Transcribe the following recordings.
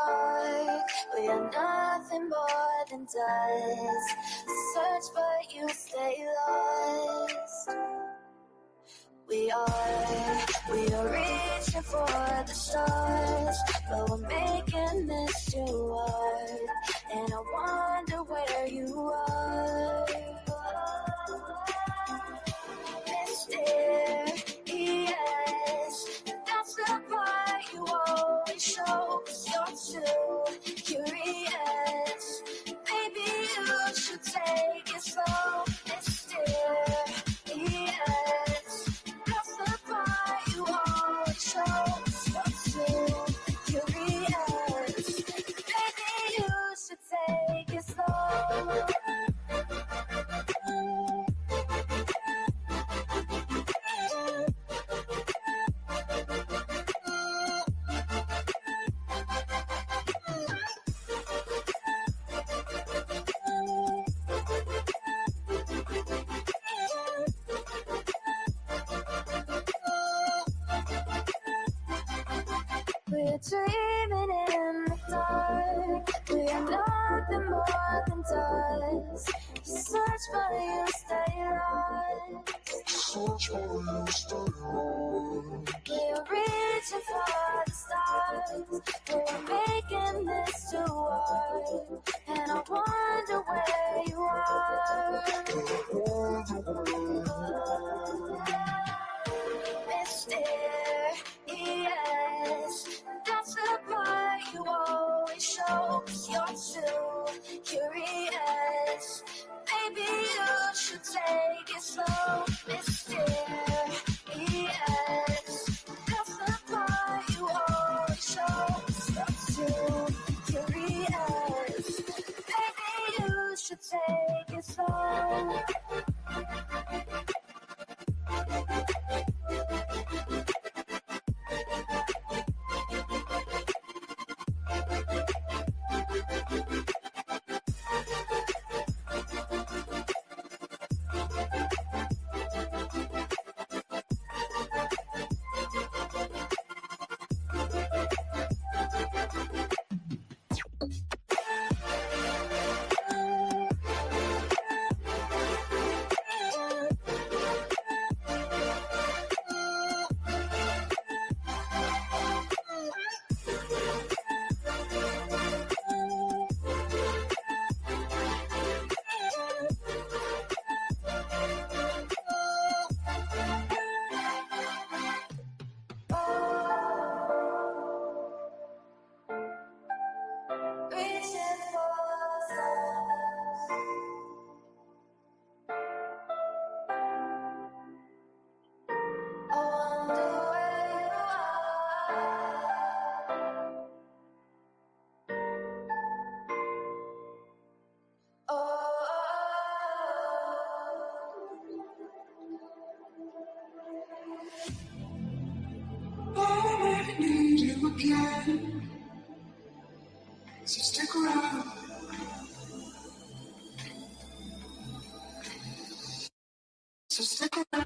dark. We are nothing more than dust. Search but you stay lost. We are reaching for the stars, but we're making this too hard. And I wonder where you are. Mysterious, that's the part you always show. 'Cause you're too curious. Maybe you should take it slow. Mysterious, that's the part you always show. 'Cause you're too curious. Maybe you should take it slow. We're dreaming in the dark. We are nothing more than dust. Search but you stay lost. Search but you stay lost. We're reaching for the stars. We're making this too hard. And I wonder where you are. Mysterious, that's the part you always show. 'Cause you're too curious. Maybe you should take it slow. Mysterious, that's the part you always show. 'Cause you're too curious. Maybe you should take it slow. Reaching for the stars. I wonder where you are. Oh. I need you again. So stick around. So stick around.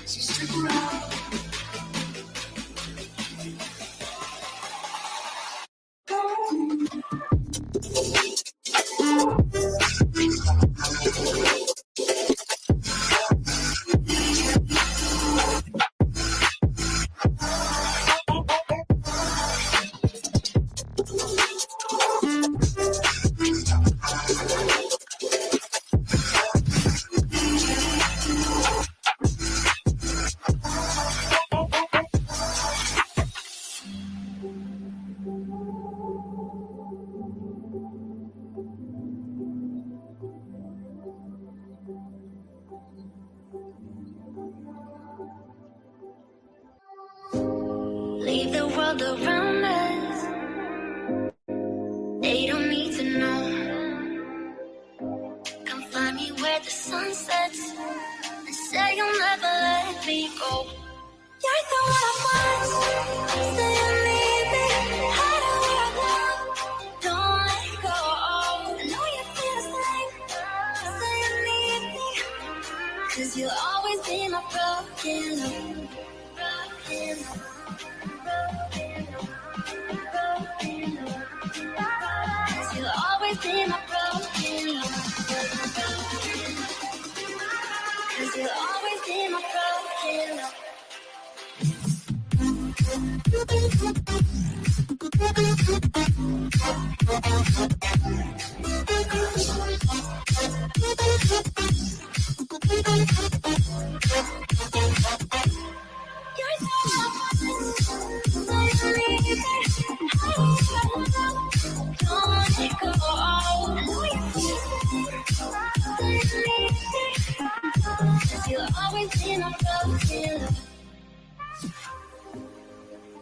So stick around. world around us. They don't need to know. Come find me where the sun sets and say you'll never let me go. You're the one I want. Say you need me. Hide where I belong. Don't let go. I know you feel the same. Say you need me. 'Cause you'll always be my broken love. Broken love. Broken love. Broken love. 'Cause you'll always be my broken love. 'Cause you'll always be my broken love.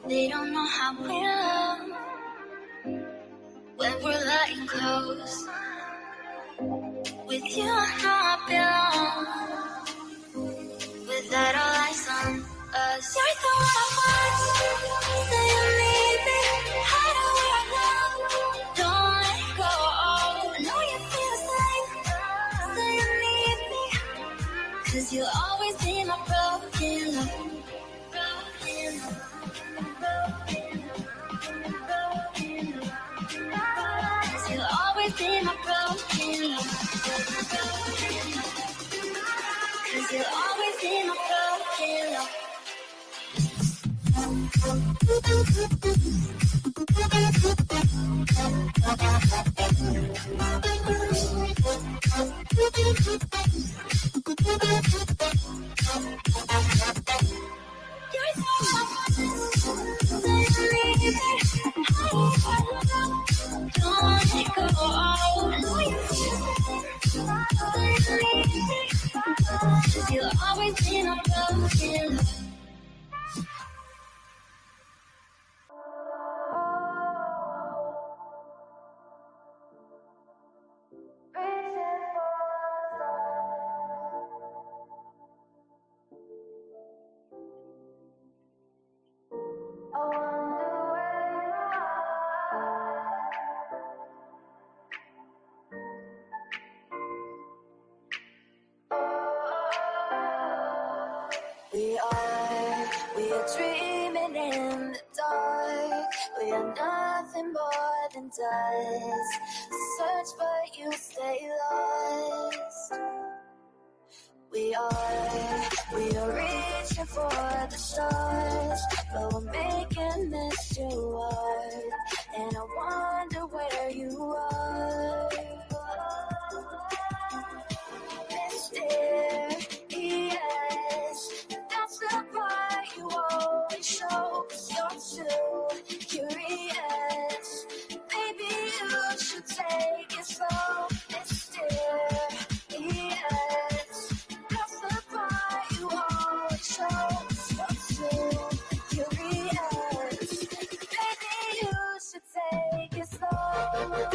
They don't know how we love when we're letting close. With you, I know I belong. Without all eyes on us, you're the one I want. Say you need me. Hide where I belong. Don't let go. I know you feel the same. Say you need me. 'Cause you'll always be my broken love. Broken love. Cause you'll always be my broken love. Cause you'll always be my broken love. You'll always be my broken love. We are dreaming in the dark. We are nothing more than dust. Search but you stay lost. We are reaching for the stars, but we're making this too hard. And I wonder where you are. Mysterious, that's the part you always show. 'Cause you're too curious. Maybe you should take it slow. Mysterious, that's the part you always show. 'Cause you're too curious. Maybe you should take it slow.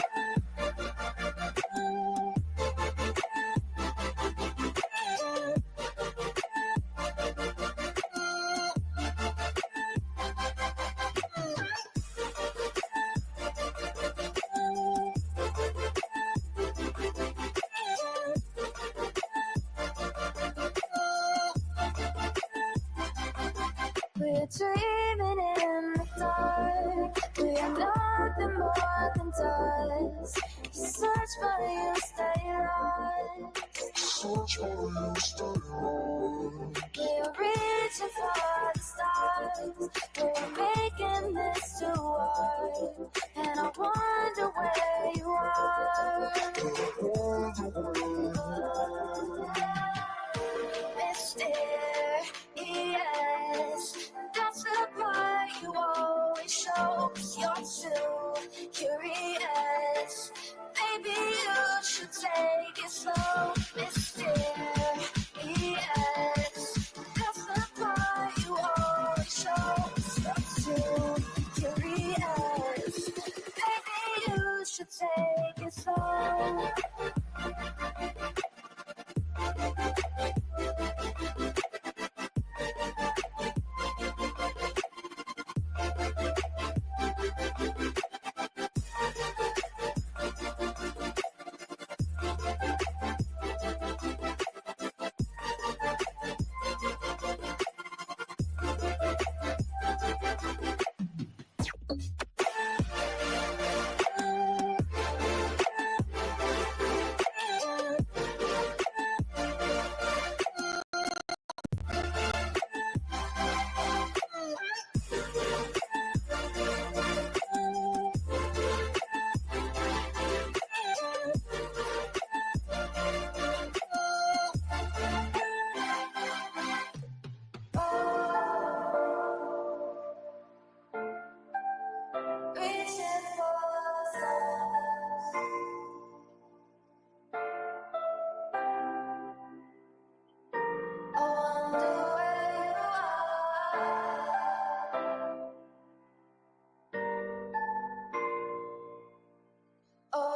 We're dreaming in the dark. We are nothing more than dust. You search but you stay lost. Search but you stay lost. We are reaching for the stars. We're making this too hard. And I wonder where you are. Mysterious, that's the part you always show. 'Cause you're too curious. Maybe you should take it slow. Mysterious, that's the part you always show. 'Cause you're too should take it slow. Reaching for the stars. I wonder where you are. Oh,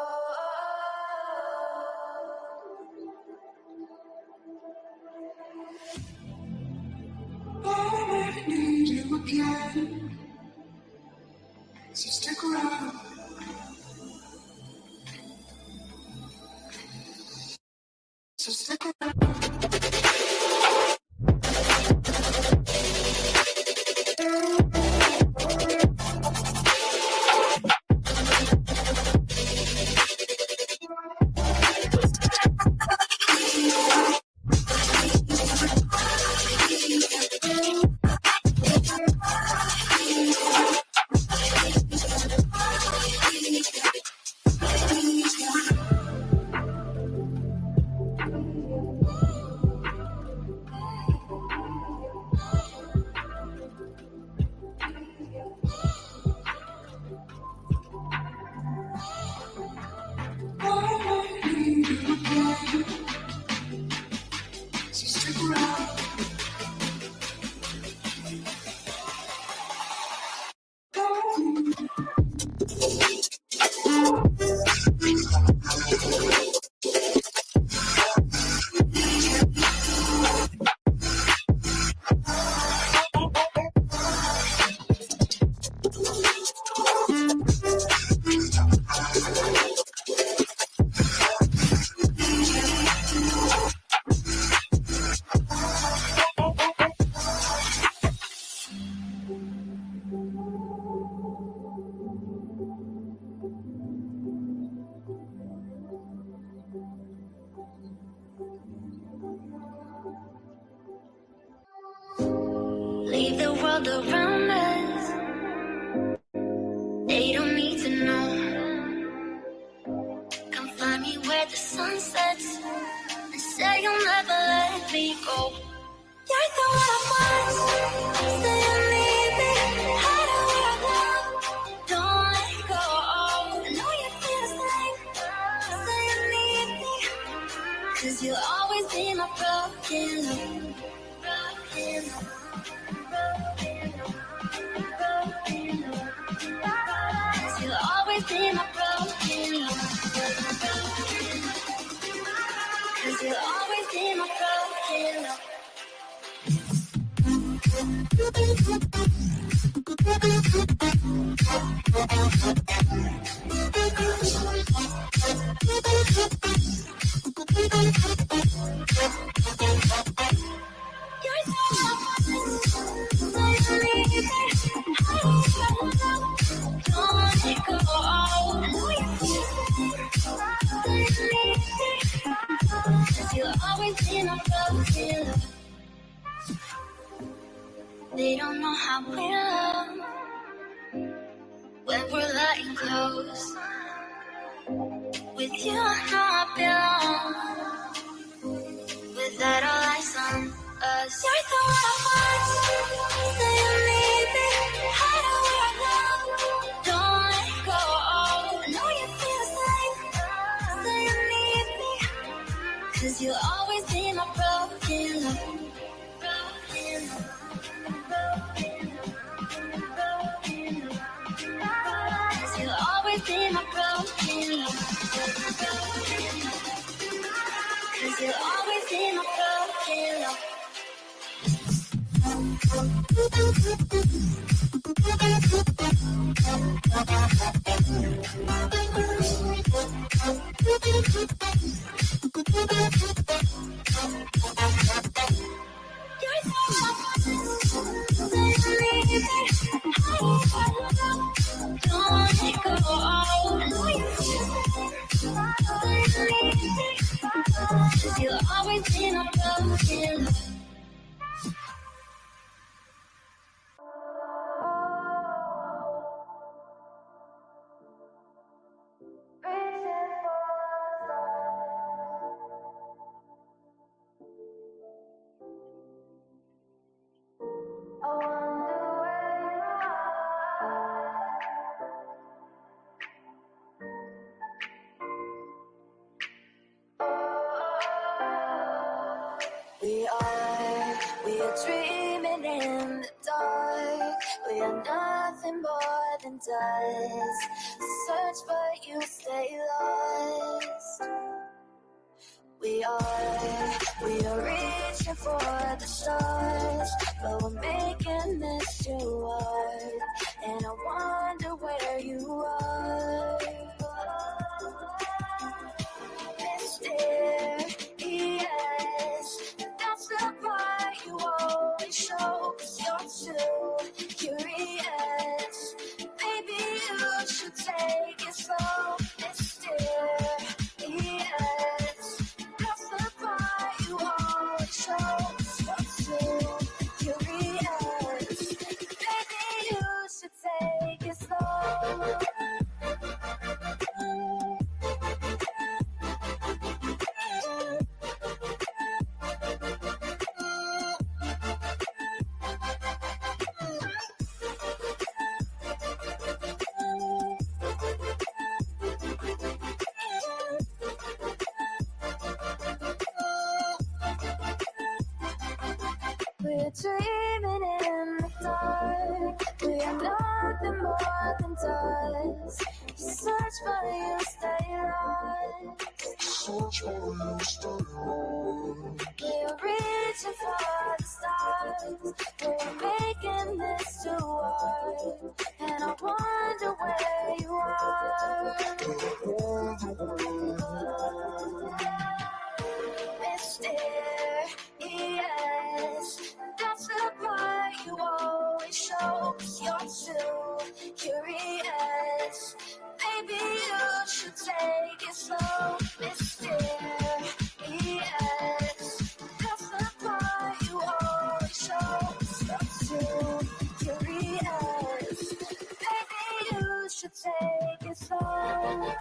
I need you again. So stick around. So stick around. I need you again. So stick around. Leave the world around us. They don't need to know. Come find me where the sun sets and say you'll never let me go. You're the one I want. Say you need me. Hide where I love. Don't let go. I know you feel the same. Say you need me. 'Cause you'll always be my broken love. Broken love. Cause you'll always be my broken love. Cause you'll always be my broken love. You're so they don't know how we love when we're letting close. With you, I know I belong. Without all eyes on us, you're the one I want. Say you need me, hide where I love. Don't let go. I know you feel the same. Say you need me, 'cause you'll always be my broken love. Broken love. Broken love. Broken love. 'Cause you'll always be my broken love. 'Cause you'll always be my broken love. You'll always be my broken love. We are dreaming in the dark. We are nothing more than dust. Search but you stay lost. We are reaching for the stars, but we're making this too hard. And I wonder where you are. Mysterious, that's the part you always show. 'Cause you're too curious. Maybe you should take it slow. Mysterious, that's the part you always show. 'Cause you're too curious. Maybe you should take it slow. We're dreaming in the dark. We are nothing more than dust. You search but you stay lost. Search but you stay lost. We are reaching for the stars. We're making this too hard. And I wonder where you are. Mysterious, that's the part you always show. 'Cause you're too curious. Maybe you should take it slow. Mysterious, that's the part you always show. 'Cause you're too curious. Maybe you should take it slow.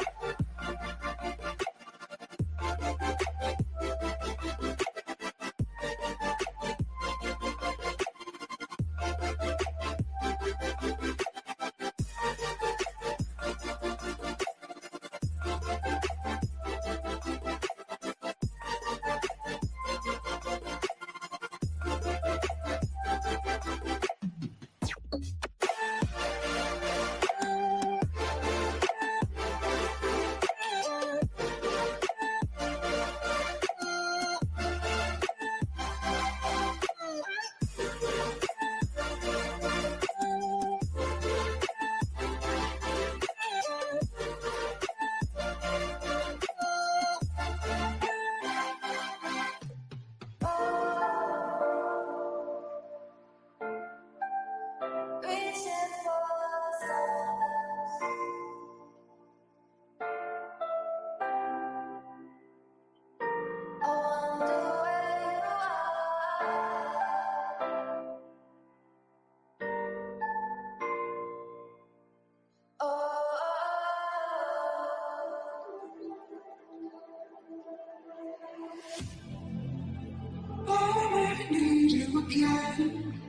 I need you again,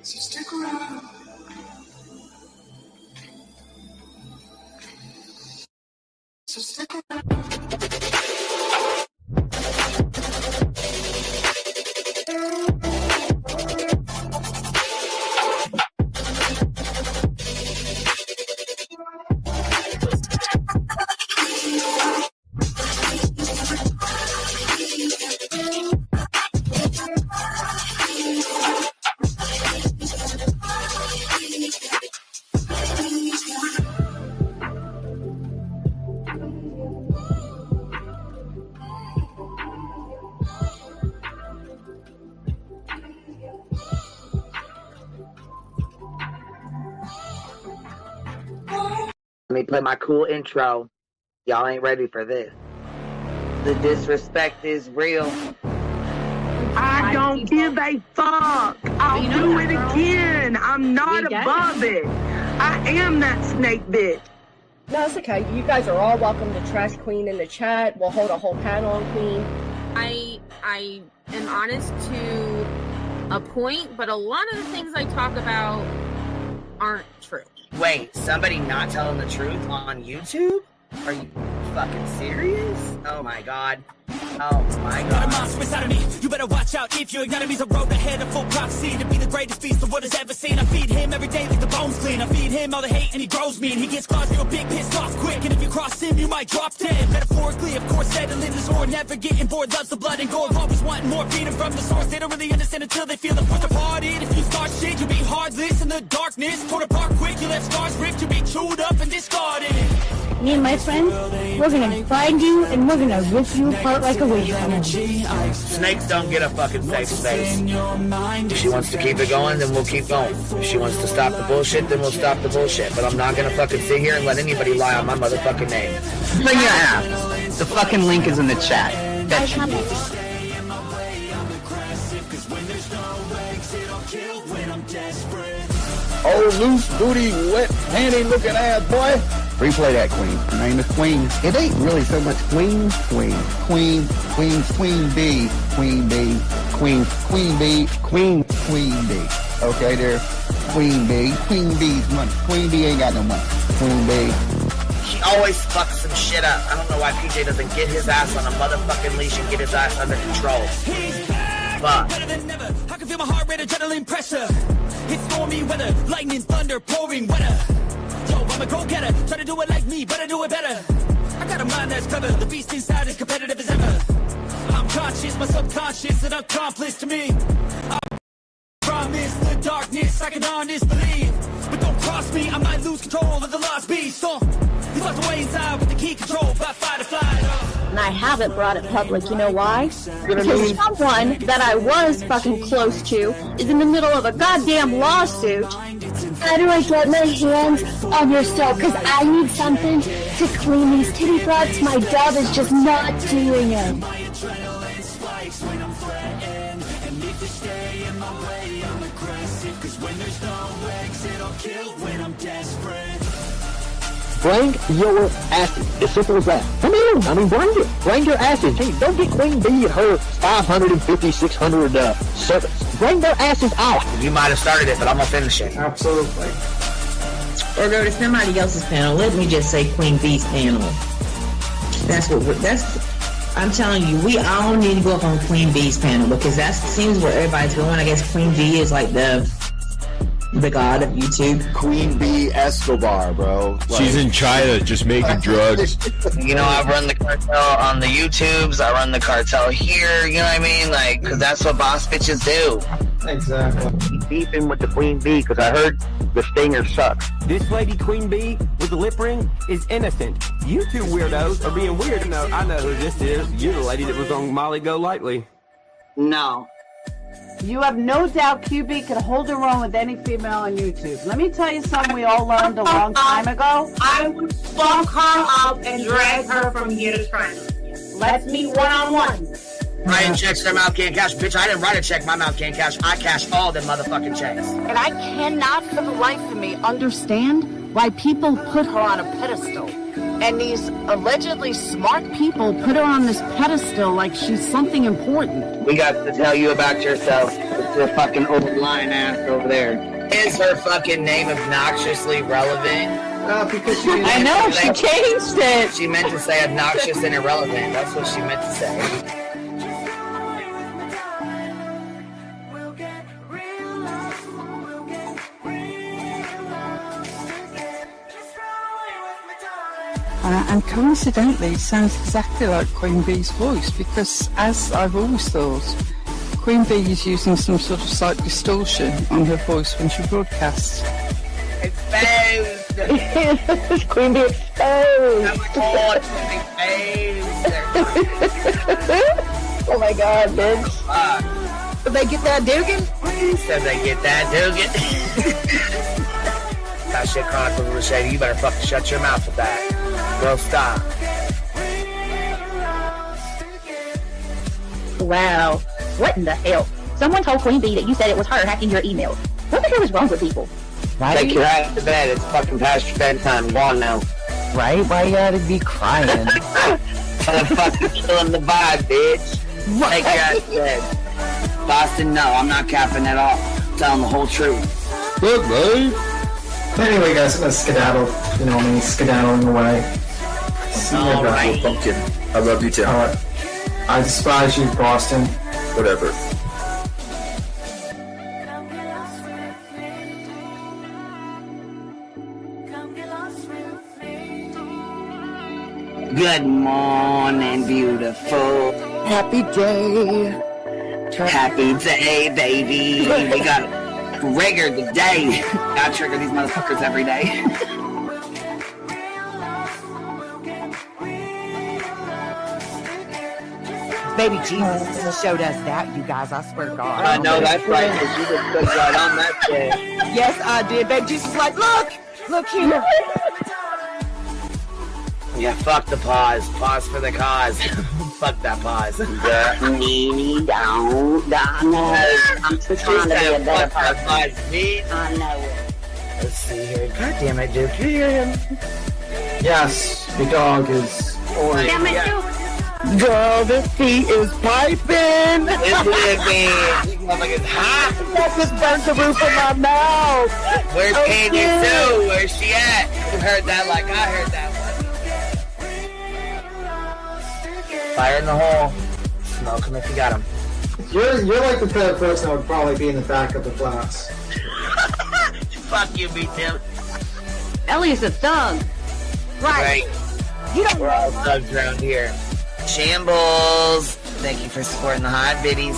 so stick around. So stick around. Let me play my cool intro. Y'all ain't ready for this. The disrespect is real. I don't give a fuck. I'll do it again. I'm not above it. I am that snake bitch. No, it's okay. You guys are all welcome to trash Queen in the chat. We'll hold a whole panel on Queen. I am honest to a point, but a lot of the things I talk about aren't true. Wait, somebody not telling the truth on YouTube? Are you fucking serious? Oh my god. Oh my god. Got a monster inside of me. You better watch out if you ignite me. The road ahead of full prophecy to be the greatest beast the world has ever seen. I feed him every day like the bones clean. I feed him all the hate and he grows me. And he gets claws real big, pissed off quick. And if you cross him, you might drop dead. Metaphorically, of course, settling the sword. Never getting bored, loves the blood and gore. Always wanting more freedom from the source. They don't really understand until they feel the force apart. If you start shit, you'll be heartless in the darkness. Torn apart quick, you left scars ripped. You'll be chewed up and discarded. Me and my friends, we're gonna find you and we're gonna rip you apart like a wasteland. Snakes don't get a fucking safe space. If she wants to keep it going, then we'll keep going. If she wants to stop the bullshit, then we'll stop the bullshit. But I'm not gonna fucking sit here and let anybody lie on my motherfucking name. Bring your app. The fucking link is in the chat. That's Oh, loose booty, wet panty looking ass boy. Replay that, Queen. Her name is Queen. It ain't really so much Queen. Queen B. Queen B. Okay, there. Queen B. Queen B's money. Queen B ain't got no money. Queen B. She always fucks some shit up. I don't know why PJ doesn't get his ass on a motherfucking leash and get his ass under control. Fuck. Better than never. I can feel my heart rate, adrenaline pressure. It's stormy weather, lightning, thunder, pouring weather. Yo, I'm a go-getter, try to do it like me, but I do it better. I got a mind that's clever, the beast inside is competitive as ever. I'm conscious, my subconscious, an accomplice to me. I promise the darkness, I can honest believe. But don't cross me, I might lose control of the lost beast. He's locked away inside with the key control, by fight or flight. And I haven't brought it public, you know why? Because someone that I was fucking close to is in the middle of a goddamn lawsuit. How do I get my hands on your soul? Because I need something to clean these titty broads. My dove is just not doing it. Bring your asses. As simple as that. Come on. I mean, bring it. Bring your asses. Hey, don't get Queen B and her 550, 600 servants. Bring their asses out. You might have started it, but I'm gonna finish it. Absolutely. Or go to somebody else's panel. Let me just say Queen B's panel. I'm telling you, we all need to go up on Queen B's panel because that seems where everybody's going. I guess Queen B is like the god of YouTube. Queen B Escobar, bro. She's in China just making drugs. You know, I run the cartel on the YouTubes. I run the cartel here. You know what I mean? Like, because that's what boss bitches do. Exactly. Beefing with the Queen B because I heard the stinger sucks. This lady Queen B with the lip ring is innocent. You two weirdos are being weird. No, I know who this is. You're the lady that was on Molly Go Lightly. No. You have no doubt QB could hold her own with any female on YouTube. Let me tell you something we all learned a long time ago. I would fuck her up and drag her from here to China. Let's meet one-on-one. Writing checks their mouth can't cash. Bitch, I didn't write a check my mouth can't cash. I cash all them motherfucking checks. And I cannot for the life of me understand why people put her on a pedestal. And these allegedly smart people put her on this pedestal like she's something important. We got to tell you about yourself. It's your fucking old lying ass over there. Is her fucking name obnoxiously relevant? Because she I know, she changed it. She meant to say obnoxious and irrelevant. That's what she meant to say. And coincidentally, it sounds exactly like Queen Bee's voice because, as I've always thought, Queen Bee is using some sort of slight distortion on her voice when she broadcasts. Exposed! Queen Bee exposed! Oh my god, bitch. Did they get that Dugan? Said they get that Dugan. that shit Chronicles of the Shady. You better fucking shut your mouth with that. Girl, stop. Wow. What in the hell? Someone told Queen Bee that you said it was her hacking your email. What the hell is wrong with people? Take your ass to bed. It's fucking past your bedtime. Go on now. Right? Why you gotta be crying? I'm fucking killing the vibe, bitch. Take your ass to bed. Boston, no, I'm not capping at all. I'm telling the whole truth. Look, babe. Anyway, guys, I'm gonna skedaddle. You know me, skedaddling away. See you guys. Alright. Pumpkin. I love you too. Alright. I despise you, Boston. Whatever. Good morning, beautiful. Happy day. Happy day, baby. We got trigger today. I trigger these motherfuckers every day. Baby Jesus showed us that, you guys. I swear to God. I know that's right, because you just put right on that shit. Yes, I did. Baby Jesus was like, look here. Yeah, fuck the pause. Pause for the cause. Fuck that pause. I'm just trying to be a better person. I know it. Let's see here. God damn it, dude. Can you hear him? Yes, the dog is. Damn it, Duke. Girl, this tea is piping. It's living. Motherfucker's hot. That just burnt the roof of my mouth. Where's Candy Sue? Where's she at? You heard that like I heard that one. Fire in the hole. Smoke him if you got him. You're like the type of person that would probably be in the back of the class. Fuck you, me too. Ellie's a thug. Right. You don't We're all thugs around here. Shambles. Thank you for supporting the hot biddies.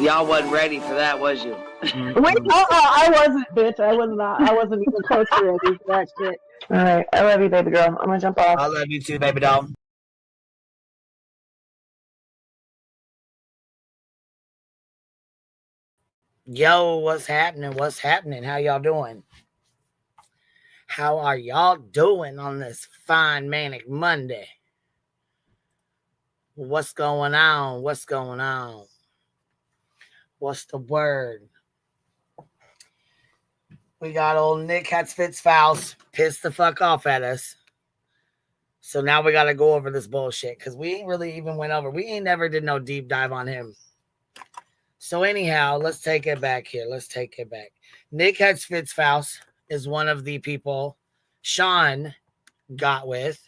Y'all wasn't ready for that, was you? Wait, I wasn't, bitch. I was not. I wasn't even close to ready for that shit. All right, I love you, baby girl. I'm gonna jump off. I love you too, baby doll. Yo, what's happening? What's happening? How y'all doing? How are y'all doing on this fine manic Monday? What's going on? What's going on? What's the word? We got old Nik Fitzfowls pissed the fuck off at us. So now we got to go over this bullshit because we ain't really even went over. We ain't never did no deep dive on him. So anyhow, let's take it back here. Let's take it back. Nik Fitzfowls is one of the people Sean got with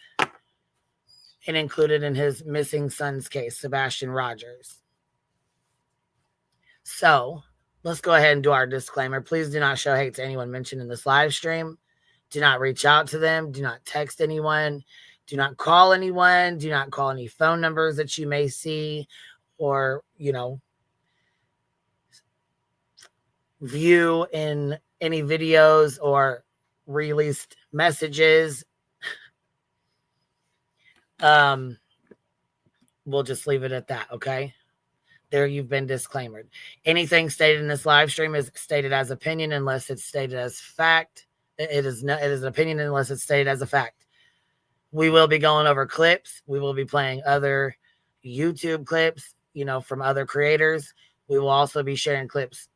and included in his missing son's case, Sebastian Rogers. So let's go ahead and do our disclaimer. Please do not show hate to anyone mentioned in this live stream. Do not reach out to them. Do not text anyone. Do not call anyone. Do not call any phone numbers that you may see or, view in any videos or released messages. We'll just leave it at that, okay? There you've been disclaimed. Anything stated in this live stream is stated as opinion unless it's stated as fact. It is an opinion unless it's stated as a fact. We will be going over clips. We will be playing other YouTube clips, from other creators. We will also be sharing clips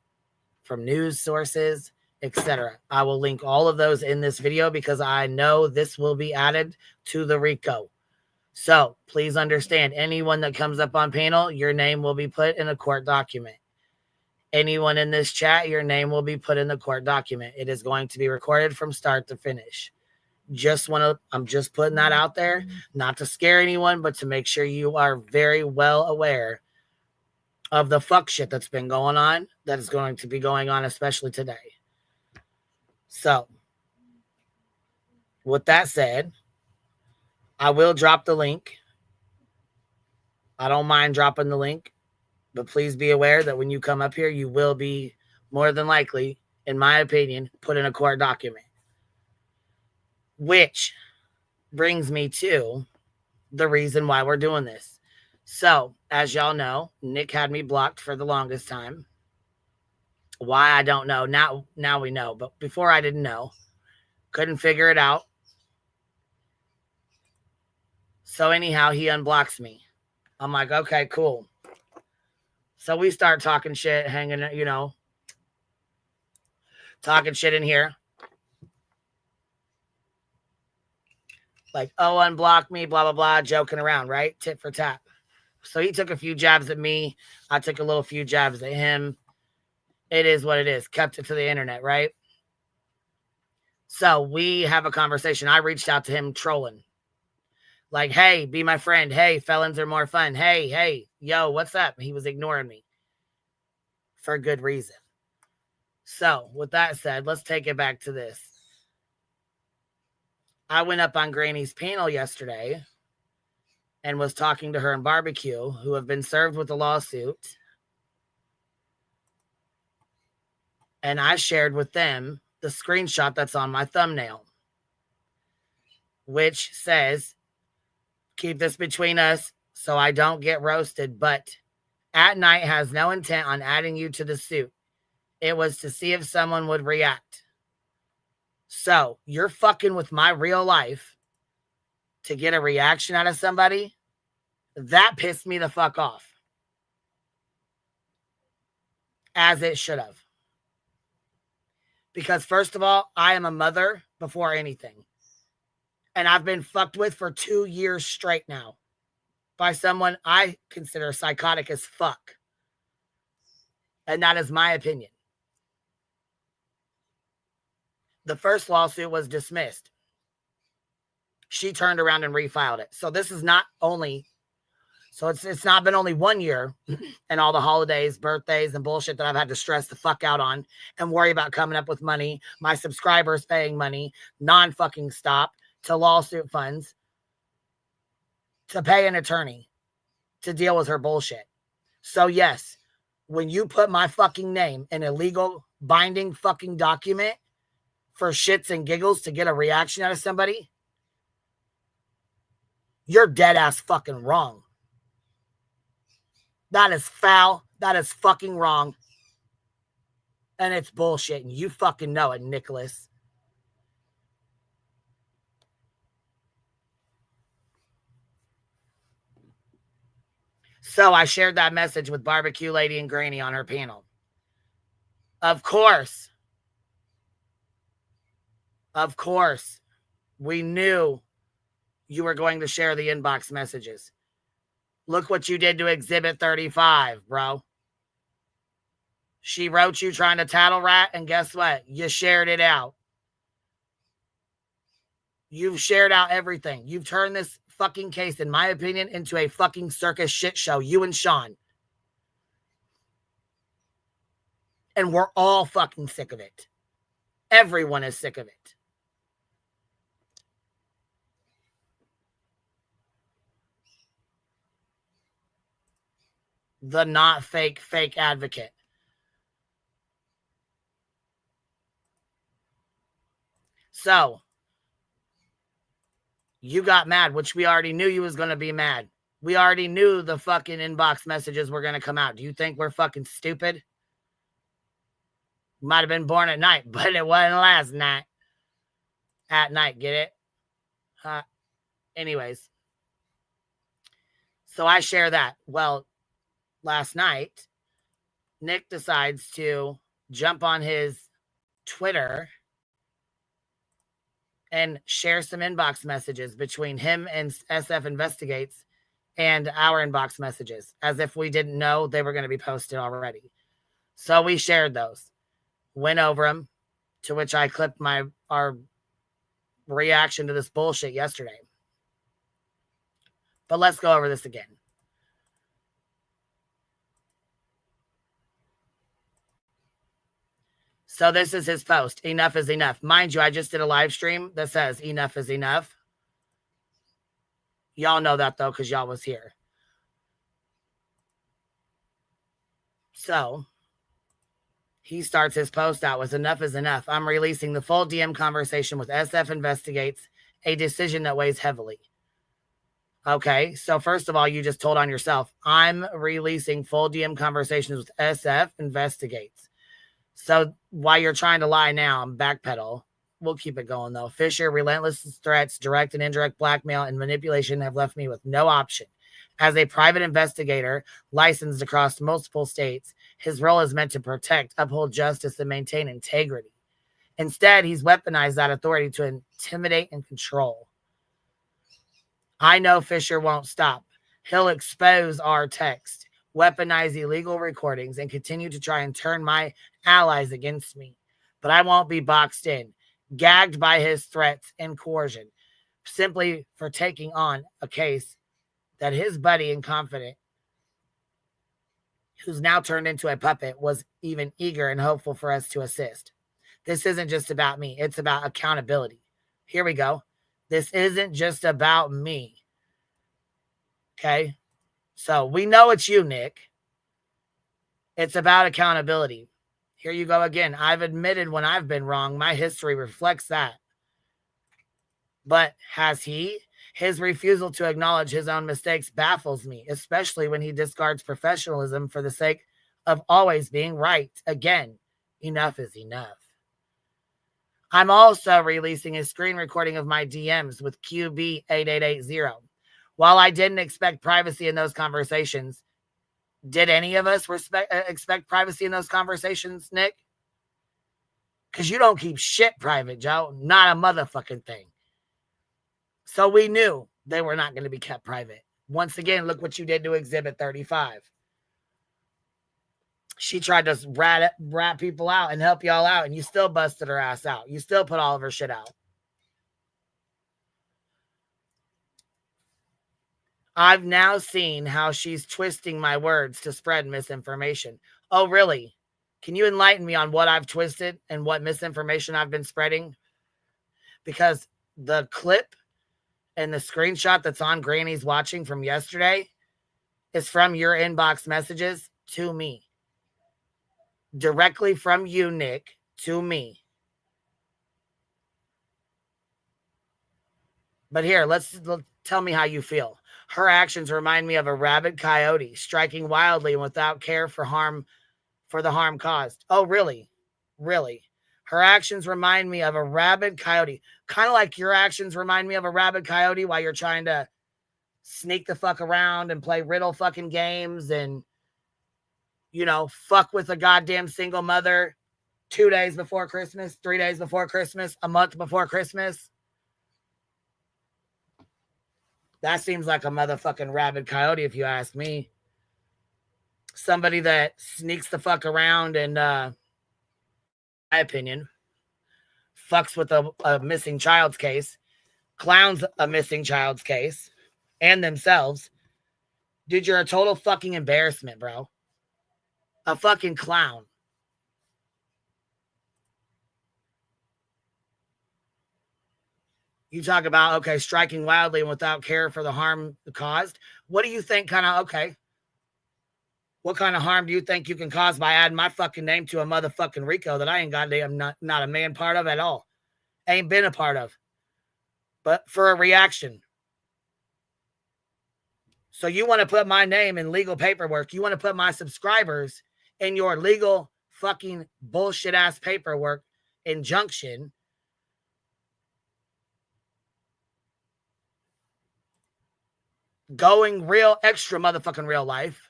from news sources, etc. I will link all of those in this video because I know this will be added to the RICO. So please understand, anyone that comes up on panel, your name will be put in a court document. Anyone in this chat, your name will be put in the court document. It is going to be recorded from start to finish. I'm just putting that out there, not to scare anyone, but to make sure you are very well aware of the fuck shit that's been going on, that is going to be going on, especially today. So, with that said, I will drop the link. I don't mind dropping the link, but please be aware that when you come up here, you will be more than likely, in my opinion, put in a court document. Which brings me to the reason why we're doing this. So, as y'all know, Nik had me blocked for the longest time. Why, I don't know. Now we know. But before I didn't know. Couldn't figure it out. So anyhow, he unblocks me. I'm like, okay, cool. So we start talking shit, hanging, talking shit in here. Like, oh, unblock me, blah, blah, blah, joking around, right? Tit for tat. So he took a few jabs at me. I took a few jabs at him. It is what it is. Kept it to the internet, right? So we have a conversation. I reached out to him trolling. Like, hey, be my friend. Hey, felons are more fun. Hey, yo, what's up? He was ignoring me for good reason. So with that said, let's take it back to this. I went up on Granny's panel yesterday and was talking to her and Barbecue, who have been served with a lawsuit. And I shared with them the screenshot that's on my thumbnail, which says, keep this between us so I don't get roasted, but At Night has no intent on adding you to the suit. It was to see if someone would react. So you're fucking with my real life to get a reaction out of somebody? That pissed me the fuck off. As it should have. Because first of all, I am a mother before anything. And I've been fucked with for 2 years straight now. By someone I consider psychotic as fuck. And that is my opinion. The first lawsuit was dismissed. She turned around and refiled it. So this is not only... So it's not been only 1 year and all the holidays, birthdays, and bullshit that I've had to stress the fuck out on and worry about coming up with money, my subscribers paying money, non-fucking stop, to lawsuit funds, to pay an attorney to deal with her bullshit. So yes, when you put my fucking name in a legal binding fucking document for shits and giggles to get a reaction out of somebody, you're dead ass fucking wrong. That is foul. That is fucking wrong. And it's bullshit. And you fucking know it, Nicholas. So I shared that message with Barbecue Lady and Granny on her panel. Of course, we knew you were going to share the inbox messages. Look what you did to Exhibit 35, bro. She wrote you trying to tattle rat, and guess what? You shared it out. You've shared out everything. You've turned this fucking case, in my opinion, into a fucking circus shit show. You and Sean. And we're all fucking sick of it. Everyone is sick of it. The not fake advocate. So, you got mad, which we already knew you was going to be mad. We already knew the fucking inbox messages were going to come out. Do you think we're fucking stupid? Might have been born at night, but it wasn't last night. At night, get it? Anyways. So I share that. Well, last night, Nik decides to jump on his Twitter and share some inbox messages between him and SF Investigates and our inbox messages, as if we didn't know they were going to be posted already. So we shared those, went over them, to which I clipped our reaction to this bullshit yesterday. But let's go over this again. So this is his post. Enough is enough. Mind you, I just did a live stream that says enough is enough. Y'all know that, though, because y'all was here. So He starts his post out with enough is enough. I'm releasing the full DM conversation with SF Investigates, a decision that weighs heavily. Okay, so first of all, you just told on yourself. I'm releasing full DM conversations with SF Investigates. So while you're trying to lie now, backpedal. We'll keep it going, though. Fisher, relentless threats, direct and indirect blackmail, and manipulation have left me with no option. As a private investigator licensed across multiple states, his role is meant to protect, uphold justice, and maintain integrity. Instead, he's weaponized that authority to intimidate and control. I know Fisher won't stop. He'll expose our text, weaponize illegal recordings, and continue to try and turn my allies against me. But I won't be boxed in, gagged by his threats and coercion, simply for taking on a case that his buddy and confidant, who's now turned into a puppet, was even eager and hopeful for us to assist. This isn't just about me. It's about accountability. Here we go. This isn't just about me. Okay? So we know it's you, Nick. It's about accountability. Here you go again. I've admitted when I've been wrong. My history reflects that. But has he? His refusal to acknowledge his own mistakes baffles me, especially when he discards professionalism for the sake of always being right. Again, enough is enough. I'm also releasing a screen recording of my DMs with QB8880. While I didn't expect privacy in those conversations, did any of us expect privacy in those conversations, Nick? Because you don't keep shit private, Joe. Not a motherfucking thing. So we knew they were not going to be kept private. Once again, look what you did to Exhibit 35. She tried to rat people out and help y'all out, and you still busted her ass out. You still put all of her shit out. I've now seen how she's twisting my words to spread misinformation. Oh, really? Can you enlighten me on what I've twisted and what misinformation I've been spreading? Because the clip and the screenshot that's on Granny's watching from yesterday is from your inbox messages to me. Directly from you, Nick, to me. But here, let's tell me how you feel. Her actions remind me of a rabid coyote striking wildly and without care for the harm caused. Oh, really? Really? Her actions remind me of a rabid coyote. Kind of like your actions remind me of a rabid coyote while you're trying to sneak the fuck around and play riddle fucking games and, you know, fuck with a goddamn single mother 2 days before Christmas, 3 days before Christmas, a month before Christmas. That seems like a motherfucking rabid coyote, if you ask me. Somebody that sneaks the fuck around and, my opinion, fucks with a missing child's case, clowns a missing child's case, and themselves. Dude, you're a total fucking embarrassment, bro. A fucking clown. You talk about, okay, striking wildly and without care for the harm caused. What do you think what kind of harm do you think you can cause by adding my fucking name to a motherfucking RICO that I ain't goddamn not a man part of at all? Ain't been a part of. But for a reaction. So you want to put my name in legal paperwork. You want to put my subscribers in your legal fucking bullshit ass paperwork injunction. Going real extra motherfucking real life.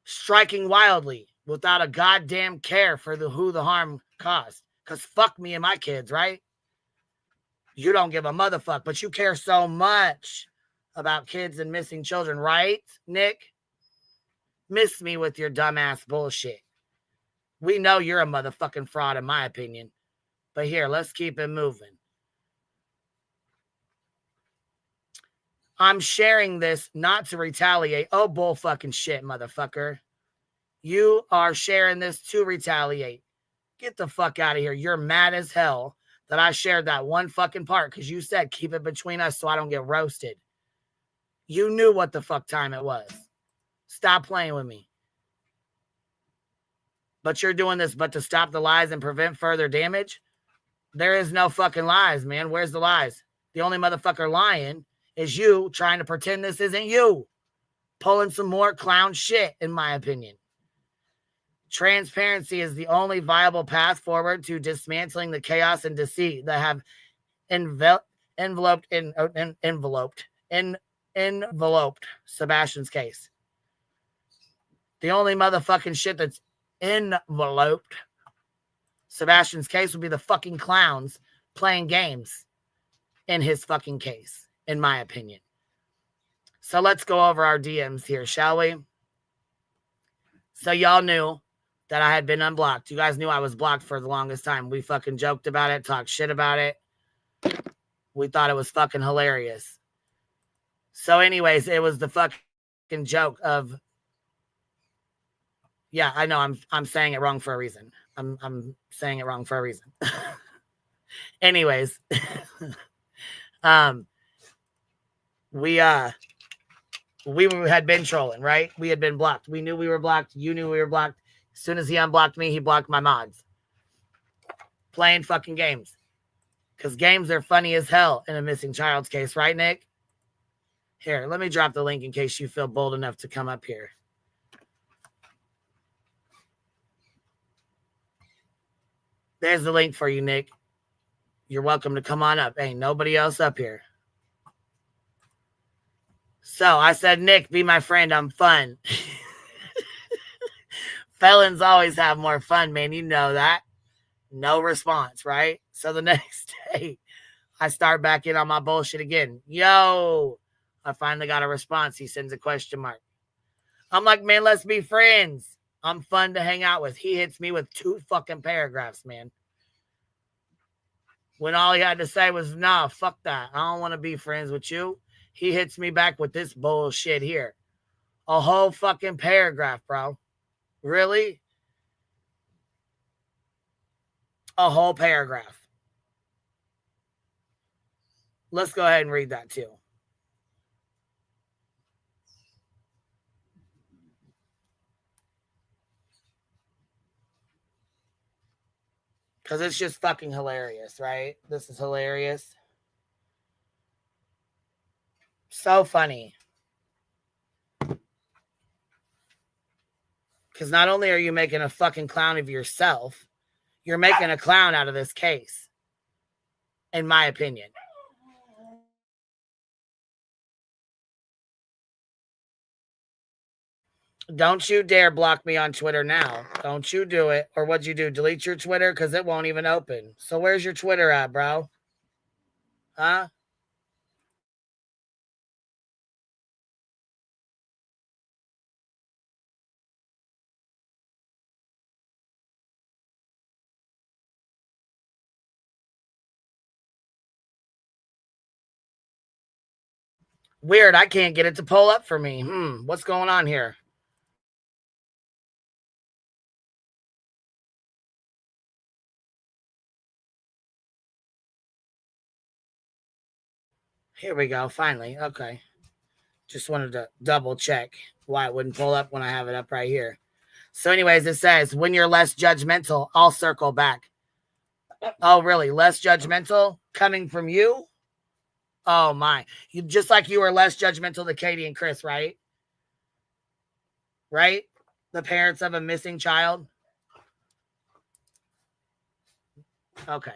Striking wildly without a goddamn care for who the harm caused. Because fuck me and my kids, right? You don't give a motherfuck, but you care so much about kids and missing children, right, Nick? Miss me with your dumbass bullshit. We know you're a motherfucking fraud, in my opinion. But here, let's keep it moving. I'm sharing this not to retaliate. Oh, bull fucking shit, motherfucker. You are sharing this to retaliate. Get the fuck out of here. You're mad as hell that I shared that one fucking part because you said keep it between us so I don't get roasted. You knew what the fuck time it was. Stop playing with me. but you're doing this but to stop the lies and prevent further damage. There is no fucking lies, man. Where's the lies? The only motherfucker lying is you trying to pretend this isn't you. Pulling some more clown shit, in my opinion. Transparency is the only viable path forward to dismantling the chaos and deceit that have enveloped Sebastian's case. The only motherfucking shit that's enveloped Sebastian's case would be the fucking clowns playing games in his fucking case, in my opinion. So let's go over our DMs here, shall we? So y'all knew that I had been unblocked. You guys knew I was blocked for the longest time. We fucking joked about it, talked shit about it. We thought it was fucking hilarious. So anyways, it was the fucking joke of, yeah, I know I'm saying it wrong for a reason. I'm saying it wrong for a reason. Anyways, we had been trolling, right? We had been blocked. We knew we were blocked. You knew we were blocked. As soon as he unblocked me, he blocked my mods. Playing fucking games. Because games are funny as hell in a missing child's case, right, Nick? Here, let me drop the link in case you feel bold enough to come up here. There's the link for you, Nick. You're welcome to come on up. Ain't nobody else up here. So I said, Nick, be my friend. I'm fun. Felons always have more fun, man. You know that. No response, right? So the next day, I start back in on my bullshit again. Yo, I finally got a response. He sends a question mark. I'm like, man, let's be friends. I'm fun to hang out with. He hits me with 2 fucking paragraphs, man. When all he had to say was, nah, fuck that. I don't want to be friends with you. He hits me back with this bullshit here. A whole fucking paragraph, bro. Really? A whole paragraph. Let's go ahead and read that too. Because it's just fucking hilarious, right? This is hilarious. So funny. Because not only are you making a fucking clown of yourself, you're making a clown out of this case. In my opinion. Don't you dare block me on Twitter now. Don't you do it. Or what'd you do? Delete your Twitter? Because it won't even open. So where's your Twitter at, bro? Huh? Weird. I can't get it to pull up for me. What's going on here? Here we go. Finally. Okay. Just wanted to double check why it wouldn't pull up when I have it up right here. So anyways, it says, when you're less judgmental, I'll circle back. Oh, really? Less judgmental coming from you? Oh, my. You just like you were less judgmental to Katie and Chris, right? Right? The parents of a missing child? Okay.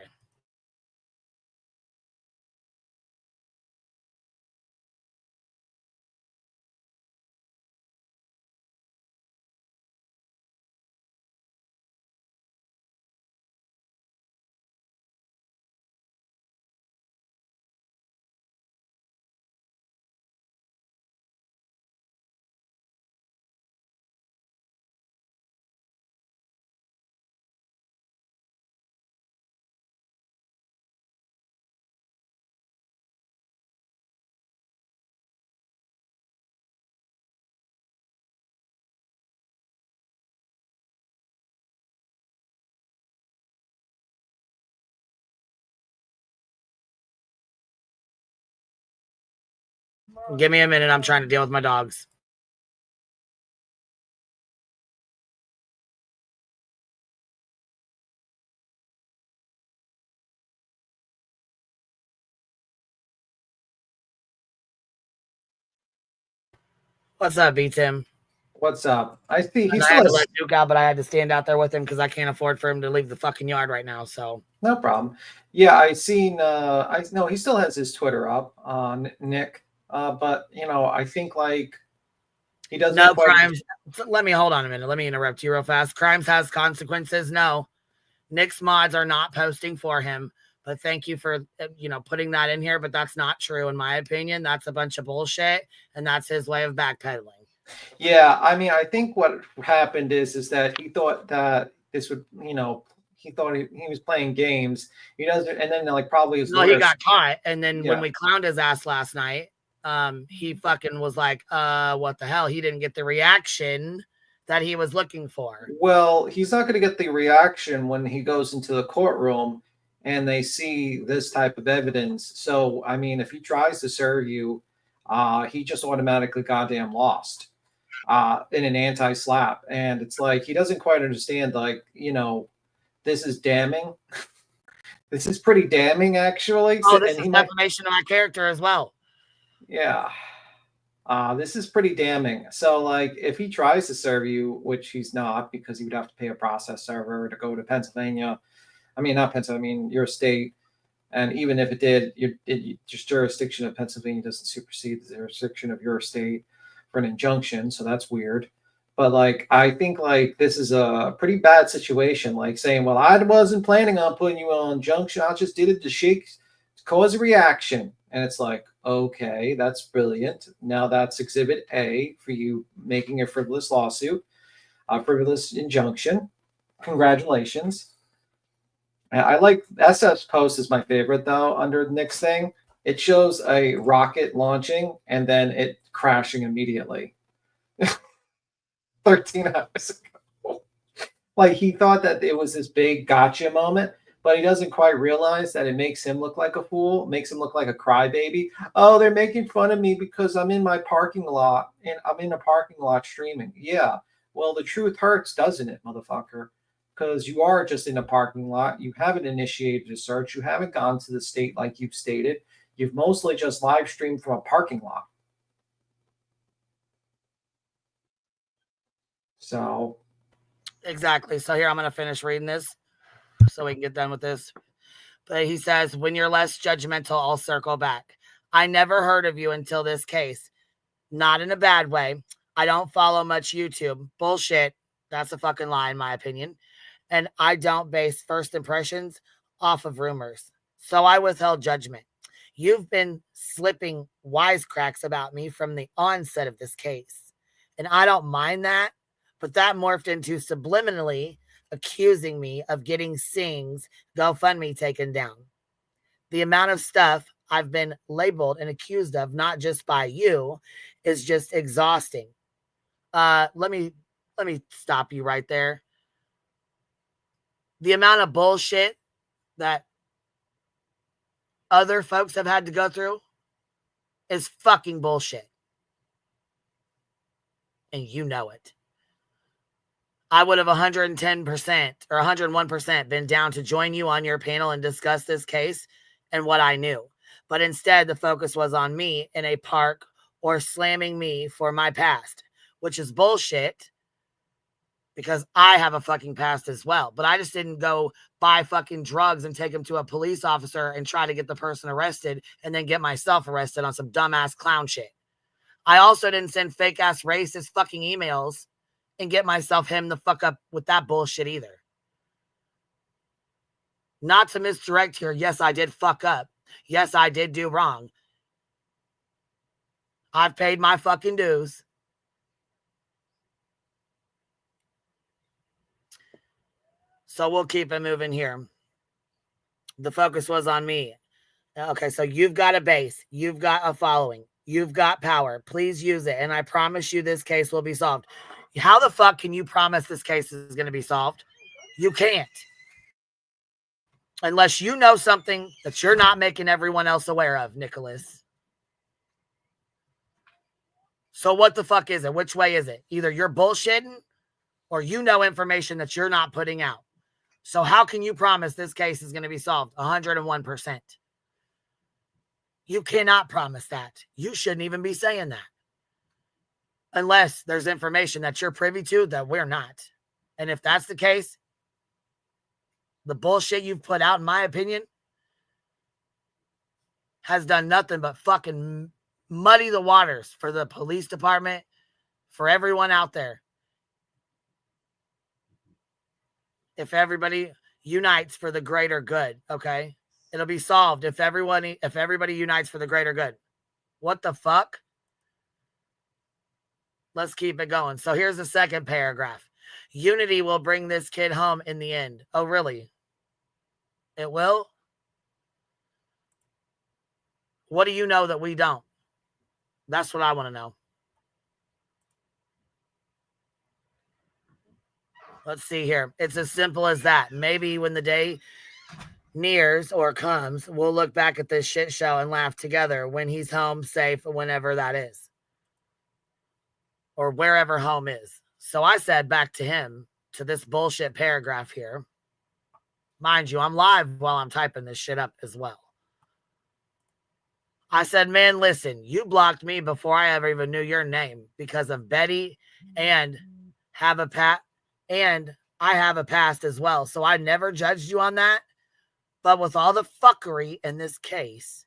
Give me a minute. I'm trying to deal with my dogs. What's up, B-Tim? What's up? I see I had to let Duke out, but I had to stand out there with him because I can't afford for him to leave the fucking yard right now. So no problem. Yeah, I seen. I know he still has his Twitter up, Nick. But you know, I think like he doesn't. No crimes. Let me hold on a minute. Let me interrupt you real fast. Crimes has consequences. No, Nick's mods are not posting for him. But thank you for putting that in here. But that's not true in my opinion. That's a bunch of bullshit, and that's his way of backpedaling. Yeah, I mean, I think what happened is that he thought that this would, he thought he was playing games. He doesn't, and then like probably his he got caught, and then when we clowned his ass last night, he fucking was like, what the hell? He didn't get the reaction that he was looking for. Well, he's not going to get the reaction when he goes into the courtroom and they see this type of evidence. So, I mean, if he tries to serve you, he just automatically goddamn lost in an anti-slap. And it's like, he doesn't quite understand, like, this is damning. This is pretty damning, actually. Oh, this is defamation of my character as well. Yeah. This is pretty damning. So, like, if he tries to serve you, which he's not, because he would have to pay a process server to go to Pennsylvania. I mean, not Pennsylvania, I mean, your state. And even if it did, your jurisdiction of Pennsylvania doesn't supersede the jurisdiction of your state for an injunction. So that's weird. But, like, I think, like, this is a pretty bad situation. Like, saying, well, I wasn't planning on putting you on injunction. I just did it to cause a reaction. And it's like, okay, that's brilliant. Now that's exhibit A for you making a frivolous lawsuit, a frivolous injunction. Congratulations. I like SF's post is my favorite though. Under Nick's thing, it shows a rocket launching and then it crashing immediately. 13 hours ago. Like he thought that it was this big gotcha moment, but he doesn't quite realize that it makes him look like a fool, makes him look like a crybaby. Oh, they're making fun of me because I'm in my parking lot and I'm in a parking lot streaming. Yeah, well, the truth hurts, doesn't it, motherfucker? Because you are just in a parking lot. You haven't initiated a search. You haven't gone to the state like you've stated. You've mostly just live streamed from a parking lot. So. Exactly. So here, I'm going to finish reading this so we can get done with this. But he says, when you're less judgmental, I'll circle back. I never heard of you until this case. Not in a bad way. I don't follow much YouTube. Bullshit. That's a fucking lie, in my opinion. And I don't base first impressions off of rumors. So I withheld judgment. You've been slipping wisecracks about me from the onset of this case. And I don't mind that. But that morphed into subliminally accusing me of getting Singh's GoFundMe taken down. The amount of stuff I've been labeled and accused of, not just by you, is just exhausting. Let me stop you right there. The amount of bullshit that other folks have had to go through is fucking bullshit. And you know it. I would have 110% or 101% been down to join you on your panel and discuss this case and what I knew. But instead, the focus was on me in a park or slamming me for my past, which is bullshit because I have a fucking past as well. But I just didn't go buy fucking drugs and take them to a police officer and try to get the person arrested and then get myself arrested on some dumbass clown shit. I also didn't send fake ass racist fucking emails and get myself hemmed the fuck up with that bullshit either. Not to misdirect here. Yes, I did fuck up. Yes, I did do wrong. I've paid my fucking dues. So we'll keep it moving here. The focus was on me. Okay, so you've got a base. You've got a following. You've got power. Please use it. And I promise you this case will be solved. How the fuck can you promise this case is going to be solved? You can't. Unless you know something that you're not making everyone else aware of, Nicholas. So what the fuck is it? Which way is it? Either you're bullshitting or you know information that you're not putting out. So how can you promise this case is going to be solved? 101%. You cannot promise that. You shouldn't even be saying that. Unless there's information that you're privy to that we're not. And if that's the case, the bullshit you've put out, in my opinion, has done nothing but fucking muddy the waters for the police department, for everyone out there. If everybody unites for the greater good, okay? It'll be solved if everybody unites for the greater good. What the fuck? Let's keep it going. So here's the second paragraph. Unity will bring this kid home in the end. Oh, really? It will? What do you know that we don't? That's what I want to know. Let's see here. It's as simple as that. Maybe when the day nears or comes, we'll look back at this shit show and laugh together when he's home safe, whenever that is. Or wherever home is. So I said back to him, to this bullshit paragraph here. Mind you, I'm live while I'm typing this shit up as well. I said, man, listen, you blocked me before I ever even knew your name because of Betty and I have a past as well. So I never judged you on that. But with all the fuckery in this case,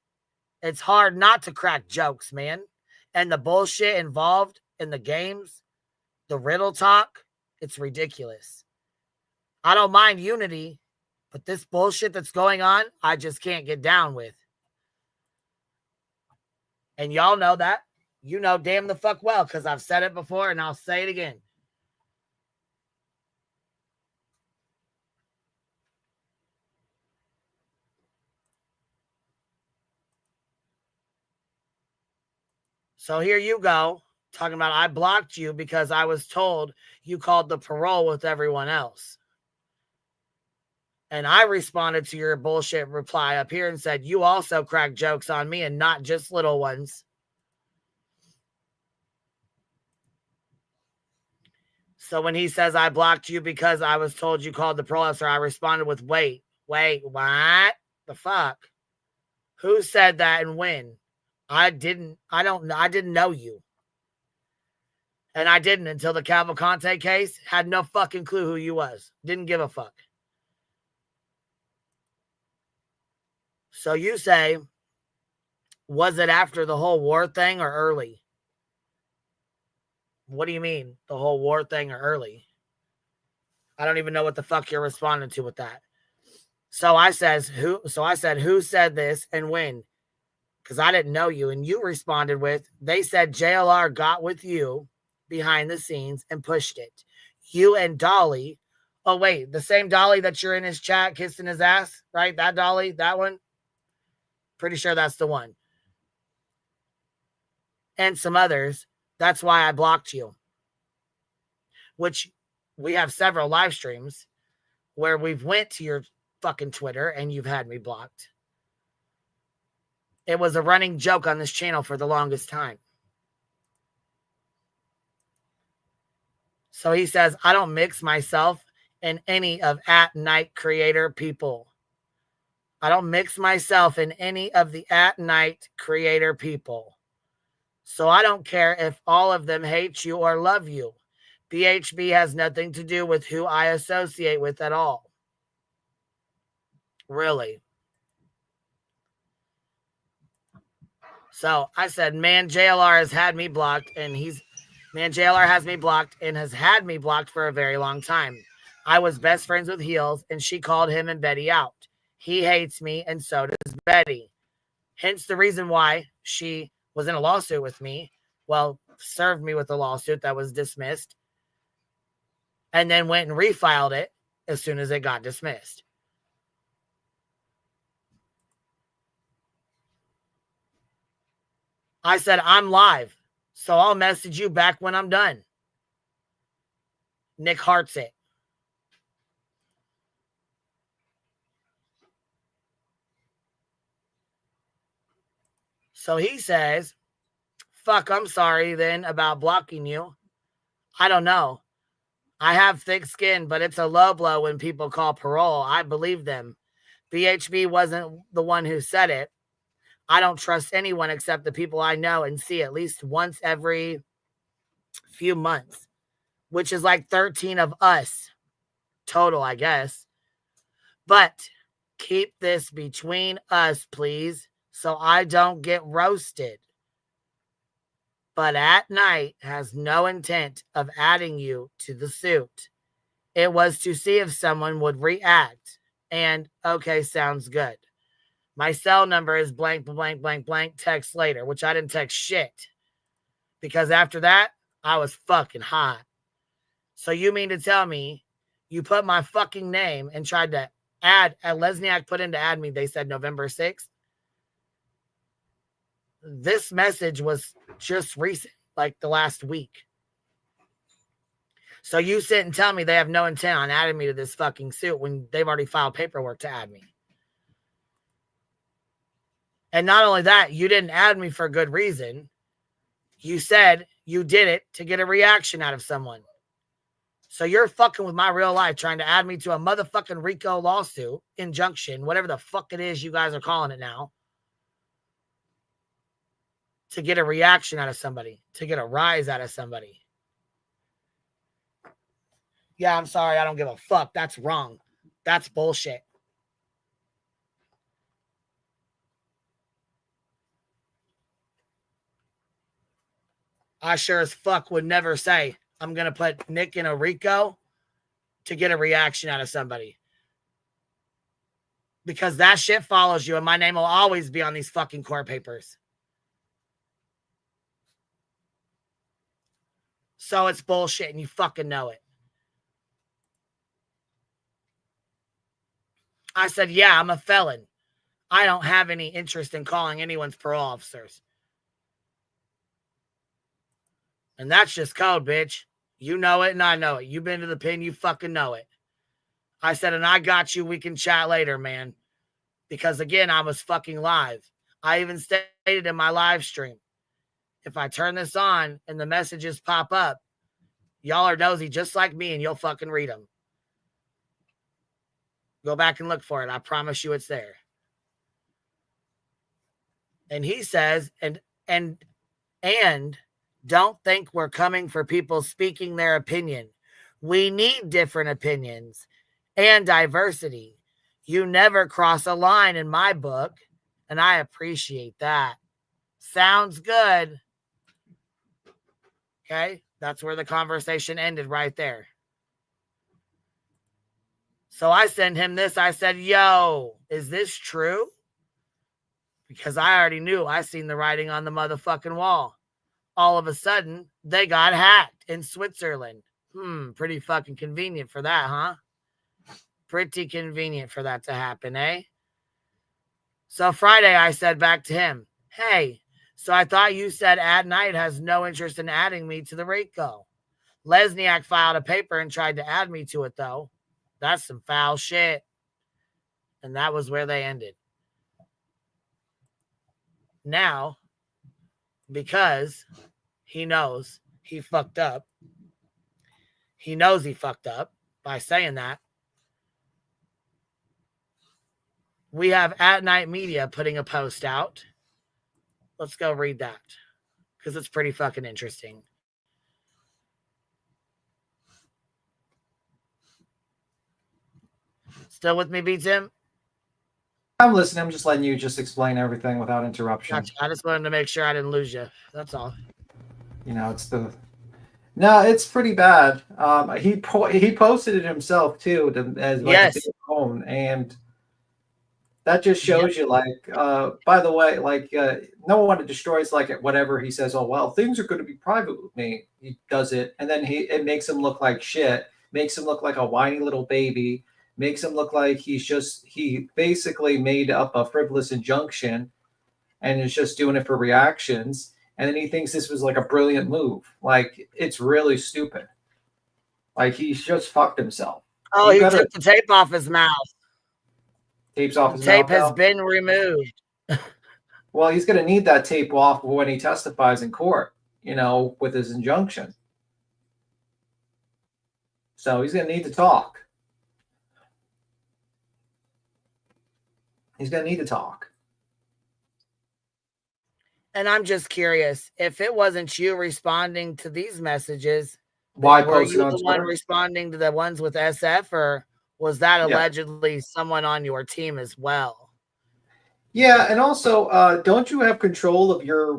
it's hard not to crack jokes, man. And the bullshit involved in the games, the riddle talk, it's ridiculous. I don't mind unity, but this bullshit that's going on, I just can't get down with. And y'all know that. You know damn the fuck well, because I've said it before and I'll say it again. So here you go, talking about I blocked you because I was told you called the parole with everyone else. And I responded to your bullshit reply up here and said, you also crack jokes on me and not just little ones. So when he says I blocked you because I was told you called the parole officer, I responded with, wait, what the fuck? Who said that and when? I didn't know you. And I didn't until the Cavalcante case. Had no fucking clue who you was. Didn't give a fuck. So you say, was it after the whole war thing or early? What do you mean, the whole war thing or early? I don't even know what the fuck you're responding to with that. So I said, who said this and when? Because I didn't know you. And you responded with, they said JLR got with you behind the scenes and pushed it. You and Dolly. Oh, wait, the same Dolly that you're in his chat kissing his ass, right? That Dolly, that one? Pretty sure that's the one. And some others. That's why I blocked you. Which we have several live streams where we've went to your fucking Twitter and you've had me blocked. It was a running joke on this channel for the longest time. So he says, I don't mix myself in any of at-night creator people. I don't mix myself in any of the at-night creator people. So I don't care if all of them hate you or love you. BHB has nothing to do with who I associate with at all. Really. So I said, man, JLR has had me blocked and JLR has me blocked and has had me blocked for a very long time. I was best friends with Heels and she called him and Betty out. He hates me and so does Betty. Hence the reason why she was in a lawsuit with me. Well, served me with a lawsuit that was dismissed. And then went and refiled it as soon as it got dismissed. I said, I'm live, so I'll message you back when I'm done. Nick hearts it. So he says, fuck, I'm sorry then about blocking you. I don't know. I have thick skin, but it's a low blow when people call parole. I believe them. BHB wasn't the one who said it. I don't trust anyone except the people I know and see at least once every few months, which is like 13 of us total, I guess. But keep this between us, please, so I don't get roasted. But at night has no intent of adding you to the suit. It was to see if someone would react. And, okay, sounds good. My cell number is blank, blank, blank, blank. Text later, which I didn't text shit. Because after that, I was fucking hot. So you mean to tell me you put my fucking name and tried to add, Lesniak put in to add me, they said November 6th. This message was just recent, like the last week. So you sit and tell me they have no intent on adding me to this fucking suit when they've already filed paperwork to add me. And not only that, you didn't add me for a good reason. You said you did it to get a reaction out of someone. So you're fucking with my real life, trying to add me to a motherfucking RICO lawsuit, injunction, whatever the fuck it is you guys are calling it now, to get a reaction out of somebody, to get a rise out of somebody. Yeah, I'm sorry, I don't give a fuck. That's wrong. That's bullshit. I sure as fuck would never say I'm going to put Nick in a RICO to get a reaction out of somebody. Because that shit follows you and my name will always be on these fucking court papers. So it's bullshit and you fucking know it. I said, yeah, I'm a felon. I don't have any interest in calling anyone's parole officers. And that's just code, bitch. You know it and I know it. You've been to the pen, you fucking know it. I said, and I got you. We can chat later, man. Because again, I was fucking live. I even stated in my live stream, if I turn this on and the messages pop up, y'all are nosy just like me and you'll fucking read them. Go back and look for it. I promise you it's there. And he says, and don't think we're coming for people speaking their opinion. We need different opinions and diversity. You never cross a line in my book, and I appreciate that. Sounds good. Okay, that's where the conversation ended right there. So I send him this. I said, yo, is this true? Because I already knew. I seen the writing on the motherfucking wall. All of a sudden, they got hacked in Switzerland. Pretty fucking convenient for that, huh? Pretty convenient for that to happen, eh? So Friday, I said back to him, hey, so I thought you said Ad Night has no interest in adding me to the RICO. Lesniak filed a paper and tried to add me to it, though. That's some foul shit. And that was where they ended. Now, because he knows he fucked up, he knows he fucked up by saying that, we have At Night Media putting a post out. Let's go read that because it's pretty fucking interesting. Still with me, B-Tim? I'm listening. I'm just letting you just explain everything without interruption. Gotcha. I just wanted to make sure I didn't lose you. That's all. You know, it's pretty bad. He posted it himself too as like a big phone, and that just shows you, like, by the way, like, no one destroys, like, whatever he says, oh, well, things are going to be private with me. He does it, and then it makes him look like shit, makes him look like a whiny little baby, makes him look like he basically made up a frivolous injunction and is just doing it for reactions. And then he thinks this was like a brilliant move. Like, it's really stupid. Like, he's just fucked himself. Oh, he took the tape off his mouth. Tape's off his tape mouth has now? been removed. Well, he's going to need that tape off when he testifies in court, you know, with his injunction. So he's going to need to talk. He's going to need to talk. And I'm just curious, if it wasn't you responding to these messages, Why were post it you on the one Twitter? responding to the ones with SF, or was that Yeah. allegedly someone on your team as well? Yeah, and also, don't you have control of your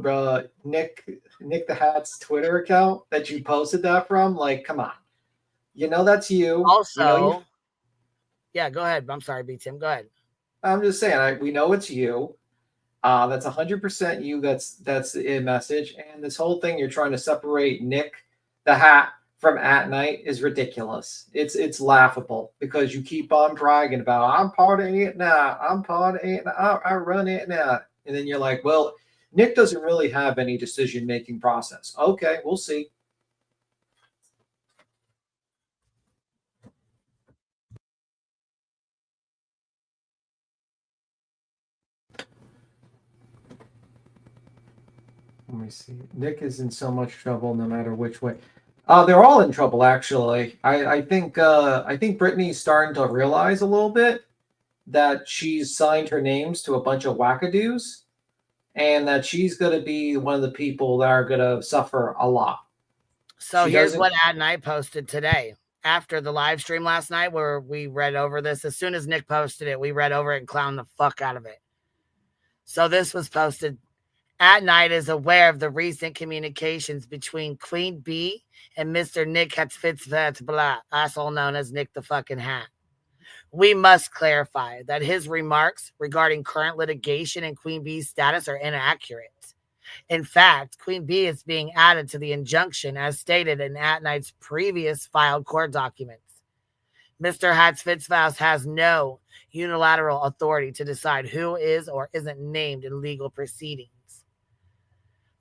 Nik the Hat's Twitter account that you posted that from? Like, come on, you know that's you. Also, we know you. Yeah, go ahead. I'm sorry, B Tim. Go ahead. I'm just saying, we know it's you. That's 100% you. That's a message, and this whole thing you're trying to separate Nik the Hat from At Night is ridiculous. It's laughable because you keep on bragging about I'm part of it now. I'm part of it. I run it now, and then you're like, well, Nik doesn't really have any decision making process. Okay, we'll see. Let me see. Nik is in so much trouble no matter which way. They're all in trouble, actually. I think Brittany's starting to realize a little bit that she's signed her names to a bunch of wackadoos, and that she's going to be one of the people that are going to suffer a lot. So here's what At Night posted today. After the live stream last night where we read over this, as soon as Nik posted it, we read over it and clowned the fuck out of it. So this was posted. At Night is aware of the recent communications between Queen Bee and Mr. Nik Hat, also known as Nik the fucking Hat. We must clarify that his remarks regarding current litigation and Queen Bee's status are inaccurate. In fact, Queen Bee is being added to the injunction as stated in At Night's previous filed court documents. Mr. Hat has no unilateral authority to decide who is or isn't named in legal proceedings.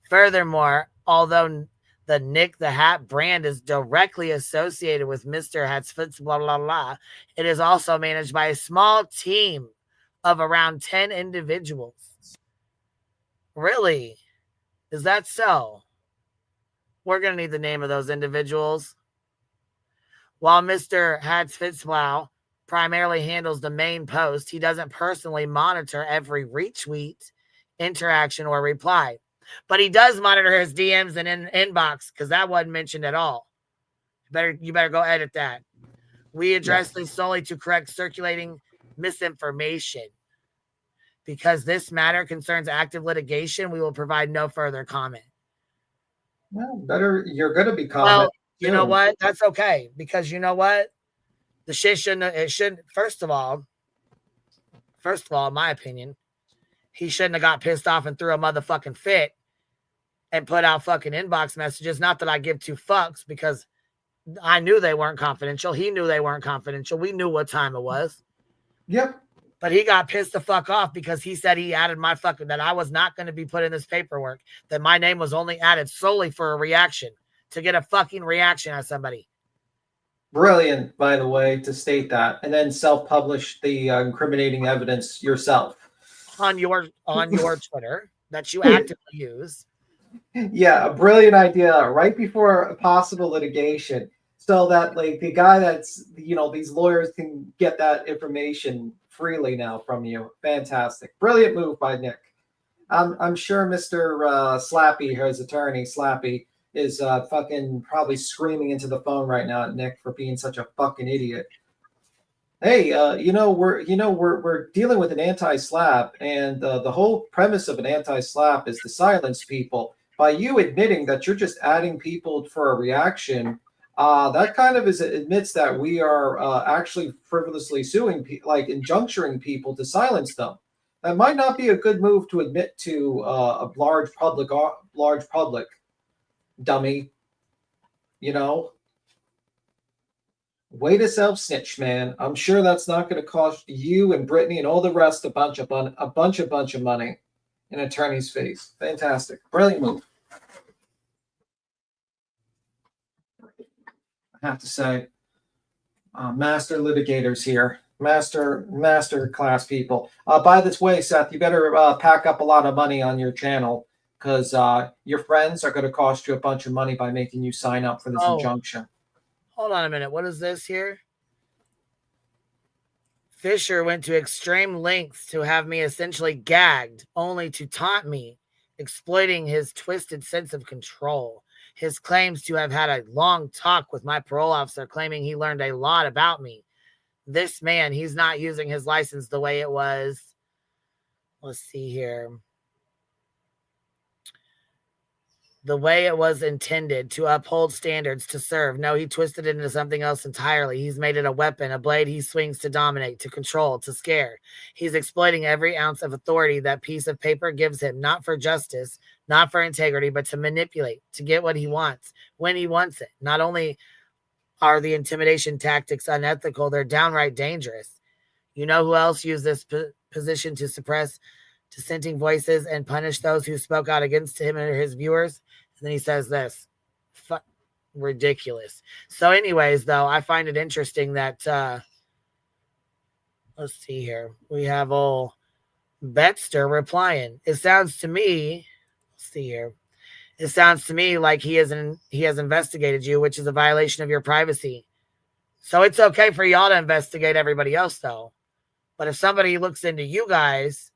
Furthermore, although the Nik the Hat brand is directly associated with Mr. Hat's it is also managed by a small team of around 10 individuals. Really? Is that so? We're going to need the name of those individuals. While Mr. Hat's primarily handles the main post, he doesn't personally monitor every retweet, interaction, or reply. But he does monitor his DMs and inbox because that wasn't mentioned at all. You better go edit that. We address this solely to correct circulating misinformation. Because this matter concerns active litigation, we will provide no further comment. Well, you're going to be commenting. Well, you know what? That's okay. Because you know what? The shit shouldn't, first of all, in my opinion, he shouldn't have got pissed off and threw a motherfucking fit and put out fucking inbox messages. Not that I give two fucks, because I knew they weren't confidential. He knew they weren't confidential. We knew what time it was. Yep. But he got pissed the fuck off because he said he added my fucking, that I was not going to be put in this paperwork, that my name was only added solely for a reaction, to get a fucking reaction out of somebody. Brilliant, by the way, to state that, and then self-publish the incriminating evidence yourself on your Twitter that you actively use. Yeah, a brilliant idea right before a possible litigation, so that like the guy that's these lawyers can get that information freely now from you. Fantastic, brilliant move by Nik. I'm sure Mr. Slappy, his attorney Slappy, is fucking probably screaming into the phone right now at Nik for being such a fucking idiot. Hey, we're dealing with an anti-slap, and the whole premise of an anti-slap is to silence people. By you admitting that you're just adding people for a reaction, that kind of admits that we are actually frivolously suing, like injuncturing people to silence them. That might not be a good move to admit to a large public, dummy. Way to self-snitch, man. I'm sure that's not going to cost you and Brittany and all the rest a bunch of money in attorney's fees. Fantastic. Brilliant move. I have to say, master litigators here. Master class people. By this way, Seth, you better pack up a lot of money on your channel, because your friends are going to cost you a bunch of money by making you sign up for this injunction. Hold on a minute. What is this here? Fisher went to extreme lengths to have me essentially gagged, only to taunt me exploiting his twisted sense of control. His claims to have had a long talk with my parole officer, claiming he learned a lot about me. This man, he's not using his license the way it was. Let's see here. The way it was intended to uphold standards to serve. No, he twisted it into something else entirely. He's made it a weapon, a blade he swings to dominate, to control, to scare. He's exploiting every ounce of authority that piece of paper gives him, not for justice, not for integrity, but to manipulate, to get what he wants, when he wants it. Not only are the intimidation tactics unethical, they're downright dangerous. You know who else used this position to suppress dissenting voices and punish those who spoke out against him and his viewers? And then he says this. Ridiculous. So anyways, though, I find it interesting that, let's see here. We have old Betster replying. It sounds to me, let's see here. It sounds to me like he has investigated you, which is a violation of your privacy. So it's okay for y'all to investigate everybody else, though. But if somebody looks into you guys,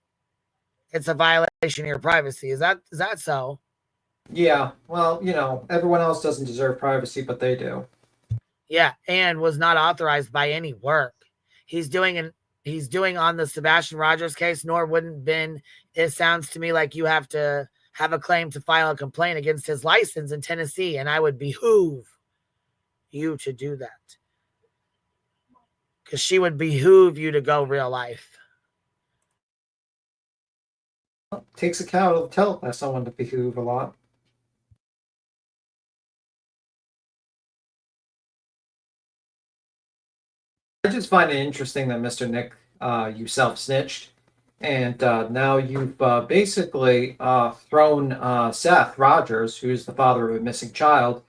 it's a violation of your privacy. Is that so? Yeah. Well, you know, everyone else doesn't deserve privacy, but they do. Yeah, and was not authorized by any work. He's doing on the Sebastian Rogers case, nor wouldn't been. It sounds to me like you have to have a claim to file a complaint against his license in Tennessee, and I would behoove you to do that. Because she would behoove you to go real life. Well, it takes a cow to tell someone to behoove a lot. I just find it interesting that Mr. Nick, you self-snitched, and now you've basically thrown Seth Rogers, who's the father of a missing child,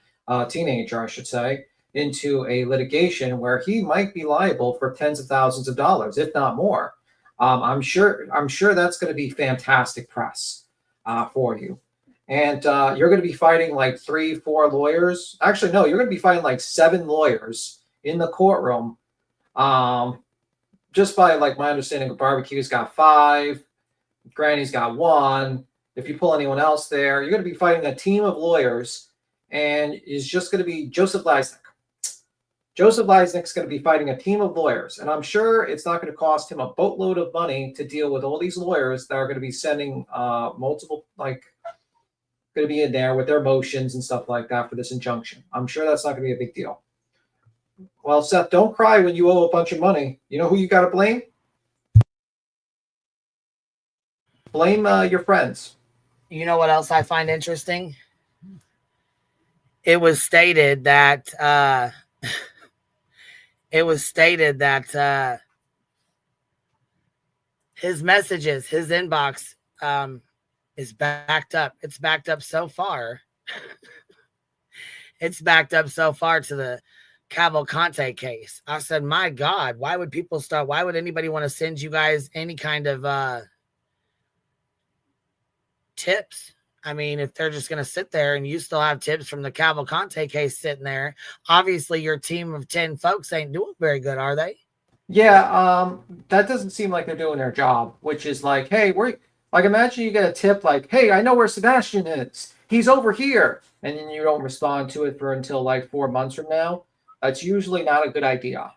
teenager, I should say, into a litigation where he might be liable for tens of thousands of dollars, if not more. I'm sure that's going to be fantastic press for you. And you're going to be fighting like 3-4 lawyers. Actually, no, you're going to be fighting like 7 lawyers in the courtroom. Just by like my understanding of Barbecue's got 5, Granny's got 1. If you pull anyone else there, you're going to be fighting a team of lawyers, and it's just going to be Joseph Leisnick. Joseph Leisnick's going to be fighting a team of lawyers, and I'm sure it's not going to cost him a boatload of money to deal with all these lawyers that are going to be sending multiple, like, going to be in there with their motions and stuff like that for this injunction. I'm sure that's not going to be a big deal. Well, Seth, don't cry when you owe a bunch of money. You know who you got to blame? Blame your friends. You know what else I find interesting? It was stated that his messages, his inbox is backed up. It's backed up so far. It's backed up so far to the Cavalcante case. I said, my God, why would anybody want to send you guys any kind of tips? I mean, if they're just going to sit there and you still have tips from the Cavalcante case sitting there, obviously your team of 10 folks ain't doing very good, are they? Yeah, that doesn't seem like they're doing their job, which is like, hey, imagine you get a tip like, hey, I know where Sebastian is. He's over here. And then you don't respond to it until like 4 months from now. That's usually not a good idea.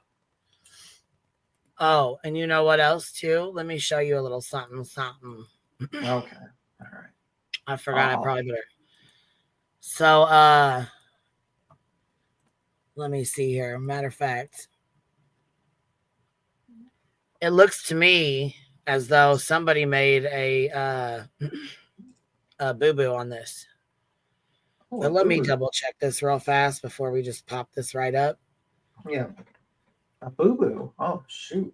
Oh, and you know what else too? Let me show you a little something. Okay. All right. I forgot I probably better. So let me see here. Matter of fact, it looks to me as though somebody made a boo-boo on this. But let me double check this real fast before we just pop this right up. Yeah. A boo-boo. Oh, shoot.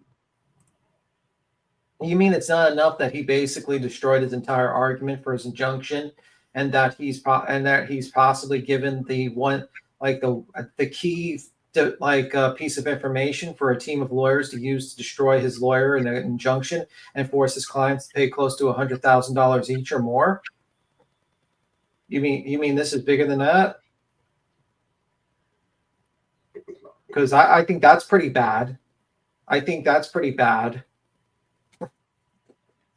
You mean it's not enough that he basically destroyed his entire argument for his injunction, and that he's possibly given the one, like the key to like a piece of information for a team of lawyers to use to destroy his lawyer in an injunction and force his clients to pay close to $100,000 each or more? You mean this is bigger than that? Because I think that's pretty bad. I think that's pretty bad.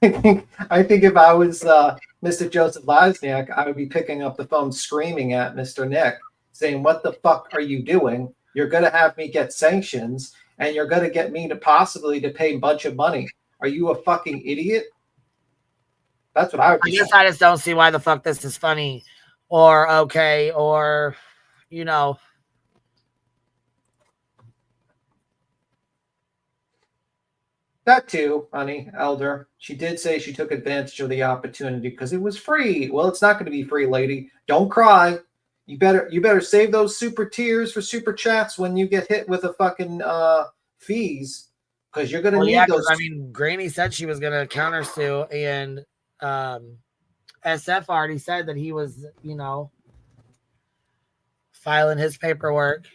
I think if I was Mr. Joseph Lasniak, I would be picking up the phone screaming at Mr. Nick, saying, "What the fuck are you doing? You're going to have me get sanctions, and you're going to get me to possibly to pay a bunch of money. Are you a fucking idiot?" That's what I would be saying. I just don't see why the fuck this is funny or okay or, you know. That too, honey, Elder. She did say she took advantage of the opportunity because it was free. Well, it's not going to be free, lady. Don't cry. You better save those super tears for super chats when you get hit with a fucking fees, because you're going to need those. I mean, Granny said she was going to counter sue, and SF already said that he was, you know, filing his paperwork.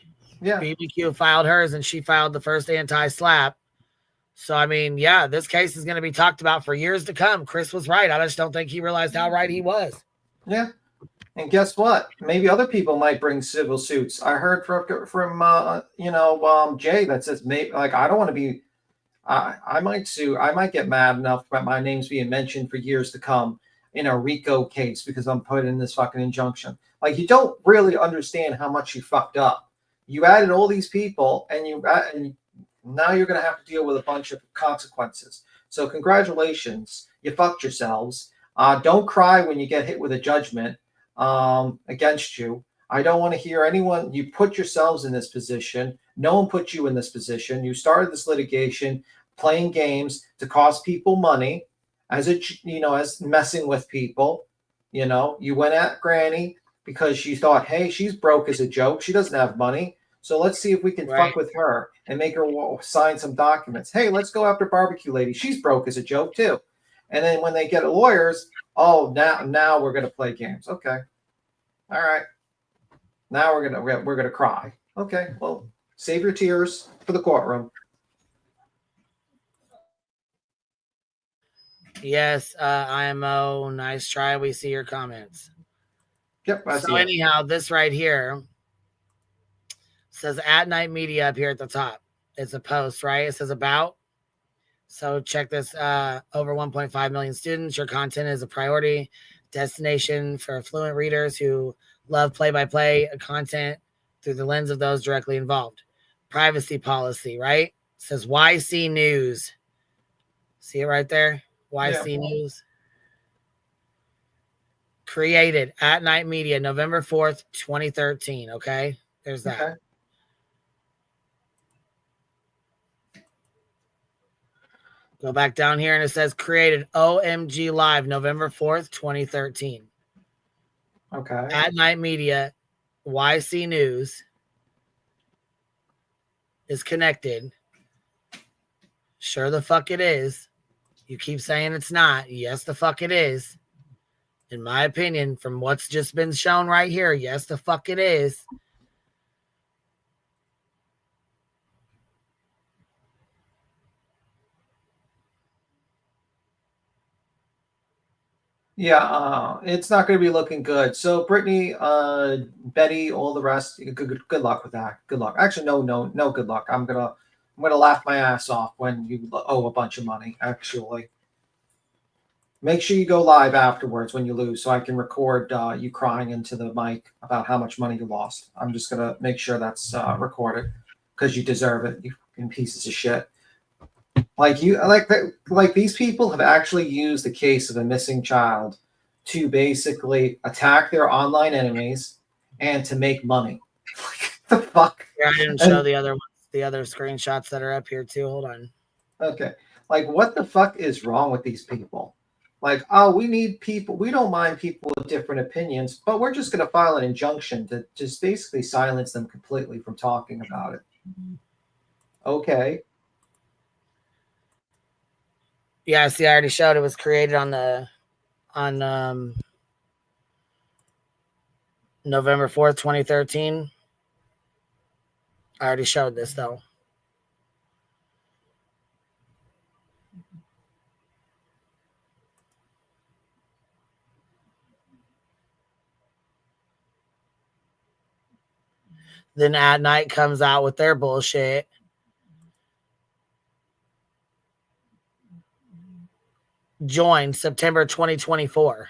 Yeah. BBQ filed hers, and she filed the first anti-slap. So, I mean, yeah, this case is going to be talked about for years to come. Chris was right. I just don't think he realized how right he was. Yeah. And guess what? Maybe other people might bring civil suits. I heard from Jay that says, maybe, like, I don't want to be, I might sue. I might get mad enough about my name's being mentioned for years to come in a RICO case because I'm put in this fucking injunction. Like, you don't really understand how much you fucked up. You added all these people, and now you're going to have to deal with a bunch of consequences. So congratulations. You fucked yourselves. Don't cry when you get hit with a judgment against you. I don't want to hear anyone. You put yourselves in this position. No one put you in this position. You started this litigation playing games to cost people money as messing with people. You went at Granny because you thought, hey, she's broke as a joke. She doesn't have money. So let's see if we can fuck with her and make her sign some documents. Hey, let's go after Barbecue Lady. She's broke as a joke too. And then when they get lawyers, oh, now we're gonna play games. Okay, all right. Now we're gonna cry. Okay, well, save your tears for the courtroom. Yes, IMO, nice try. We see your comments. Yep. So anyhow, this right here says At Night Media up here at the top. It's a post, right? It says about. So check this. Over 1.5 million students. Your content is a priority destination for affluent readers who love play-by-play content through the lens of those directly involved. Privacy policy, right? It says YC News. See it right there? YC News. Created At Night Media, November 4th, 2013. Okay? There's that. Okay. Go back down here and it says created OMG Live, November 4th, 2013. Okay. At Night Media, YC News is connected. Sure the fuck it is. You keep saying it's not. Yes, the fuck it is. In my opinion, from what's just been shown right here, yes, the fuck it is. Yeah, it's not going to be looking good. So Brittany, Betty, all the rest, good luck with that. Good luck. Actually, no good luck. I'm gonna laugh my ass off when you owe a bunch of money. Actually, make sure you go live afterwards when you lose, so I can record you crying into the mic about how much money you lost. I'm just gonna make sure that's recorded because you deserve it. You fucking pieces of shit. Like these people have actually used the case of a missing child to basically attack their online enemies and to make money. The fuck? Yeah, I didn't show the other screenshots that are up here too. Hold on. Okay. Like, what the fuck is wrong with these people? Like, oh, we need people. We don't mind people with different opinions, but we're just going to file an injunction to just basically silence them completely from talking about it. Okay. Yeah, see, I already showed it was created on November 4th, 2013. I already showed this though. Then At Night comes out with their bullshit. joined September 2024.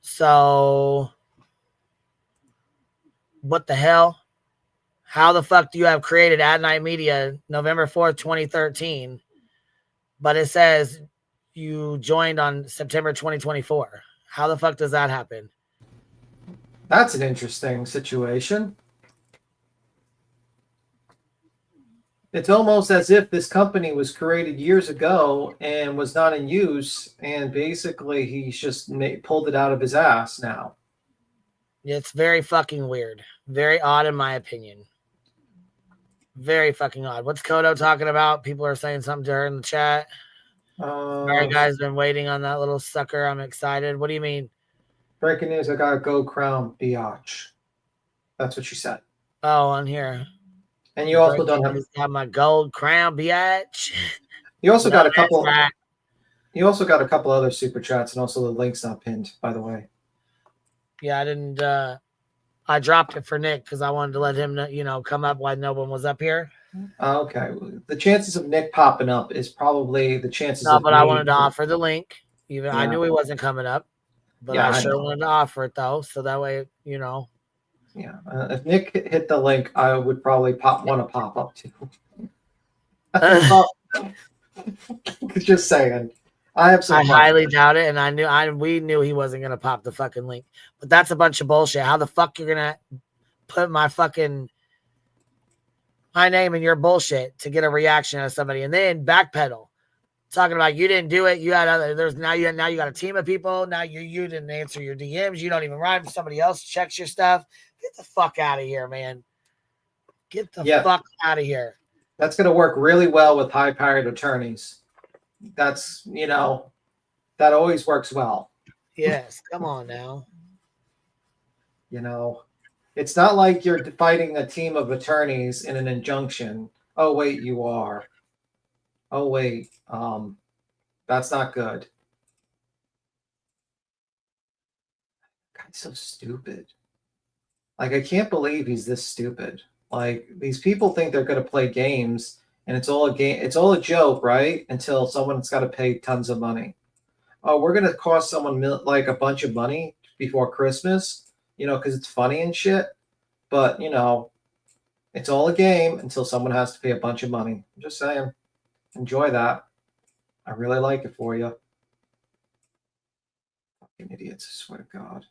So, what the hell? How the fuck do you have created At Night Media November 4th, 2013, but it says you joined on September 2024? How the fuck does that happen? That's an interesting situation. It's almost as if this company was created years ago and was not in use, and basically he's just pulled it out of his ass now. It's very fucking weird. Very odd in my opinion. Very fucking odd. What's Kodo talking about? People are saying something to her in the chat. Sorry, guys, been waiting on that little sucker. I'm excited. What do you mean? Breaking news, I got a gold crown, biatch. That's what she said. Oh, on here. And you also don't have... got my gold crown, biatch. You also got a couple... Right. You also got a couple other super chats, and also the link's not pinned, by the way. Yeah, I didn't... I dropped it for Nick because I wanted to let him know, you know, come up while no one was up here. Okay. The chances of Nick popping up is probably the chances of... but I wanted to offer the link. Even I knew he wasn't coming up. But I sure wanted to offer it, though, so that way, you know. Yeah. If Nick hit the link, I would probably want to pop up, too. Just saying. I highly doubt it, and we knew he wasn't going to pop the fucking link. But that's a bunch of bullshit. How the fuck you're going to put my name in your bullshit to get a reaction out of somebody and then backpedal? Talking about you didn't do it. You had other. Now you got a team of people. Now you didn't answer your DMs. You don't even rhyme. Somebody else checks your stuff. Get the fuck out of here, man. Get the fuck out of here. That's gonna work really well with high-powered attorneys. That's that always works well. Yes, come on now. It's not like you're fighting a team of attorneys in an injunction. Oh wait, you are. Oh wait, that's not good. Guy's so stupid. Like, I can't believe he's this stupid. Like, these people think they're going to play games, and it's all a game. It's all a joke, right? Until someone's got to pay tons of money. Oh, we're going to cost someone like a bunch of money before Christmas, because it's funny and shit. But, it's all a game until someone has to pay a bunch of money. I'm just saying. Enjoy that. I really like it for you. Fucking idiots, I swear to God.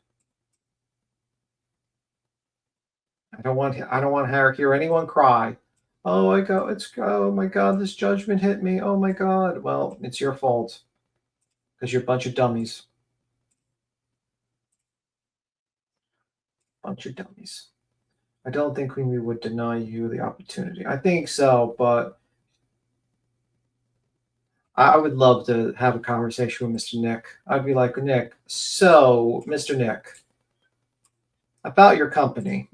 I don't want Harrick or anyone cry. Oh my God, this judgment hit me. Oh my God. Well, it's your fault. Because you're a bunch of dummies. Bunch of dummies. I don't think we would deny you the opportunity. I think so, but I would love to have a conversation with Mr. Nick. I'd be like, Nick, so, Mr. Nick, about your company.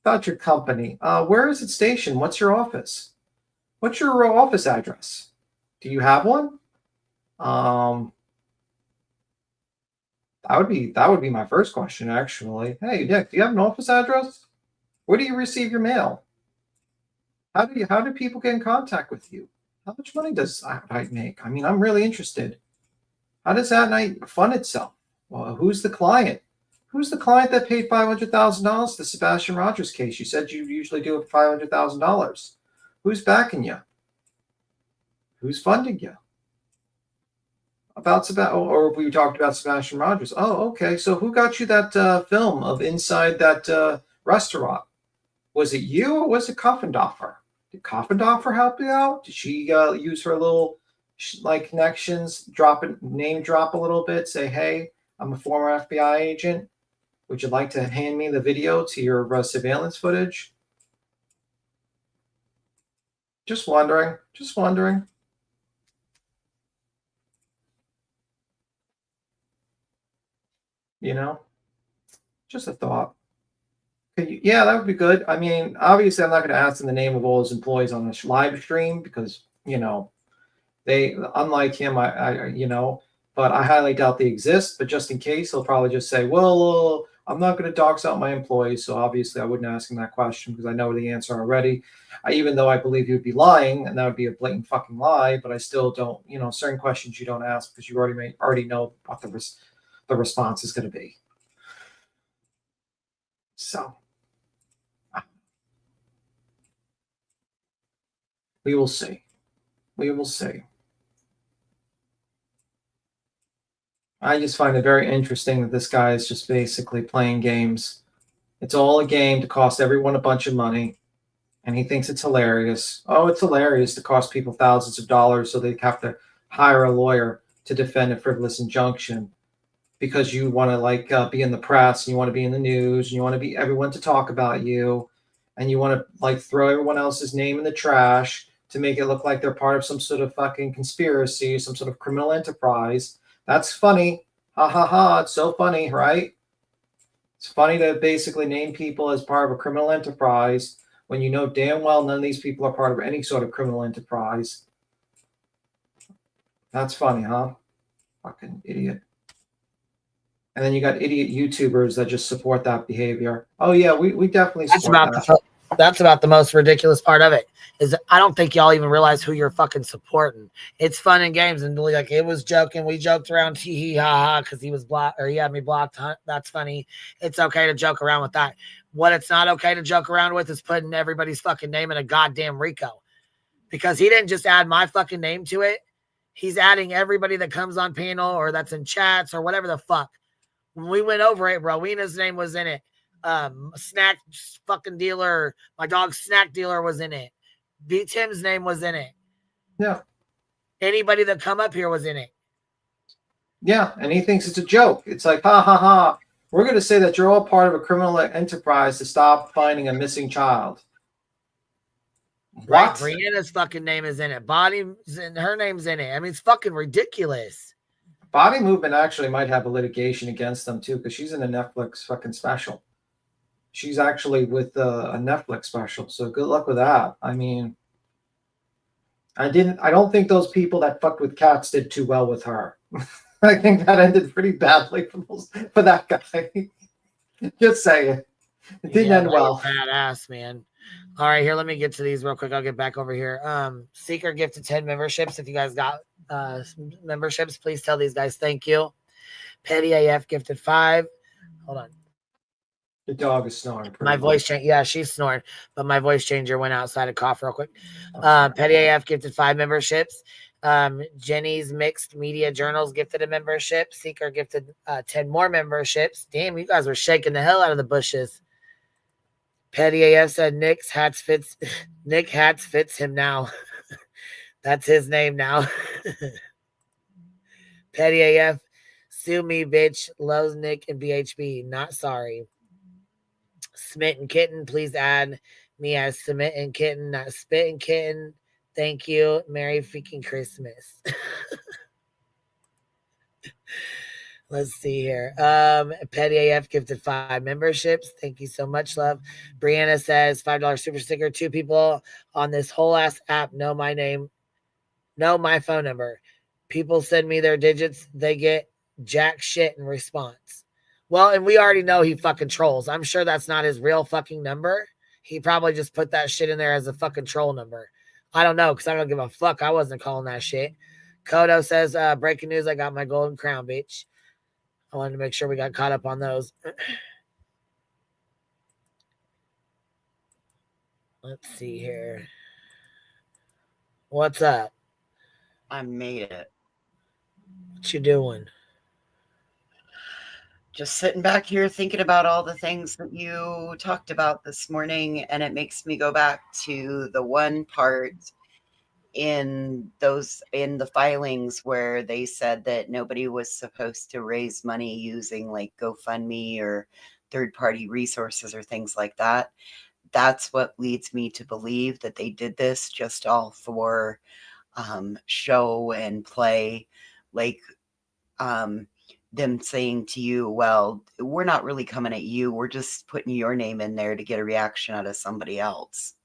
About your company. Where is it stationed? What's your office? What's your office address? Do you have one? That would be my first question, actually. Hey, Nick, do you have an office address? Where do you receive your mail? How do people get in contact with you? How much money does At Night make? I mean, I'm really interested. How does At Night fund itself? Well, who's the client? Who's the client that paid $500,000 to Sebastian Rogers case? You said you usually do it for $500,000. Who's backing you? Who's funding you? Or we talked about Sebastian Rogers. Oh, okay. So who got you that film of inside that restaurant? Was it you or was it Koffendorfer? Did Koffendorfer help you out? Did she use her little connections, name drop a little bit, say, hey, I'm a former FBI agent. Would you like to hand me the video to your surveillance footage? Just wondering. Just wondering. Just a thought. Yeah, that would be good. I mean, obviously, I'm not going to ask them the name of all his employees on this live stream because, they, unlike him, but I highly doubt they exist. But just in case, he'll probably just say, well, I'm not going to dox out my employees, so obviously I wouldn't ask him that question because I know the answer already. Even though I believe he would be lying, and that would be a blatant fucking lie, but I still don't, certain questions you don't ask because you already know what the response is going to be. So we will see. We will see. I just find it very interesting that this guy is just basically playing games. It's all a game to cost everyone a bunch of money, and he thinks it's hilarious. Oh, it's hilarious to cost people thousands of dollars so they have to hire a lawyer to defend a frivolous injunction because you want to be in the press, and you want to be in the news, and you want to be everyone to talk about you, and you want to throw everyone else's name in the trash to make it look like they're part of some sort of fucking conspiracy, some sort of criminal enterprise. That's funny. Ha ha ha. It's so funny, right? It's funny to basically name people as part of a criminal enterprise when you know damn well none of these people are part of any sort of criminal enterprise. That's funny, huh? Fucking idiot. And then you got idiot YouTubers that just support that behavior. Oh yeah, we definitely support that. That's about the most ridiculous part of it. Is I don't think y'all even realize who you're fucking supporting. It's fun and games, and like it was joking. We joked around, tee hee ha ha, because he was blocked or he had me blocked. Huh? That's funny. It's okay to joke around with that. What it's not okay to joke around with is putting everybody's fucking name in a goddamn RICO, because he didn't just add my fucking name to it. He's adding everybody that comes on panel or that's in chats or whatever the fuck. When we went over it, Rowena's name was in it. Snack fucking dealer, my dog's snack dealer was in it. B Tim's name was in it. Yeah. Anybody that come up here was in it. Yeah, and he thinks it's a joke. It's like, ha ha ha. We're going to say that you're all part of a criminal enterprise to stop finding a missing child. Right, What? Brianna's fucking name is in it. Her name's in it. I mean, it's fucking ridiculous. Body Movement actually might have a litigation against them too, because she's in a Netflix fucking special. She's actually with a Netflix special, so good luck with that. I mean, I don't think those people that fucked with cats did too well with her. I think that ended pretty badly for that guy. Just saying. It didn't end well. Badass, man. All right, here, let me get to these real quick. I'll get back over here. Seeker gifted 10 memberships. If you guys got memberships, please tell these guys thank you. Petty AF gifted 5. Hold on. The dog is snoring. My voice change. Yeah, she's snoring, but my voice changer went outside to cough real quick. Petty AF gifted 5 memberships. Jenny's Mixed Media Journals gifted a membership. Seeker gifted 10 more memberships. Damn, you guys were shaking the hell out of the bushes. Petty AF said Nick Hats fits him now. That's his name now. Petty AF, sue me, bitch. Loves Nick and BHB. Not sorry. Smitten Kitten, please add me as Smitten Kitten, not Spitting Kitten. Thank you. Merry freaking Christmas. Let's see here. Petty AF gifted 5 memberships. Thank you so much, love. Brianna says $5 super sticker. 2 people on this whole ass app know my name, know my phone number. People send me their digits. They get jack shit in response. Well, and we already know he fucking trolls. I'm sure that's not his real fucking number. He probably just put that shit in there as a fucking troll number. I don't know, because I don't give a fuck. I wasn't calling that shit. Kodo says, breaking news, I got my golden crown, bitch. I wanted to make sure we got caught up on those. Let's see here. What's up? I made it. What you doing? Just sitting back here thinking about all the things that you talked about this morning, and it makes me go back to the one part in the filings where they said that nobody was supposed to raise money using like GoFundMe or third-party resources or things like that. That's what leads me to believe that they did this just all for show and play, like them saying to you, well, we're not really coming at you, we're just putting your name in there to get a reaction out of somebody else.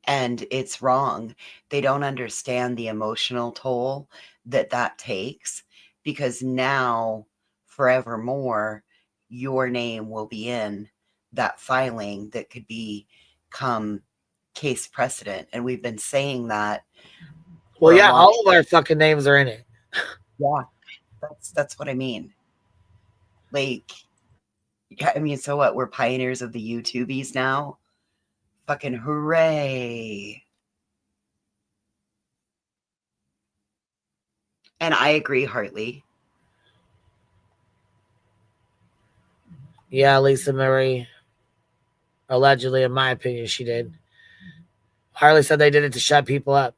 And it's wrong. They don't understand the emotional toll that takes, because now forevermore, your name will be in that filing that could become case precedent. And we've been saying that. Well, yeah, all of our fucking names are in it. Yeah, that's what I mean. Like, yeah, I mean, so what? We're pioneers of the YouTubies now. Fucking hooray. And I agree, Hartley. Yeah, Lisa Marie. Allegedly, in my opinion, she did. Harley said they did it to shut people up.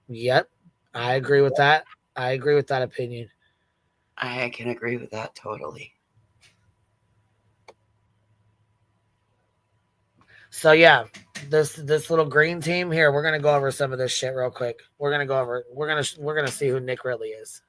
Yep, I agree with that. I agree with that opinion. I can agree with that totally. So yeah, this little green team here, we're gonna go over some of this shit real quick. We're gonna see who Nik really is.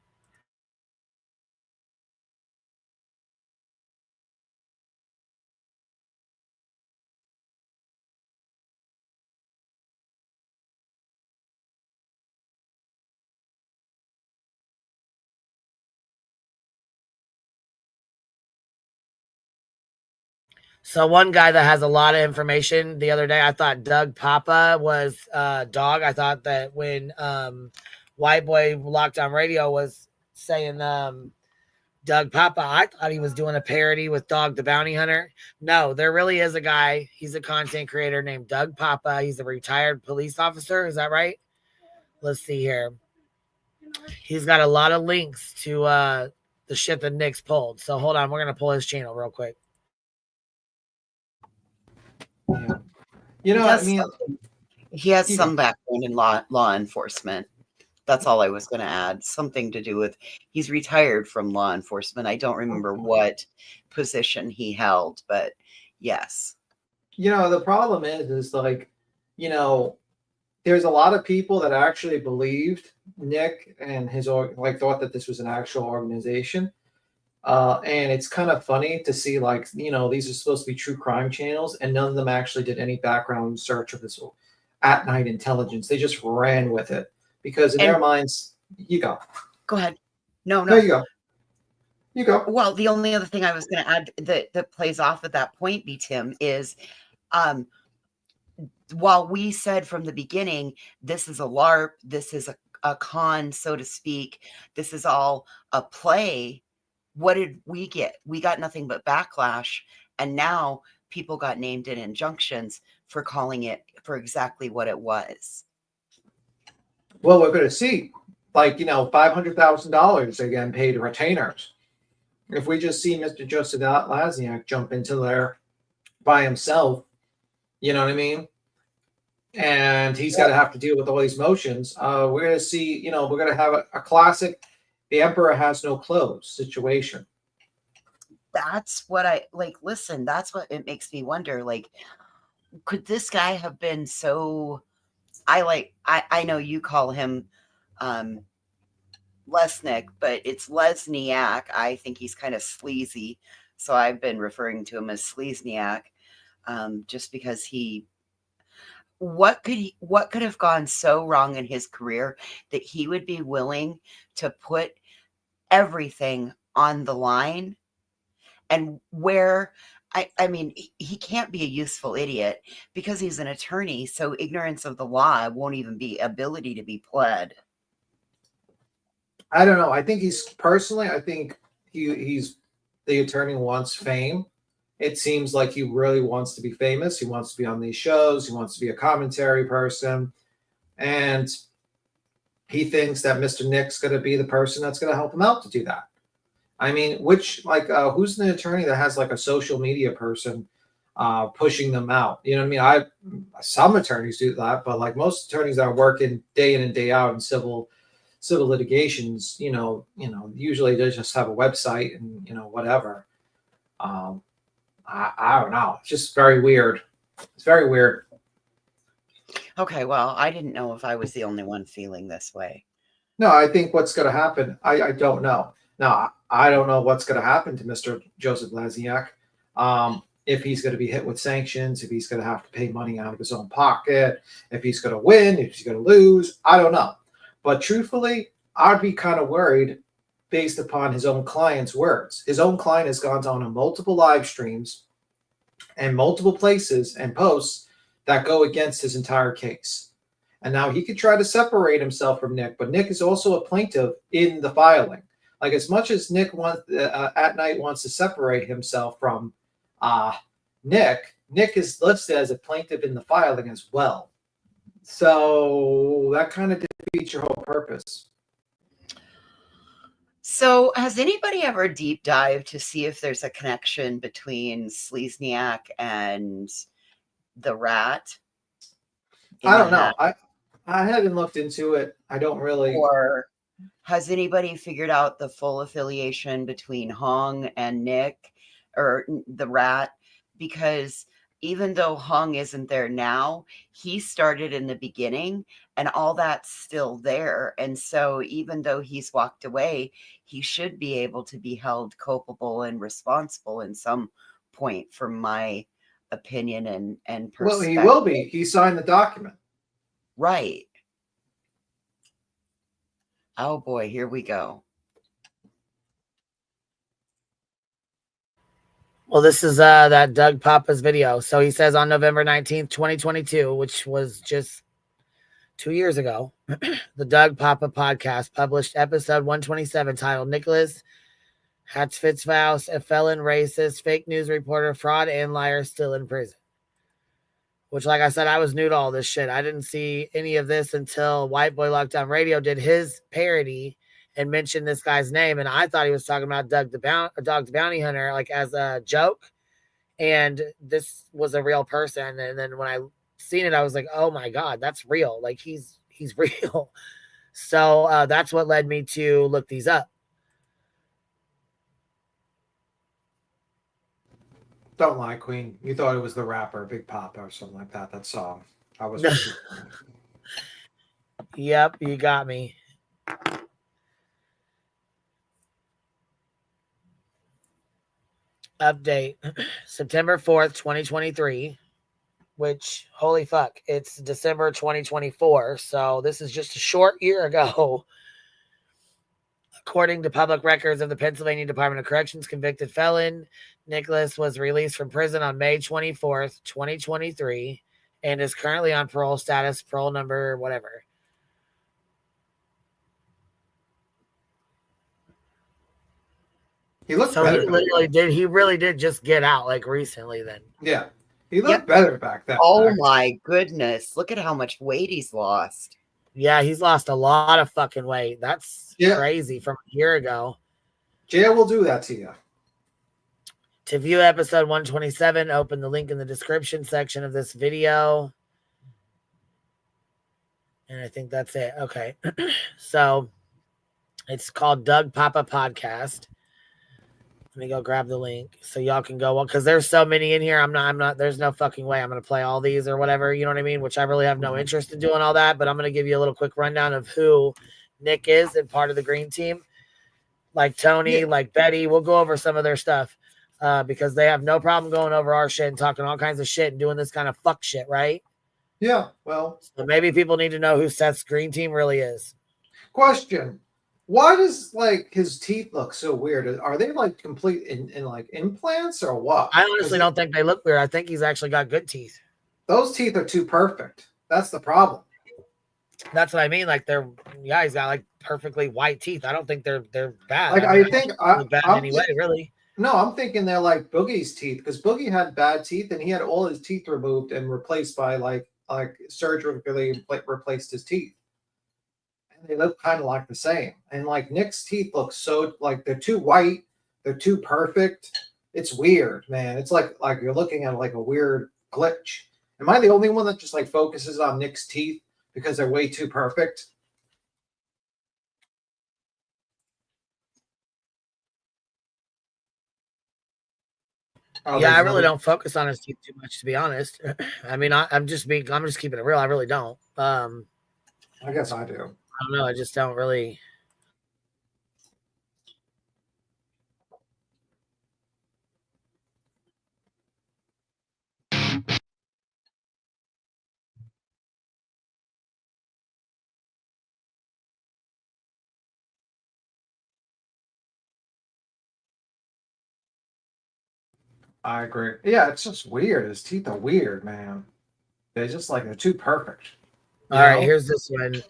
So one guy that has a lot of information, the other day I thought Doug Papa was dog. I thought that when White Boy Lockdown Radio was saying Doug Papa, I thought he was doing a parody with Dog the Bounty Hunter. No, there really is a guy. He's a content creator named Doug Papa. He's a retired police officer. Is that right? Let's see here. He's got a lot of links to the shit that Nik's pulled. So hold on. We're going to pull his channel real quick. Yeah. You know, I mean, he has some background in law enforcement. That's all I was going to add. Something to do with, he's retired from law enforcement. I don't remember what position he held, but yes. You know, the problem is like, you know, there's a lot of people that actually believed Nik and his, like, thought that this was an actual organization. And it's kind of funny to see, like, you know, these are supposed to be true crime channels, and none of them actually did any background search of this at night intelligence. They just ran with it because in their minds, you go. Go ahead. No, you go. You go. Well, the only other thing I was going to add that plays off of that point, Tim, is while we said from the beginning, this is a LARP, this is a con, so to speak, this is all a play. What did we get? We got nothing but backlash. And now people got named in injunctions for calling it for exactly what it was. Well, we're going to see, like, you know, $500,000 again paid retainers. If we just see Mr. Joseph Lazniak jump into there by himself, you know what I mean? And he's got to have to deal with all these motions. We're going to see, you know, we're going to have a classic the emperor has no clothes situation. That's what I like. Listen, that's what it makes me wonder. Like, could this guy have been so? I know you call him Lesniak, but it's Lesniak. I think he's kind of sleazy, so I've been referring to him as Sleazniak, just because he. What could have gone so wrong in his career that he would be willing to put everything on the line? And where I mean, he can't be a useful idiot because he's an attorney, so ignorance of the law won't even be ability to be pled. I don't know. I think he's the attorney wants fame. It seems like he really wants to be famous. He wants to be on these shows. He wants to be a commentary person. And he thinks that Mr. Nik's going to be the person that's going to help him out to do that. I mean, who's the attorney that has like a social media person pushing them out? You know what I mean? Some attorneys do that, but like most attorneys that are working day in and day out in civil litigations, you know, usually they just have a website and, you know, whatever. I don't know. It's just very weird. It's very weird. Okay, well, I didn't know if I was the only one feeling this way. No, I think what's going to happen, I don't know. Now, I don't know what's going to happen to Mr. Joseph Lazniak. If he's going to be hit with sanctions, if he's going to have to pay money out of his own pocket, if he's going to win, if he's going to lose, I don't know. But truthfully, I'd be kind of worried based upon his own client's words. His own client has gone on multiple live streams and multiple places and posts that go against his entire case. And now he could try to separate himself from Nik, but Nik is also a plaintiff in the filing. Like, as much as Nik at night wants to separate himself from Nik is listed as a plaintiff in the filing as well. So that kind of defeats your whole purpose. So has anybody ever deep dived to see if there's a connection between Sleazniak and the rat? I don't know. I haven't looked into it. I don't really. Or has anybody figured out the full affiliation between Hong and Nik or the rat? Because even though Hong isn't there now, he started in the beginning and all that's still there. And so even though he's walked away, he should be able to be held culpable and responsible in some point, from my opinion and perspective. Well, he will be. He signed the document. Right. Oh boy, here we go. Well, this is that Doug Papa's video. So he says on November 19th, 2022, which was just 2 years ago, the Doug Papa podcast published episode 127 titled Nicholas Hatzfitzvaus, a felon, racist, fake news reporter, fraud, and liar still in prison. Which, like I said, I was new to all this shit. I didn't see any of this until White Boy Lockdown Radio did his parody and mentioned this guy's name. And I thought he was talking about Doug the Bounty Hunter, like as a joke. And this was a real person. And then when I seen it, I was like, oh my God, that's real. Like he's real. So that's what led me to look these up. Don't lie, Queen. You thought it was the rapper Big Papa or something like that. That song. I was. Yep, you got me. Update September 4th, 2023, which, holy fuck, it's December 2024. So this is just a short year ago. According to public records of the Pennsylvania Department of Corrections, convicted felon Nicholas was released from prison on May 24th, 2023, and is currently on parole status, parole number, whatever. He looked so better. He really did just get out like recently then. Yeah. He looked better back then. Oh my goodness. Look at how much weight he's lost. Yeah, he's lost a lot of fucking weight. That's crazy from a year ago. Jail will do that to you. To view episode 127, open the link in the description section of this video. And I think that's it. Okay. So it's called Doug Papa Podcast. Let me go grab the link so y'all can go. Well, because there's so many in here. I'm not, there's no fucking way I'm going to play all these or whatever. You know what I mean? Which I really have no interest in doing all that. But I'm going to give you a little quick rundown of who Nik is and part of the green team. Like Tony, like Betty. We'll go over some of their stuff because they have no problem going over our shit and talking all kinds of shit and doing this kind of fuck shit, right? Yeah, well. So maybe people need to know who Seth's green team really is. Question. Why does like his teeth look so weird? Are they like complete in like implants or what? I honestly don't think they look weird. I think he's actually got good teeth. Those teeth are too perfect. That's the problem. That's what I mean. Like he's got like perfectly white teeth. I don't think they're bad. Like I think I'm bad anyway, really. No, I'm thinking they're like Boogie's teeth because Boogie had bad teeth and he had all his teeth removed and replaced by like surgically replaced his teeth. They look kind of like the same. And like Nik's teeth look so like they're too white, they're too perfect. It's weird, man. It's like you're looking at like a weird glitch. Am I the only one that just like focuses on Nik's teeth because they're way too perfect? Oh, yeah, I really don't focus on his teeth too much, to be honest. I mean, I'm just keeping it real. I really don't. I guess I do. I don't know. I just don't really. I agree. Yeah, it's just weird. His teeth are weird, man. They're just like they're too perfect. All right, here's this one.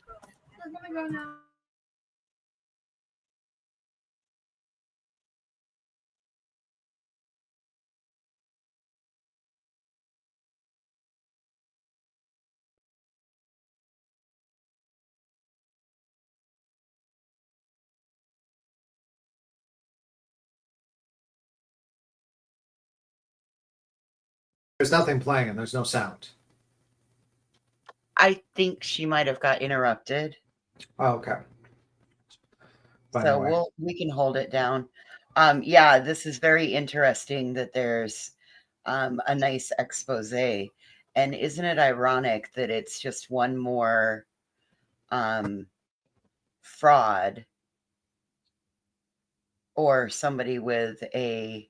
There's nothing playing and there's no sound. I think she might have got interrupted. Oh, okay. So Anyway. we can hold it down. Yeah, this is very interesting that there's a nice expose. And isn't it ironic that it's just one more fraud or somebody with a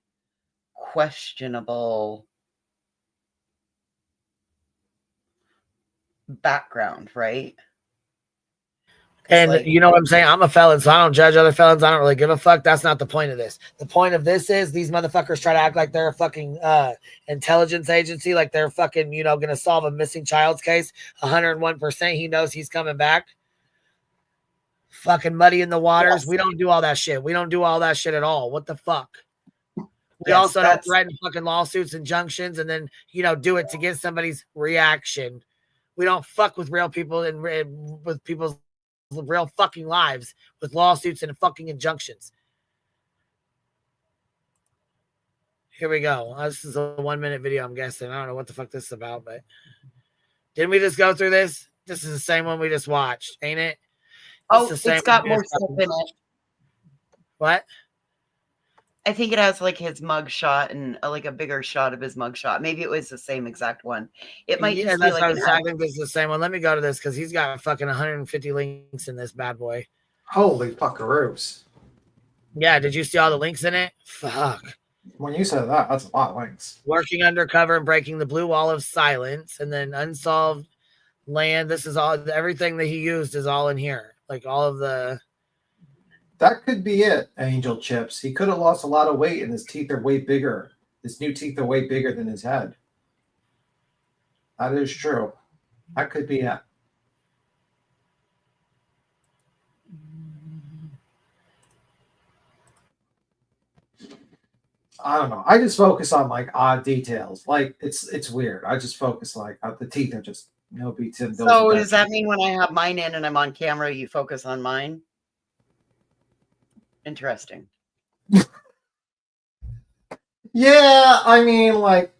questionable background, right? And you know what I'm saying? I'm a felon, so I don't judge other felons. I don't really give a fuck. That's not the point of this. The point of this is these motherfuckers try to act like they're a fucking intelligence agency, like they're fucking, you know, going to solve a missing child's case. 101%. He knows he's coming back. Fucking muddy in the waters. Yes. We don't do all that shit. We don't do all that shit at all. What the fuck? We also don't threaten fucking lawsuits, injunctions, and then, you know, do it to get somebody's reaction. We don't fuck with real people and with people's real fucking lives with lawsuits and fucking injunctions. Here we go. This is a 1-minute video, I'm guessing. I don't know what the fuck this is about, but didn't we just go through this? This is the same one we just watched, ain't it? It's got more stuff in it. What? I think it has like his mug shot and like a bigger shot of his mug shot. Maybe it was the same exact one. It might just be like I think this is the same one. Let me go to this because he's got fucking 150 links in this bad boy. Holy fuckaroos. Yeah, did you see all the links in it? Fuck. When you said that, that's a lot of links. Working undercover and breaking the blue wall of silence, and then unsolved land. This is all, everything that he used is all in here. Like all of the... That could be it, Angel Chips. He could have lost a lot of weight and his teeth are way bigger. His new teeth are way bigger than his head. That is true. That could be it. I don't know. I just focus on like odd details. Like it's weird. I just focus like the teeth are just beats in. So does that mean when I have mine in and I'm on camera, you focus on mine? Interesting. Yeah, I mean, like.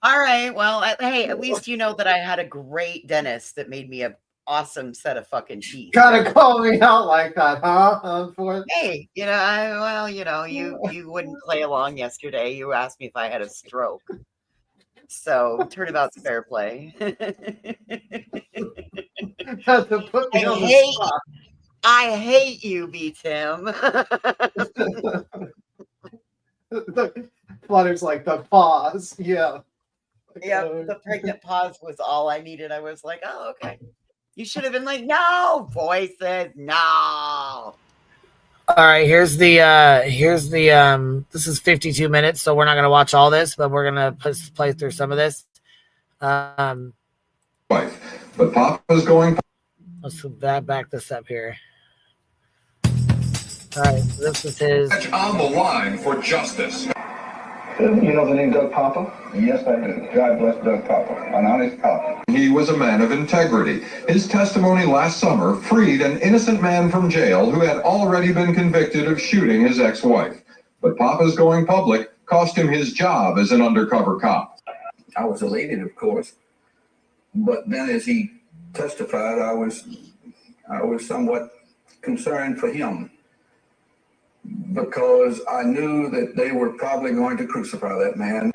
All right. Well, hey, at least you know that I had a great dentist that made me an awesome set of fucking teeth. Gotta call me out like that, huh? Hey, you wouldn't play along yesterday. You asked me if I had a stroke. So turnabout's fair play. I hate you, B. Tim. Flutter's like the pause. Yeah. Yeah, the pregnant pause was all I needed. I was like, oh, okay. You should have been like, no, voices, no. All right, here's the this is 52 minutes, so we're not gonna watch all this, but we're gonna play through some of this. But Papa's going. Let's back this up here. All right, this is his. On the line for justice. You know the name Doug Papa? Yes, I do. God bless Doug Papa, an honest Papa. He was a man of integrity. His testimony last summer freed an innocent man from jail who had already been convicted of shooting his ex-wife. But Papa's going public cost him his job as an undercover cop. I was elated, of course. But then as he testified, I was somewhat concerned for him, because I knew that they were probably going to crucify that man.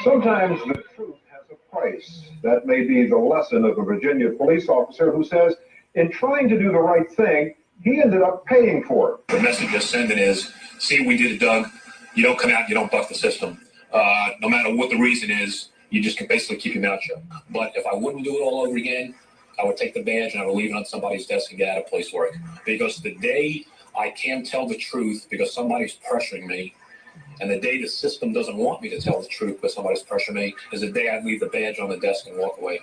Sometimes the truth has a price. That may be the lesson of a Virginia police officer who says, in trying to do the right thing, he ended up paying for it. The message you're sending is, see, we did it, Doug. You don't come out, you don't buck the system. No matter what the reason is, you just can basically keep your mouth shut. But if I wouldn't do it all over again, I would take the badge and I would leave it on somebody's desk and get out of police work. Because the day I can't tell the truth because somebody's pressuring me And the day the system doesn't want me to tell the truth because somebody's pressuring me is the day I leave the badge on the desk and walk away.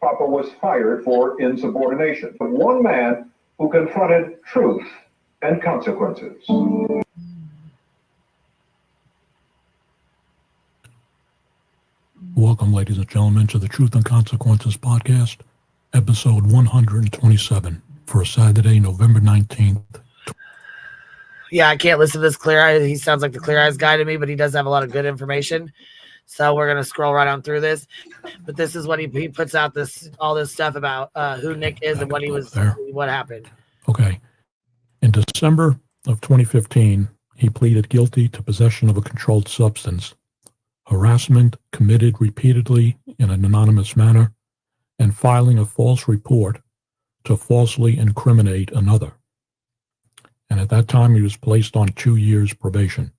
Papa was fired for insubordination. But one man who confronted truth and consequences. Welcome, ladies and gentlemen, to the Truth and Consequences podcast, episode 127 for Saturday, November 19th. Yeah, I can't listen to this Clear Eyes. He sounds like the Clear Eyes guy to me, but he does have a lot of good information. So we're going to scroll right on through this. But this is what he puts out all this stuff about who Nick is and what happened. Okay. In December of 2015, he pleaded guilty to possession of a controlled substance, harassment committed repeatedly in an anonymous manner, and filing a false report to falsely incriminate another. And at that time, he was placed on 2 years probation.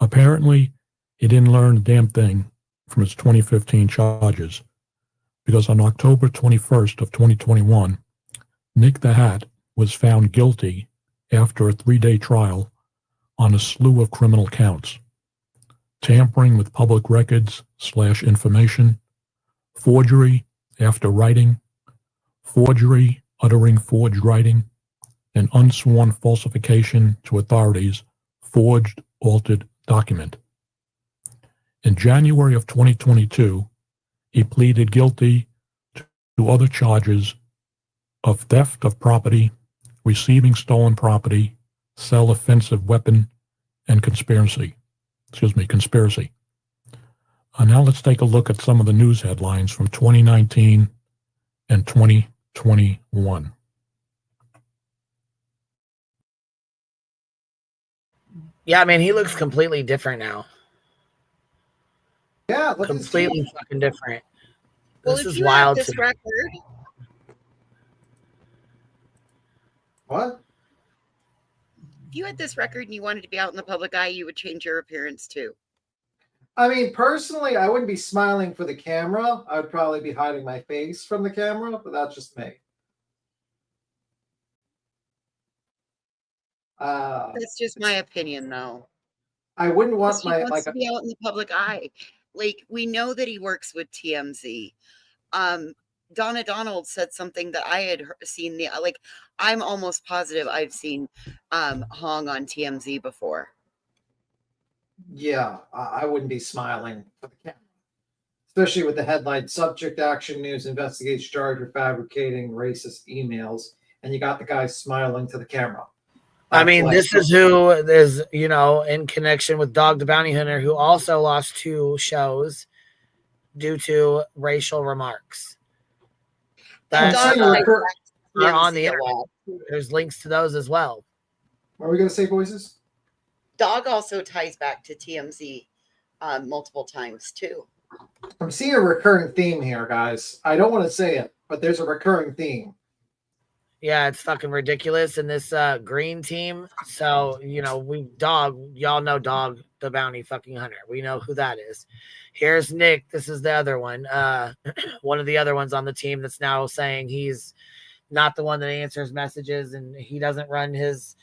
Apparently, he didn't learn a damn thing from his 2015 charges, because on October 21st of 2021, Nik The Hat was found guilty after a 3-day trial on a slew of criminal counts: tampering with public records / information, forgery after writing, forgery uttering forged writing, and unsworn falsification to authorities, forged, altered document. In January of 2022, he pleaded guilty to other charges of theft of property, receiving stolen property, sell offensive weapon, and conspiracy. Now let's take a look at some of the news headlines from 2019 and 2021. Yeah, I mean, he looks completely different now. Yeah, completely fucking different. Well, This if is you wild. had this record, what? If you had this record and you wanted to be out in the public eye, you would change your appearance too. I mean, personally, I wouldn't be smiling for the camera. I would probably be hiding my face from the camera, but that's just me. That's just my opinion, though. I wouldn't want He wants to be out in the public eye. Like, we know that he works with TMZ. Donna Donald said something that I had seen. I'm almost positive I've seen Hong on TMZ before. Yeah, I wouldn't be smiling for the camera. Especially with the headline, subject action news investigates charge of fabricating racist emails. And you got the guy smiling to the camera. I mean, this is who is, in connection with Dog the Bounty Hunter, who also lost 2 shows due to racial remarks. That are on the internet. There's links to those as well. What are we going to say, voices? Dog also ties back to TMZ multiple times, too. I'm seeing a recurring theme here, guys. I don't want to say it, but there's a recurring theme. Yeah, it's fucking ridiculous in this green team. So, y'all know Dog the Bounty fucking Hunter. We know who that is. Here's Nick. This is the other one. One of the other ones on the team that's now saying he's not the one that answers messages and he doesn't run his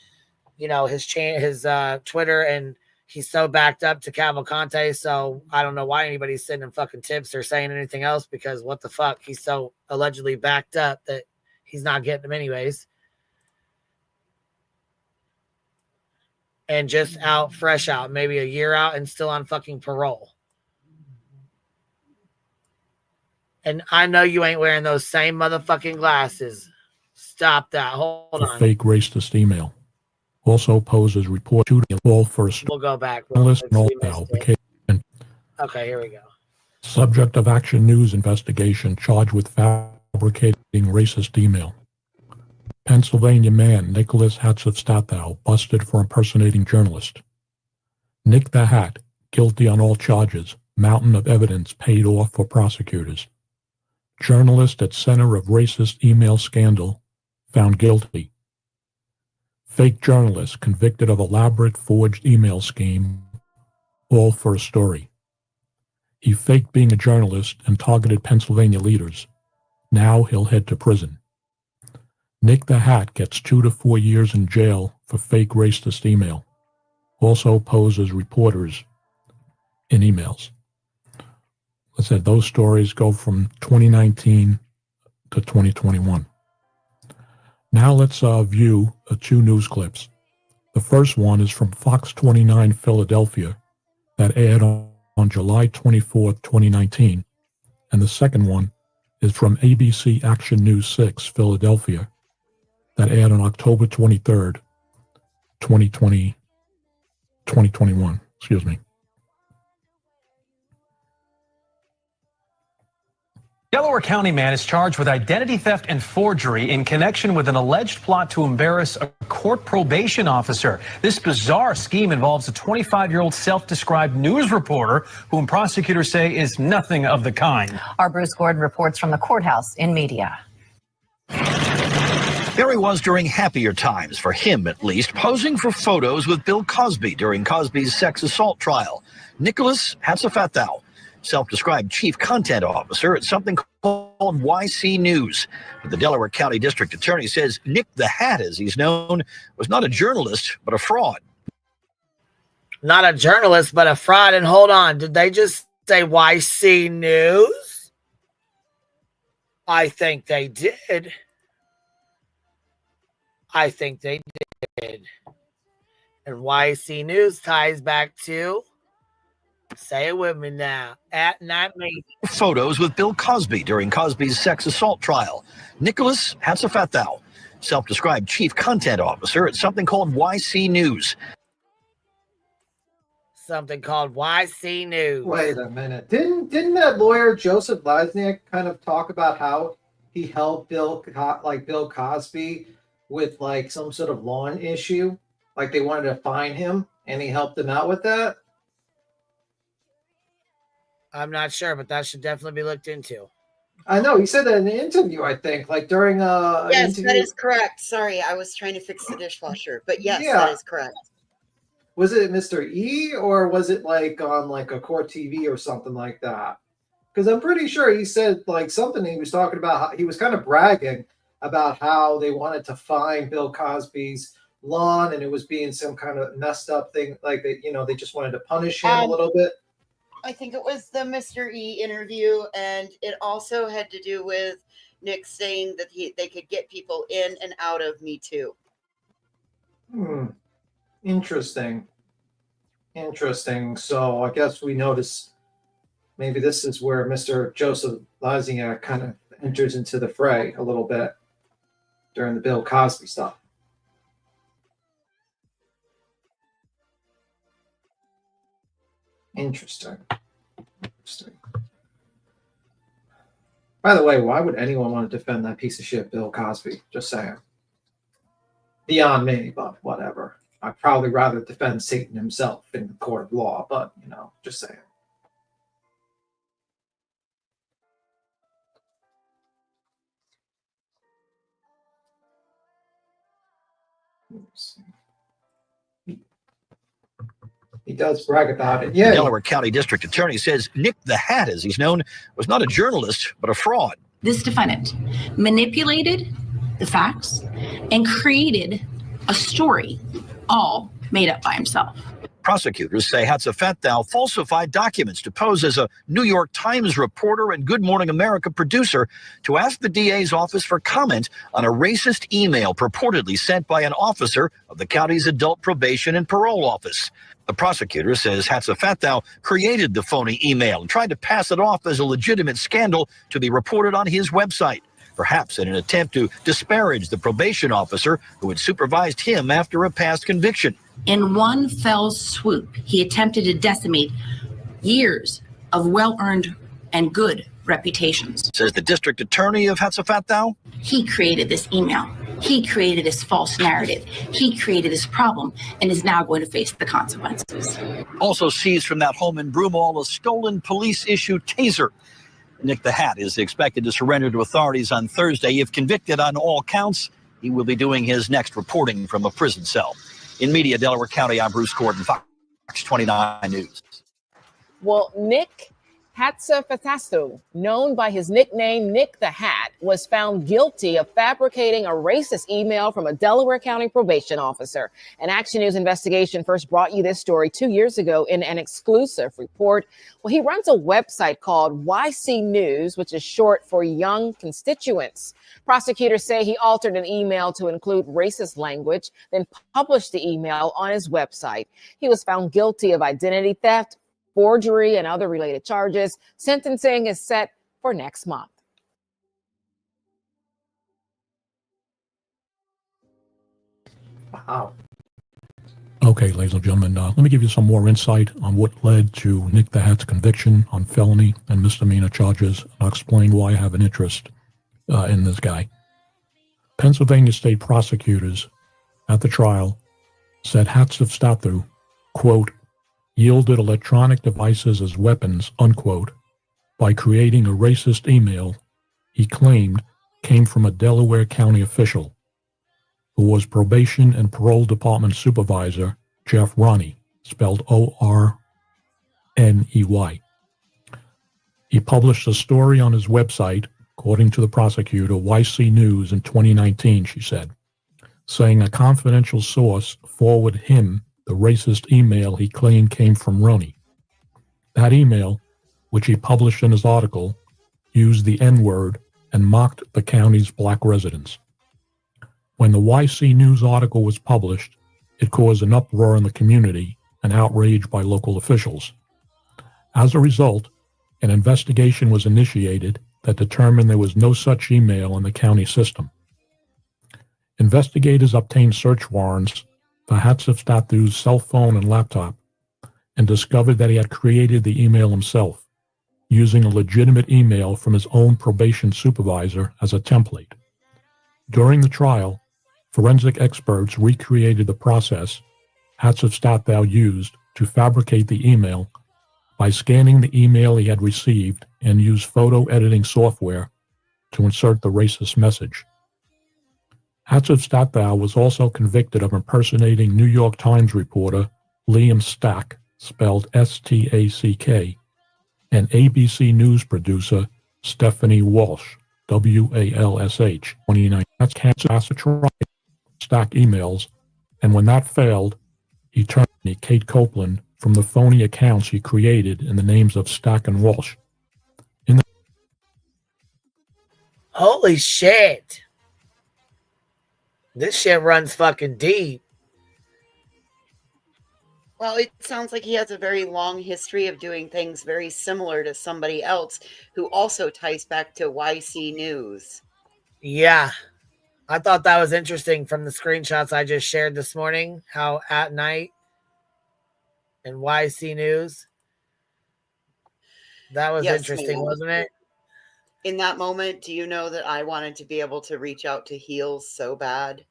Twitter, and he's so backed up to Cavalcante. So I don't know why anybody's sending fucking tips or saying anything else, because what the fuck? He's so allegedly backed up that he's not getting them anyways. And just fresh out, maybe a year out and still on fucking parole. And I know you ain't wearing those same motherfucking glasses. Stop that. Hold on. Fake racist email. Also poses report to the fall first. We'll go back. Okay, here we go. Subject of Action News investigation charged with fabricating racist email. Pennsylvania man Nicholas Hatzoff-Stathow busted for impersonating journalist. Nik The Hat guilty on all charges. Mountain of evidence paid off for prosecutors. Journalist at center of racist email scandal found guilty. Fake journalist convicted of elaborate forged email scheme, all for a story. He faked being a journalist and targeted Pennsylvania leaders. Now he'll head to prison. Nik The Hat gets 2 to 4 years in jail for fake racist email. also pose as reporters in emails. I said those stories go from 2019 to 2021. Now let's view two news clips. The first one is from Fox 29 Philadelphia that aired on July 24th, 2019. And the second one is from ABC Action News 6 Philadelphia that aired on October 23rd, 2021. Excuse me. Delaware County man is charged with identity theft and forgery in connection with an alleged plot to embarrass a court probation officer. This bizarre scheme involves a 25-year-old self-described news reporter whom prosecutors say is nothing of the kind. Our Bruce Gordon reports from the courthouse in media. There he was during happier times, for him at least, posing for photos with Bill Cosby during Cosby's sex assault trial. Nicholas Hatzafathow, self-described chief content officer at something called YC News. But the Delaware County District Attorney says Nik The Hat, as he's known, was not a journalist, but a fraud. Not a journalist, but a fraud. And hold on, did they just say YC News? I think they did. I think they did. And YC News ties back to, say it with me now, not me. Photos with Bill Cosby during Cosby's sex assault trial. Nicholas Hatzafathow, self-described chief content officer at something called YC News. Something called YC News. Wait a minute. Didn't that lawyer Joseph Lesniak kind of talk about how he helped Bill Cosby with like some sort of lawn issue? Like they wanted to fine him and he helped them out with that? I'm not sure, but that should definitely be looked into. I know. He said that in an interview, I think, like during an yes, interview. That is correct. Sorry, I was trying to fix the dishwasher. But yes, Yeah. that is correct. Was it Mr. E or was it like on like a court TV or something like that? Because I'm pretty sure he said like something he was talking about. How he was kind of bragging about how they wanted to fine Bill Cosby's lawn and it was being some kind of messed up thing. Like they just wanted to punish him a little bit. I think it was the Mr. E interview, and it also had to do with Nick saying that they could get people in and out of Me Too. Interesting. So I guess we notice maybe this is where Mr. Joseph Lesniak kind of enters into the fray a little bit during the Bill Cosby stuff. Interesting. By the way, why would anyone want to defend that piece of shit Bill Cosby? Just saying. Beyond me, but whatever. I'd probably rather defend Satan himself in the court of law, but, just saying. He does brag about it. Yeah. The Delaware County District Attorney says Nik The Hat, as he's known, was not a journalist, but a fraud. This defendant manipulated the facts and created a story all made up by himself. Prosecutors say Hatzafathow falsified documents to pose as a New York Times reporter and Good Morning America producer to ask the DA's office for comment on a racist email purportedly sent by an officer of the county's adult probation and parole office. The prosecutor says Hatzafathow created the phony email and tried to pass it off as a legitimate scandal to be reported on his website, perhaps in an attempt to disparage the probation officer who had supervised him after a past conviction. In one fell swoop, he attempted to decimate years of well-earned and good reputations. Says the district attorney of Hatzafathow. He created this email. He created this false narrative. He created this problem and is now going to face the consequences. Also seized from that home in Broomall a stolen police-issued taser. Nik The Hat is expected to surrender to authorities on Thursday. If convicted on all counts, he will be doing his next reporting from a prison cell. In media, Delaware County, I'm Bruce Gordon, Fox 29 News. Well, Nik Hatshepsut, known by his nickname Nik The Hat, was found guilty of fabricating a racist email from a Delaware County probation officer. An Action News investigation first brought you this story 2 years ago in an exclusive report. Well, he runs a website called YC News, which is short for Young Constituents. Prosecutors say he altered an email to include racist language, then published the email on his website. He was found guilty of identity theft, forgery, and other related charges. Sentencing is set for next month. Wow. Okay, ladies and gentlemen, let me give you some more insight on what led to Nik The Hat's conviction on felony and misdemeanor charges. I'll explain why I have an interest in this guy. Pennsylvania state prosecutors at the trial said Hatshepsut, quote, yielded electronic devices as weapons, unquote, by creating a racist email he claimed came from a Delaware County official who was probation and parole department supervisor Jeff Roney, spelled O-R-N-E-Y. He published a story on his website, according to the prosecutor, YC News in 2019, she said, saying a confidential source forwarded him the racist email he claimed came from Roney. That email, which he published in his article, used the N-word and mocked the county's black residents. When the YC News article was published, it caused an uproar in the community and outrage by local officials. As a result, an investigation was initiated that determined there was no such email in the county system. Investigators obtained search warrants for Hatshepsut's cell phone and laptop and discovered that he had created the email himself, using a legitimate email from his own probation supervisor as a template. During the trial, forensic experts recreated the process Hatshepsut used to fabricate the email by scanning the email he had received and used photo editing software to insert the racist message. Hatshepsut was also convicted of impersonating New York Times reporter Liam Stack, spelled S-T-A-C-K, and ABC News producer Stephanie Walsh, W-A-L-S-H, 29. That's Hatshepsut tried Stack emails, and when that failed, he turned Kate Copeland from the phony accounts he created in the names of Stack and Walsh. Holy shit. This shit runs fucking deep. Well, it sounds like he has a very long history of doing things very similar to somebody else who also ties back to YC News. Yeah. I thought that was interesting from the screenshots I just shared this morning, how at night and YC News. That was interesting, wasn't it? In that moment, do you know that I wanted to be able to reach out to Heels so bad?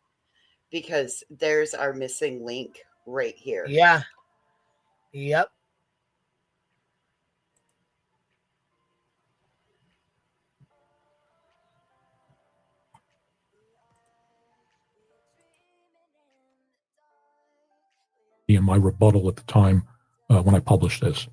Because there's our missing link right here. Yeah. Yep. In my rebuttal at the time when I published this.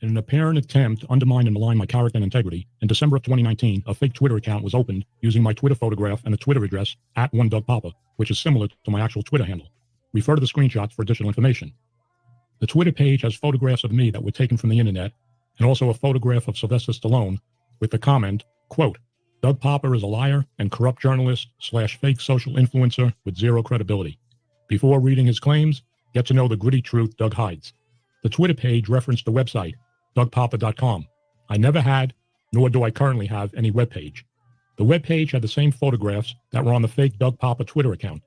In an apparent attempt to undermine and malign my character and integrity, in December of 2019, a fake Twitter account was opened using my Twitter photograph and a Twitter address @OneDougPapa, which is similar to my actual Twitter handle. Refer to the screenshots for additional information. The Twitter page has photographs of me that were taken from the internet, and also a photograph of Sylvester Stallone with the comment, quote, Doug Papa is a liar and corrupt journalist / fake social influencer with zero credibility. Before reading his claims, get to know the gritty truth Doug hides. The Twitter page referenced the website, DougPapa.com. I never had, nor do I currently have, any webpage. The webpage had the same photographs that were on the fake Doug Papa Twitter account.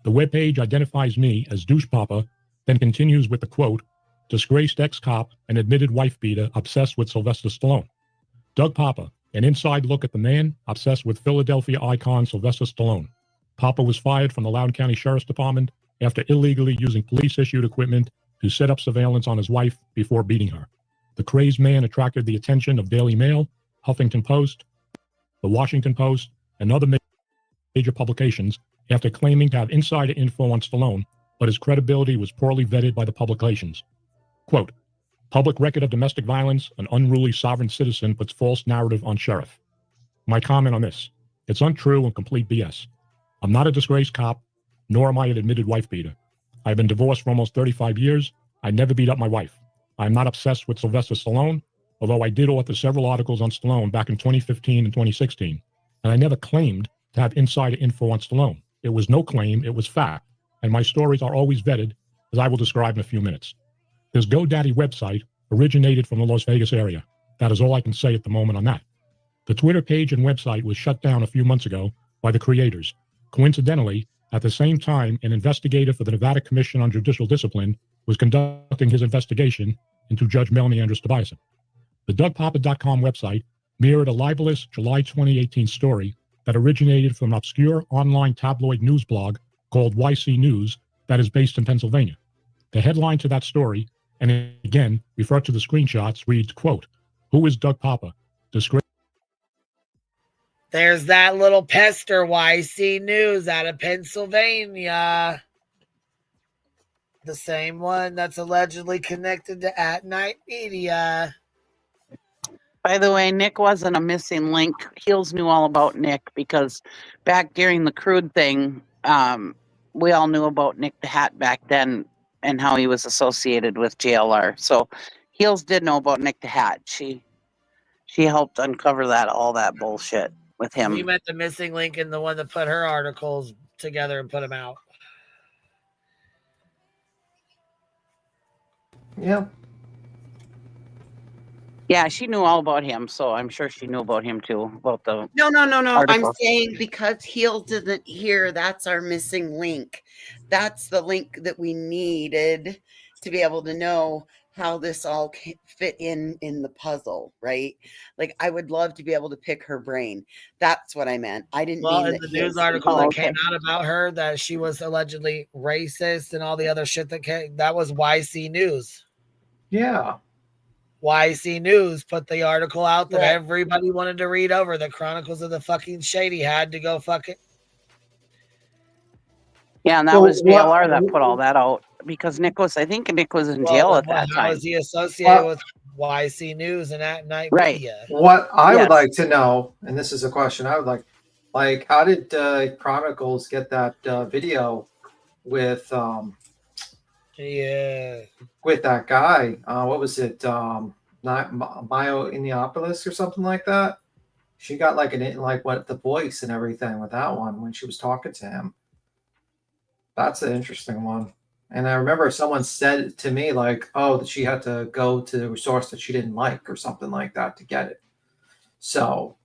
The webpage identifies me as Douche Papa, then continues with the quote, disgraced ex-cop and admitted wife beater obsessed with Sylvester Stallone. Doug Papa, an inside look at the man obsessed with Philadelphia icon Sylvester Stallone. Papa was fired from the Loudoun County Sheriff's Department after illegally using police-issued equipment to set up surveillance on his wife before beating her. The crazed man attracted the attention of Daily Mail, Huffington Post, The Washington Post, and other major publications after claiming to have insider info on Stallone, but his credibility was poorly vetted by the publications. Quote, Public record of domestic violence, an unruly sovereign citizen puts false narrative on sheriff. My comment on this, it's untrue and complete BS. I'm not a disgraced cop, nor am I an admitted wife beater. I've been divorced for almost 35 years. I never beat up my wife. I'm not obsessed with Sylvester Stallone, although I did author several articles on Stallone back in 2015 and 2016. And I never claimed to have insider info on Stallone. It was no claim, it was fact. And my stories are always vetted, as I will describe in a few minutes. This GoDaddy website originated from the Las Vegas area. That is all I can say at the moment on that. The Twitter page and website was shut down a few months ago by the creators. Coincidentally, at the same time, an investigator for the Nevada Commission on Judicial Discipline was conducting his investigation into Judge Melanie Andrus Tobiasen. The DougPapa.com website mirrored a libelous July 2018 story that originated from an obscure online tabloid news blog called YC News that is based in Pennsylvania. The headline to that story, and again, refer to the screenshots, reads, quote, "Who is Doug Papa? Disgrace." There's that little pester YC News out of Pennsylvania. The same one that's allegedly connected to At Night Media. By the way, Nick wasn't a missing link. Heels knew all about Nick because back during the crude thing, we all knew about Nik The Hat back then and how he was associated with JLR. So Heels did know about Nik The Hat. She helped uncover all that bullshit with him. We met the missing link in the one that put her articles together and put them out. Yep. Yeah, she knew all about him, so I'm sure she knew about him too. About the No. article. I'm saying because Heels isn't here, that's our missing link. That's the link that we needed to be able to know how this all fit in the puzzle, right? Like, I would love to be able to pick her brain. That's what I meant. I didn't mean in that the Heels news article didn't- that came out about her, that she was allegedly racist and all the other shit that came, that was YC News. Yeah. YC News put the article out that everybody wanted to read over. The Chronicles of the fucking Shady had to go fucking. Yeah, and that was JLR that put all that out because I think Nick was in jail at that time. How is he associated with YC News and At Night Media? What I would like to know, and this is a question I would like, how did Chronicles get that video with with that guy? What was it? Not Mayo Indianapolis or something like that. She got like the voice and everything with that one when she was talking to him. That's an interesting one. And I remember someone said to me like, oh, that she had to go to a source that she didn't like or something like that to get it. So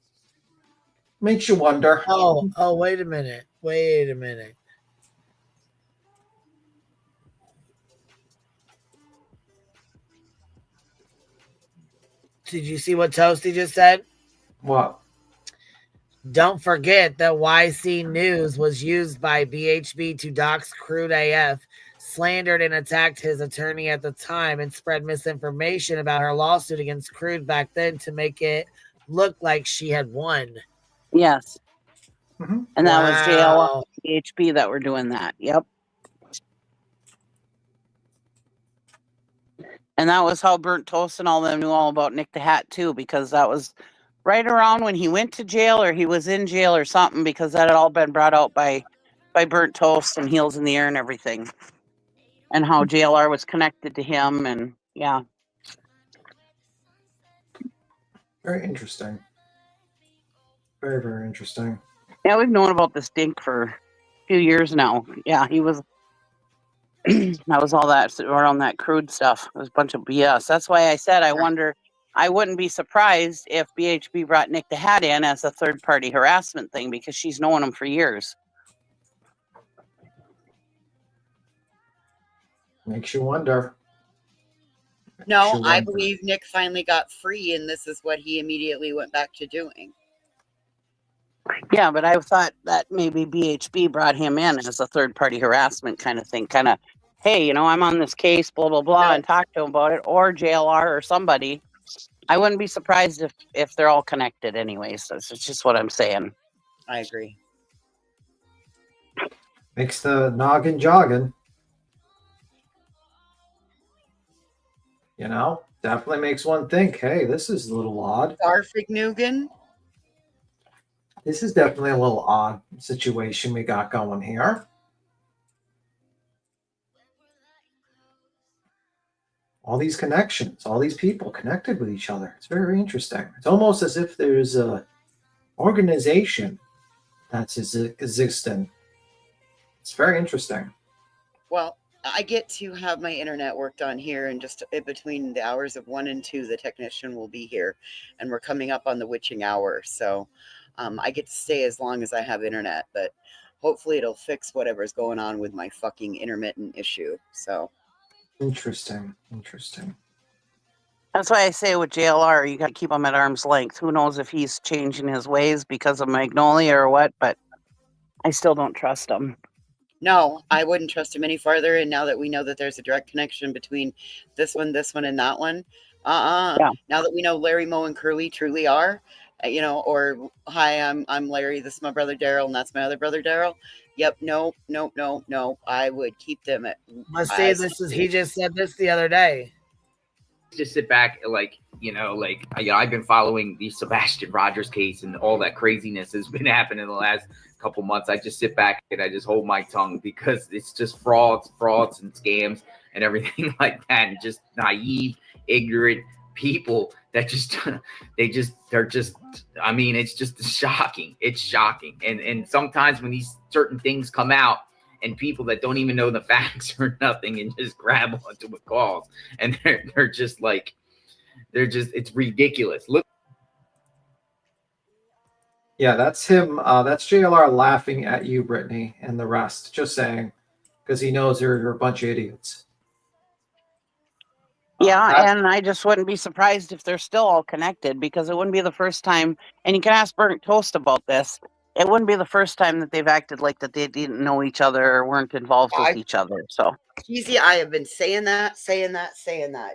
makes you wonder. Oh, wait a minute. Did you see what Toasty just said? What? Don't forget that YC News was used by BHB to dox Crude AF, slandered and attacked his attorney at the time, and spread misinformation about her lawsuit against Crude back then to make it look like she had won. Yes. Mm-hmm. And that was JLR and BHB that were doing that. Yep. And that was how Burnt Toast and all them knew all about Nik The Hat too, because that was right around when he went to jail or he was in jail or something, because that had all been brought out by Burnt Toast and Heels in the Air and everything. And how JLR was connected to him, and yeah. Very interesting. Very, very interesting. Yeah, we've known about this dink for a few years now. Yeah, he was that was all that around that crude stuff. It was a bunch of BS. That's why I said I wonder, I wouldn't be surprised if BHB brought Nik The Hat in as a third-party harassment thing, because she's known him for years. Makes you wonder. No, I believe Nick finally got free, and this is what he immediately went back to doing. Yeah, but I thought that maybe BHB brought him in as a third-party harassment kind of thing. Kind of, hey, I'm on this case, blah, blah, blah, and talk to him about it, or JLR or somebody. I wouldn't be surprised if they're all connected anyways. That's just what I'm saying. I agree. Makes the noggin jogging. Definitely makes one think, hey, this is a little odd. Garfignugan. This is definitely a little odd situation we got going here. All these connections, all these people connected with each other. It's very interesting. It's almost as if there's a organization that's existing. It's very interesting. Well, I get to have my internet worked on here, and just between the hours of 1 and 2, the technician will be here, and we're coming up on the witching hour. So I get to stay as long as I have internet, but hopefully it'll fix whatever's going on with my fucking intermittent issue. So interesting. That's why I say with JLR, you got to keep him at arm's length. Who knows if he's changing his ways because of Magnolia or what, but I still don't trust him. No, I wouldn't trust him any farther. And now that we know that there's a direct connection between this one, and that one, Yeah. Now that we know Larry, Moe, and Curly truly are, or hi, I'm Larry. This is my brother Daryl, and that's my other brother Daryl. Yep. No. I would keep them at. Let's say he just said this the other day. Just sit back, I've been following the Sebastian Rogers case, and all that craziness has been happening the last couple months. I just sit back and I just hold my tongue, because it's just frauds and scams and everything like that, and just naive, ignorant people that it's just shocking. It's shocking. And sometimes when these certain things come out, and people that don't even know the facts or nothing, and just grab onto the calls, and they're just it's ridiculous. Look. Yeah, that's him. That's JLR laughing at you, Brittany, and the rest. Just saying, because he knows you're a bunch of idiots. Yeah, and I just wouldn't be surprised if they're still all connected, because it wouldn't be the first time. And you can ask Burnt Toast about this. It wouldn't be the first time that they've acted like that they didn't know each other or weren't involved with each other. So easy. I have been saying that.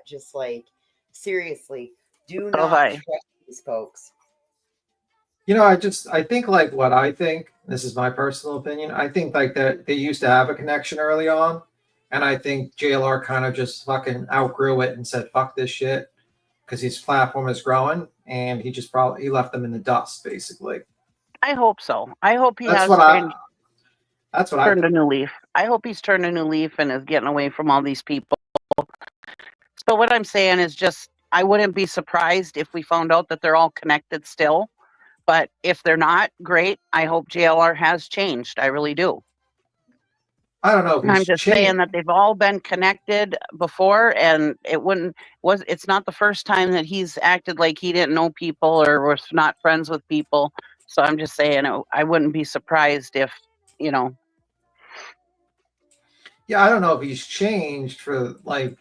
Just like, seriously, do not trust these folks. I think like what I think, this is my personal opinion, I think like that they used to have a connection early on, and I think JLR kind of just fucking outgrew it and said, fuck this shit, because his platform is growing, and he left them in the dust, basically. I hope so. I hope he turned a new leaf. I hope he's turned a new leaf and is getting away from all these people. So what I'm saying is just, I wouldn't be surprised if we found out that they're all connected still. But if they're not, great. I hope JLR has changed. I really do. I don't know if I'm just saying that they've all been connected before, and it's not the first time that he's acted like he didn't know people or was not friends with people. So I'm just saying, I wouldn't be surprised if, Yeah, I don't know if he's changed for but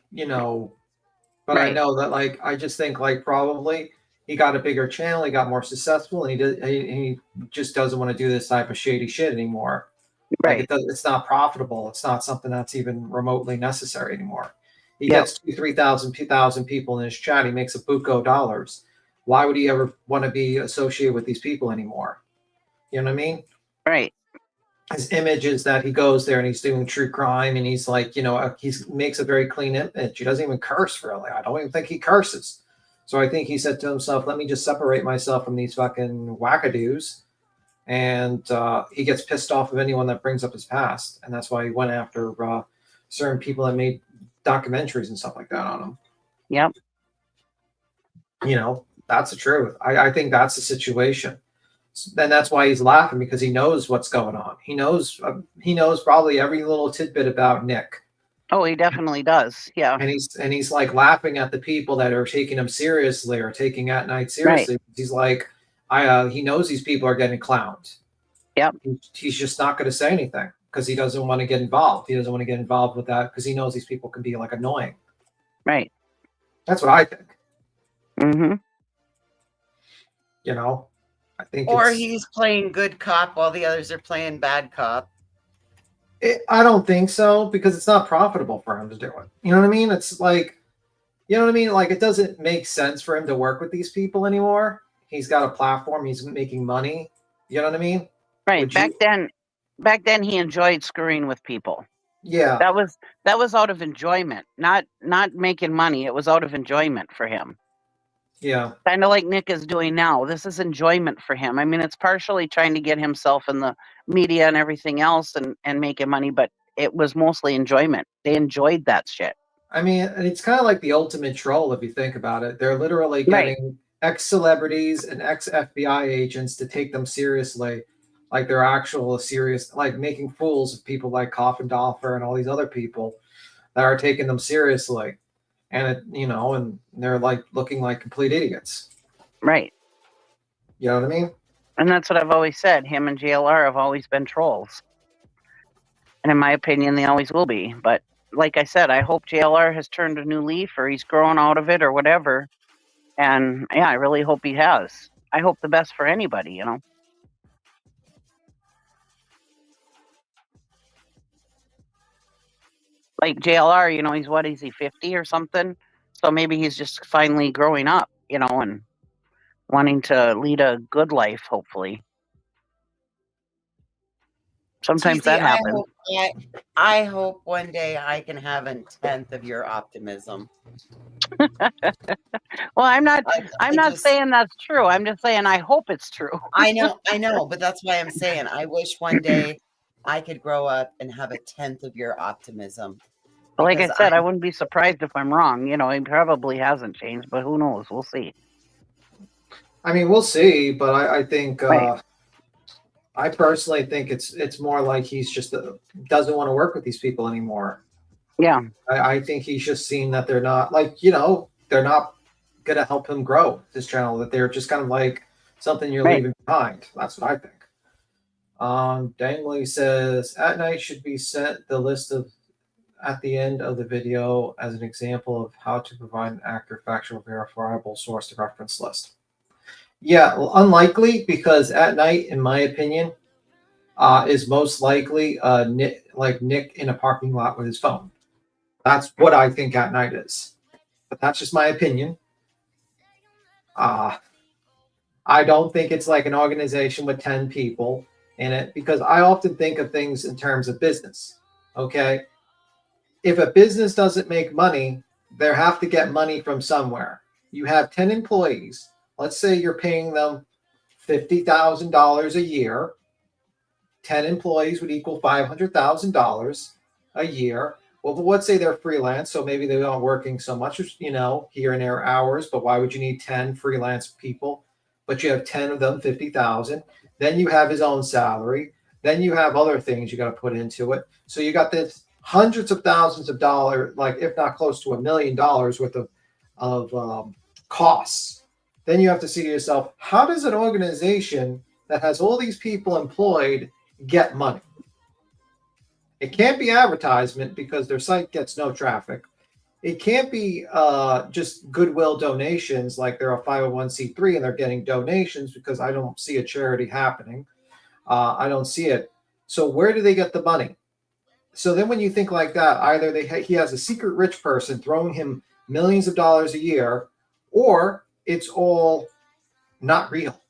right. I know that I just think probably he got a bigger channel, he got more successful, and he just doesn't want to do this type of shady shit anymore. Right. It's not profitable. It's not something that's even remotely necessary anymore. He gets 2,000, 2,000 people in his chat. He makes a buco dollars. Why would he ever want to be associated with these people anymore? You know what I mean? Right. His image is that he goes there and he's doing true crime, and he's he makes a very clean image. He doesn't even curse, really. I don't even think he curses. So I think he said to himself, let me just separate myself from these fucking wackadoos. And he gets pissed off of anyone that brings up his past. And that's why he went after certain people that made documentaries and stuff like that on him. Yep. That's the truth. I think that's the situation. And that's why he's laughing, because he knows what's going on. He knows probably every little tidbit about Nik. Oh, he definitely does. Yeah. And he's laughing at the people that are taking him seriously or taking At Night seriously. Right. He's he knows these people are getting clowned. Yep. He's just not going to say anything because he doesn't want to get involved. He doesn't want to get involved with that because he knows these people can be annoying. Right. That's what I think. Mm-hmm. I think he's playing good cop while the others are playing bad cop. I don't think so, because it's not profitable for him to do it. You know what I mean? It's it doesn't make sense for him to work with these people anymore. He's got a platform. He's making money. You know what I mean? Right. Back then he enjoyed screwing with people. Yeah. That was out of enjoyment, not making money. It was out of enjoyment for him. Yeah. Kind of like Nick is doing now. This is enjoyment for him. I mean, it's partially trying to get himself in the media and everything else and making money, but it was mostly enjoyment. They enjoyed that shit. I mean, and it's kind of like the ultimate troll if you think about it. They're literally Right. getting ex-celebrities and ex-FBI agents to take them seriously, like they're actual serious, like making fools of people like Coffindoffer and all these other people that are taking them seriously. And it, and they're like looking like complete idiots. Right. You know what I mean? And that's what I've always said. Him and JLR have always been trolls. And in my opinion, they always will be. But like I said, I hope JLR has turned a new leaf or he's grown out of it or whatever. And yeah, I really hope he has. I hope the best for anybody, you know. Like JLR, you know, he's what, is he 50 or something? So maybe he's just finally growing up, you know, and wanting to lead a good life, hopefully. Sometimes that happens. I hope one day I can have a tenth of your optimism. Well, I'm not saying that's true. I'm just saying I hope it's true. I know, but that's why I'm saying I wish one day I could grow up and have a tenth of your optimism. But like I said, I wouldn't be surprised if I'm wrong. You know, he probably hasn't changed, but who knows? We'll see. I mean, we'll see, but I think Right. I personally think it's more like he's just doesn't want to work with these people anymore. Yeah. I think he's just seen that they're not they're not gonna help him grow this channel, that they're just kind of like something you're leaving behind. That's what I think. Dangley says at night should be sent the list of at the end of the video as an example of how to provide an accurate, factual, verifiable source to reference list. Yeah, well, unlikely, because at night, in my opinion, is most likely Nick in a parking lot with his phone. That's what I think at night is. But that's just my opinion. I don't think it's like an organization with 10 people in it, because I often think of things in terms of business. Okay? If a business doesn't make money, they have to get money from somewhere. You have 10 employees. Let's say you're paying them $50,000 a year. 10 employees would equal $500,000 a year. Well, but let's say they're freelance, so maybe they're not working so much, here and there hours. But why would you need 10 freelance people? But you have 10 of them, 50,000. Then you have his own salary. Then you have other things you got to put into it. So you got this hundreds of thousands of dollars, like if not close to $1 million worth of costs. Then you have to see to yourself, how does an organization that has all these people employed get money? It can't be advertisement because their site gets no traffic. It can't be just goodwill donations, like they're a 501c3 and they're getting donations, because I don't see a charity happening. I don't see it. So where do they get the money? So then when you think like that, either he has a secret rich person throwing him millions of dollars a year, or it's all not real.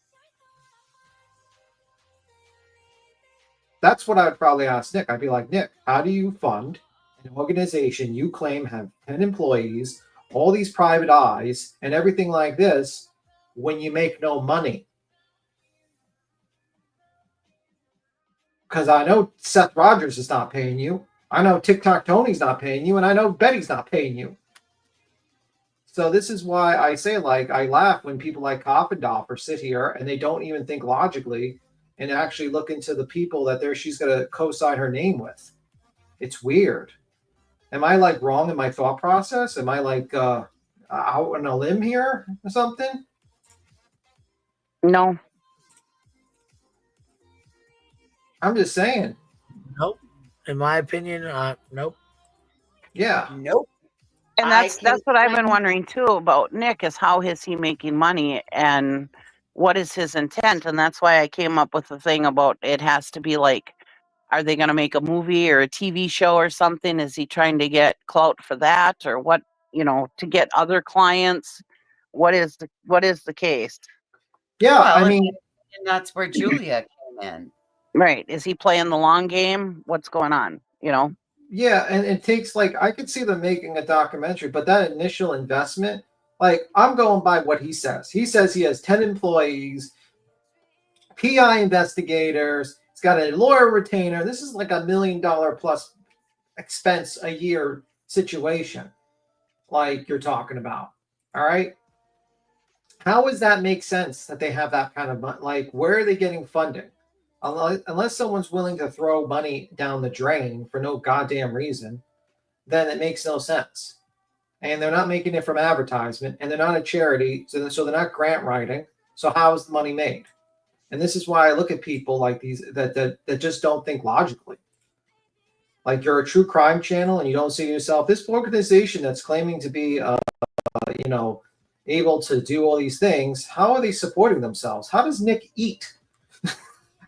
That's what I would probably ask Nick. I'd be like, Nick, how do you fund an organization you claim have 10 employees, all these private eyes, and everything like this when you make no money? Because I know Seth Rogers is not paying you. I know TikTok Tony's not paying you, and I know Betty's not paying you. So this is why I say, like, I laugh when people like Coffindoffer sit here and they don't even think logically and actually look into the people that she's going to co-sign her name with. It's weird. Am I like wrong in my thought process? Am I like out on a limb here or something? No. I'm just saying. Nope. In my opinion, nope. Yeah. Nope. And that's what I've been wondering too about Nick, is how is he making money and what is his intent? And that's why I came up with the thing about it has to be like, are they going to make a movie or a TV show or something? Is he trying to get clout for that, or what, to get other clients? What is the case? Yeah, Well, I mean, and that's where Julia came in. Right. Is he playing the long game? What's going on? Yeah, and it takes like I could see them making a documentary, but that initial investment, like I'm going by what he says. He says he has 10 employees, PI investigators, he's got a lawyer retainer. This is like $1 million plus expense a year situation, like you're talking about. All right. How does that make sense that they have that kind of money? Like, where are they getting funding? Unless someone's willing to throw money down the drain for no goddamn reason, then it makes no sense. And they're not making it from advertisement, and they're not a charity, so they're not grant writing. So how is the money made? And this is why I look at people like these that just don't think logically. Like you're a true crime channel, and you don't see yourself. This organization that's claiming to be, able to do all these things. How are they supporting themselves? How does Nik eat?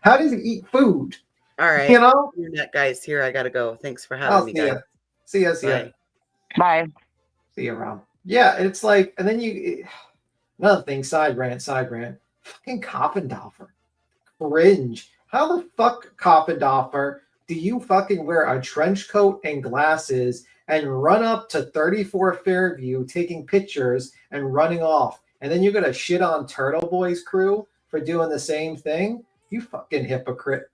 How does he eat food? All right. You know? Internet guys, here I gotta go. Thanks for having me, guys. See ya. Bye. See you around. Yeah, it's like, and then another thing, side rant. Fucking Coppendorfer. Cringe. How the fuck, Coppendorfer, do you fucking wear a trench coat and glasses and run up to 34 Fairview taking pictures and running off? And then you're going to shit on Turtle Boy's crew for doing the same thing? You fucking hypocrite.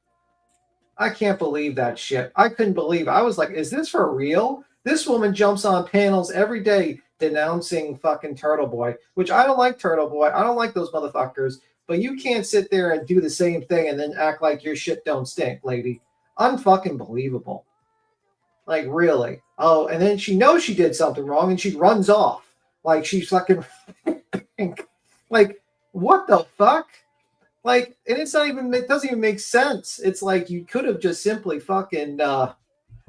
I can't believe that shit. I couldn't believe. I was like, is this for real? This woman jumps on panels every day denouncing fucking Turtle Boy, which I don't like Turtle Boy. I don't like those motherfuckers. But you can't sit there and do the same thing and then act like your shit don't stink, lady. Unfucking believable. Like, really. Oh, and then she knows she did something wrong and she runs off. Like, she's fucking... like, what the fuck? Like, and it's not even... It doesn't even make sense. It's like you could have just simply fucking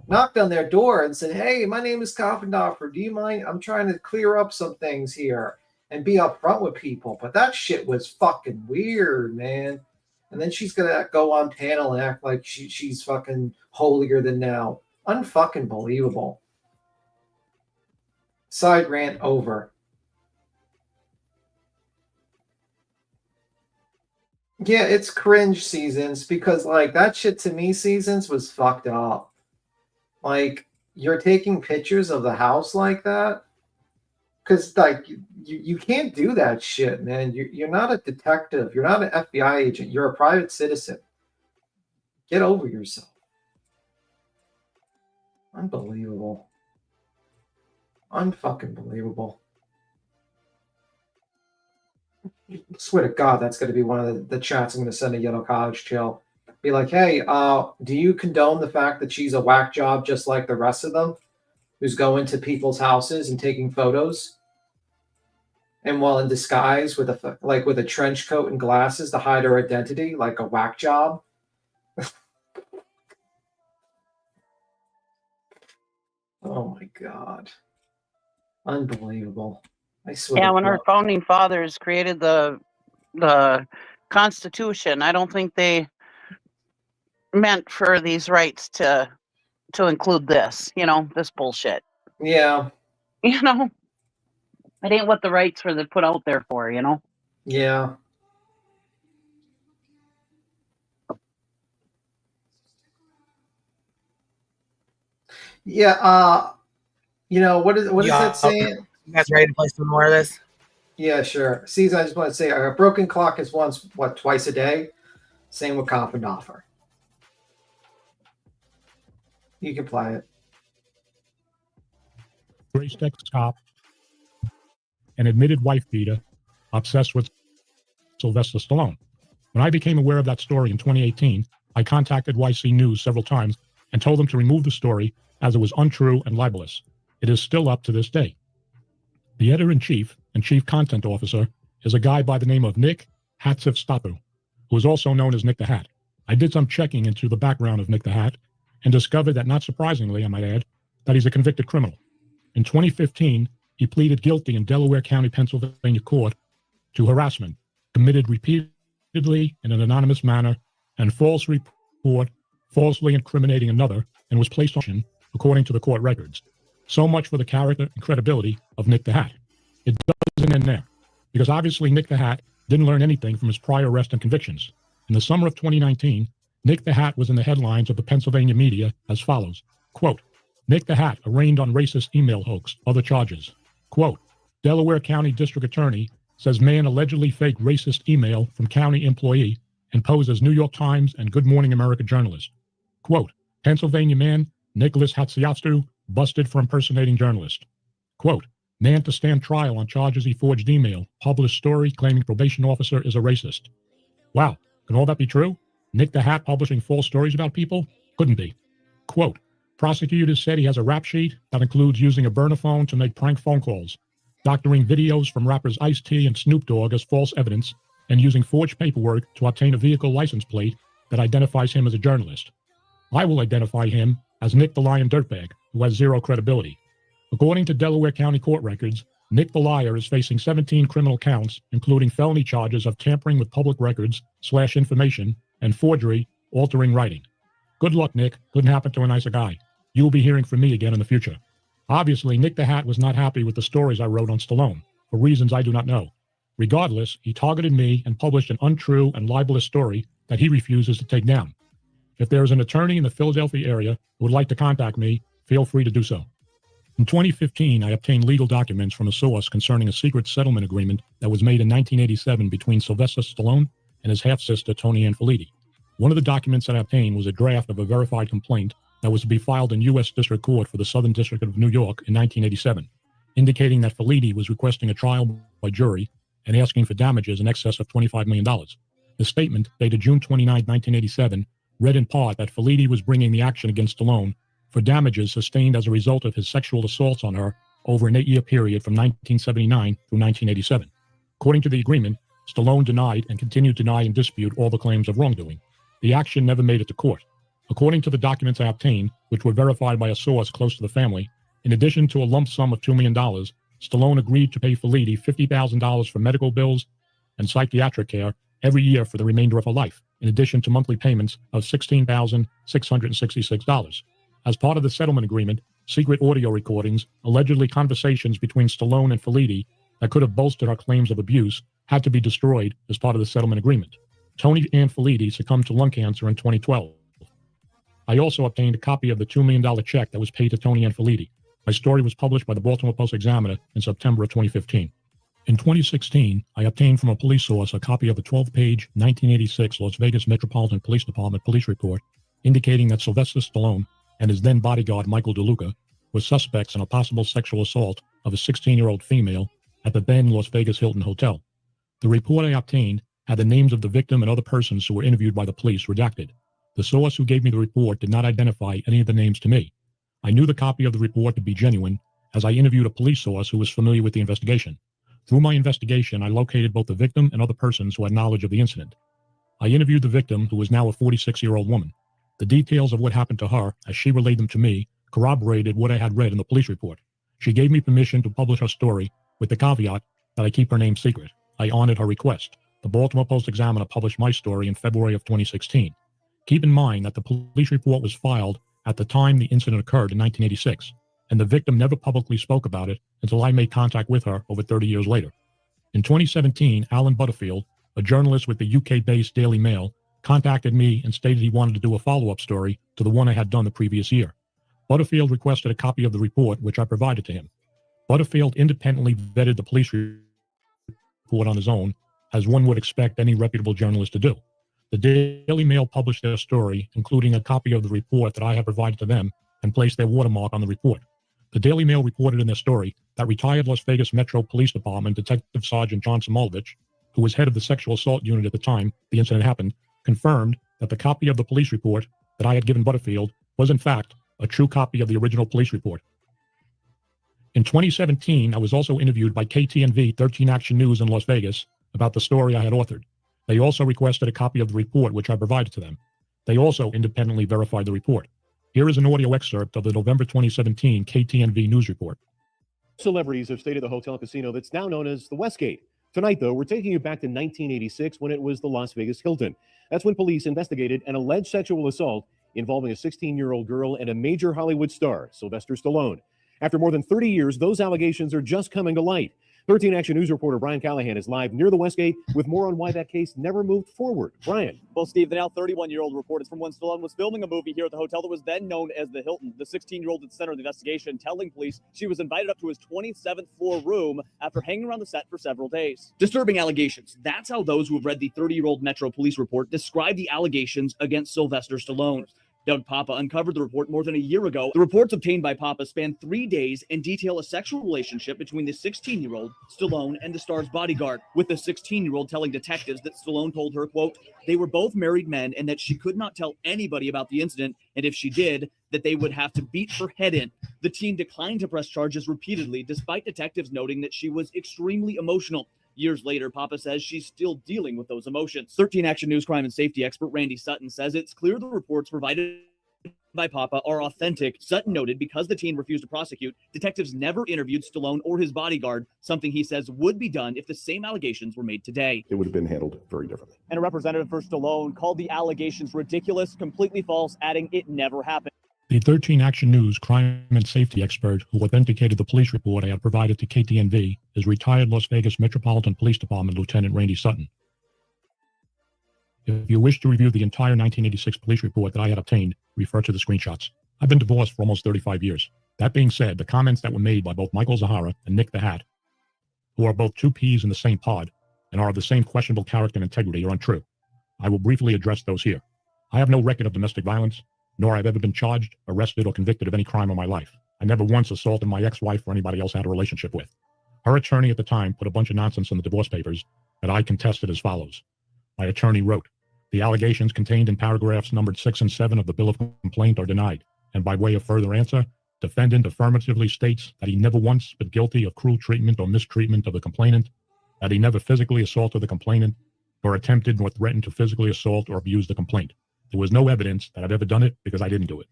knocked on their door and said, hey, my name is Coppendorfer. Do you mind? I'm trying to clear up some things here and be upfront with people. But that shit was fucking weird, man. And then she's gonna go on panel and act like she's fucking holier than now. Unfucking believable. Side rant over. Yeah, it's cringe seasons because like that shit to me seasons was fucked up. Like you're taking pictures of the house like that. Because like you can't do that shit, man. You're not a detective. You're not an FBI agent. You're a private citizen. Get over yourself. Unbelievable. Unfucking believable. I swear to God, that's going to be one of the chats I'm going to send to Yellow College Chill. Be like, hey, do you condone the fact that she's a whack job just like the rest of them? Who's going to people's houses and taking photos? And while in disguise with a trench coat and glasses to hide her identity, like a whack job. Oh my God. Unbelievable. I swear. Yeah, when our founding fathers created the Constitution, I don't think they meant for these rights to include this, this bullshit. Yeah. It ain't what the rights were put out there for, Yeah. Yeah, what is that saying? You guys ready to play some more of this? Yeah, sure. Caesar, I just want to say a broken clock is twice a day? Same with Coppendorfer. You can play it. Grace Texas cop, an admitted wife beater, obsessed with Sylvester Stallone. When I became aware of that story in 2018, I contacted YC News several times and told them to remove the story as it was untrue and libelous. It is still up to this day. The editor-in-chief and chief content officer is a guy by the name of Nik Hatziv-Stapu, who is also known as Nik the Hat. I did some checking into the background of Nik the Hat and discovered that, not surprisingly, I might add, that he's a convicted criminal. In 2015, he pleaded guilty in Delaware County, Pennsylvania court to harassment committed repeatedly in an anonymous manner and false report, falsely incriminating another, and was placed on probation, according to the court records. So much for the character and credibility of Nik the Hat. It doesn't end there, because obviously Nik the Hat didn't learn anything from his prior arrest and convictions. In the summer of 2019, Nik the Hat was in the headlines of the Pennsylvania media as follows, quote, Nik The Hat arraigned on racist email hoax, other charges. Quote, Delaware County District Attorney says man allegedly faked racist email from county employee and posed as New York Times and Good Morning America journalist. Quote, Pennsylvania man Nicholas Hatziastu busted for impersonating journalist. Quote, man to stand trial on charges he forged email, published story claiming probation officer is a racist. Wow, can all that be true? Nik The Hat publishing false stories about people? Couldn't be. Quote, prosecutors said he has a rap sheet that includes using a burner phone to make prank phone calls, doctoring videos from rappers Ice-T and Snoop Dogg as false evidence, and using forged paperwork to obtain a vehicle license plate that identifies him as a journalist. I will identify him as Nik the Lion Dirtbag, who has zero credibility. According to Delaware County court records, Nik the Liar is facing 17 criminal counts, including felony charges of tampering with public records / information and forgery, altering writing. Good luck, Nik. Couldn't happen to a nicer guy. You will be hearing from me again in the future. Obviously, Nik The Hat was not happy with the stories I wrote on Stallone, for reasons I do not know. Regardless, he targeted me and published an untrue and libelous story that he refuses to take down. If there is an attorney in the Philadelphia area who would like to contact me, feel free to do so. In 2015, I obtained legal documents from a source concerning a secret settlement agreement that was made in 1987 between Sylvester Stallone and his half-sister, Tony Ann Filiti. One of the documents that I obtained was a draft of a verified complaint that was to be filed in U.S. District Court for the Southern District of New York in 1987, indicating that Filiti was requesting a trial by jury and asking for damages in excess of $25 million. The statement, dated June 29, 1987, read in part that Filiti was bringing the action against Stallone for damages sustained as a result of his sexual assaults on her over an 8-year period from 1979 through 1987. According to the agreement, Stallone denied and continued to deny and dispute all the claims of wrongdoing. The action never made it to court. According to the documents I obtained, which were verified by a source close to the family, in addition to a lump sum of $2 million, Stallone agreed to pay Filiti $50,000 for medical bills and psychiatric care every year for the remainder of her life, in addition to monthly payments of $16,666. As part of the settlement agreement, secret audio recordings, allegedly conversations between Stallone and Filiti that could have bolstered her claims of abuse, had to be destroyed as part of the settlement agreement. Tony Ann Filiti succumbed to lung cancer in 2012. I also obtained a copy of the $2 million check that was paid to Tony Ann Filiti. My story was published by the Baltimore Post-Examiner in September of 2015. In 2016, I obtained from a police source a copy of a 12-page 1986 Las Vegas Metropolitan Police Department police report indicating that Sylvester Stallone and his then bodyguard Michael DeLuca were suspects in a possible sexual assault of a 16-year-old female at the then Las Vegas Hilton Hotel. The report I obtained had the names of the victim and other persons who were interviewed by the police redacted. The source who gave me the report did not identify any of the names to me. I knew the copy of the report to be genuine, as I interviewed a police source who was familiar with the investigation. Through my investigation, I located both the victim and other persons who had knowledge of the incident. I interviewed the victim, who is now a 46-year-old woman. The details of what happened to her, as she relayed them to me, corroborated what I had read in the police report. She gave me permission to publish her story, with the caveat that I keep her name secret. I honored her request. The Baltimore Post-Examiner published my story in February of 2016. Keep in mind that the police report was filed at the time the incident occurred in 1986, and the victim never publicly spoke about it until I made contact with her over 30 years later. In 2017, Alan Butterfield, a journalist with the UK-based Daily Mail, contacted me and stated he wanted to do a follow-up story to the one I had done the previous year. Butterfield requested a copy of the report, which I provided to him. Butterfield independently vetted the police report on his own, as one would expect any reputable journalist to do. The Daily Mail published their story, including a copy of the report that I had provided to them, and placed their watermark on the report. The Daily Mail reported in their story that retired Las Vegas Metro Police Department Detective Sergeant John Samolovich, who was head of the sexual assault unit at the time the incident happened, confirmed that the copy of the police report that I had given Butterfield was in fact a true copy of the original police report. In 2017, I was also interviewed by KTNV 13 Action News in Las Vegas about the story I had authored. They also requested a copy of the report, which I provided to them. They also independently verified the report. Here is an audio excerpt of the November 2017 KTNV News report. Celebrities have stayed at the hotel and casino that's now known as the Westgate. Tonight, though, we're taking you back to 1986 when it was the Las Vegas Hilton. That's when police investigated an alleged sexual assault involving a 16-year-old girl and a major Hollywood star, Sylvester Stallone. After more than 30 years, those allegations are just coming to light. 13 Action News reporter Brian Callahan is live near the Westgate with more on why that case never moved forward. Brian. Well, Steve, the now 31-year-old report is from when Stallone was filming a movie here at the hotel that was then known as the Hilton. The 16-year-old at the center of the investigation telling police she was invited up to his 27th floor room after hanging around the set for several days. Disturbing allegations. That's how those who have read the 30-year-old Metro Police report describe the allegations against Sylvester Stallone. Doug Papa uncovered the report more than a year ago. The reports obtained by Papa span 3 days and detail a sexual relationship between the 16-year-old, Stallone, and the star's bodyguard, with the 16-year-old telling detectives that Stallone told her, quote, they were both married men and that she could not tell anybody about the incident, and if she did, that they would have to beat her head in. The teen declined to press charges repeatedly, despite detectives noting that she was extremely emotional. Years later, Papa says she's still dealing with those emotions. 13 Action News crime and safety expert Randy Sutton says it's clear the reports provided by Papa are authentic. Sutton noted because the teen refused to prosecute, detectives never interviewed Stallone or his bodyguard, something he says would be done if the same allegations were made today. It would have been handled very differently. And a representative for Stallone called the allegations ridiculous, completely false, adding it never happened. The 13 Action News crime and safety expert who authenticated the police report I had provided to KTNV is retired Las Vegas Metropolitan Police Department Lieutenant Randy Sutton. If you wish to review the entire 1986 police report that I had obtained, refer to the screenshots. I've been divorced for almost 35 years. That being said, the comments that were made by both Michael Zahara and Nik The Hat, who are both two peas in the same pod and are of the same questionable character and integrity, are untrue. I will briefly address those here. I have no record of domestic violence, nor have I ever been charged, arrested, or convicted of any crime in my life. I never once assaulted my ex-wife or anybody else I had a relationship with. Her attorney at the time put a bunch of nonsense in the divorce papers that I contested as follows. My attorney wrote, the allegations contained in paragraphs numbered 6 and 7 of the bill of complaint are denied, and by way of further answer, defendant affirmatively states that he never once been guilty of cruel treatment or mistreatment of the complainant, that he never physically assaulted the complainant, or attempted nor threatened to physically assault or abuse the complaint. There was no evidence that I've ever done it because I didn't do it.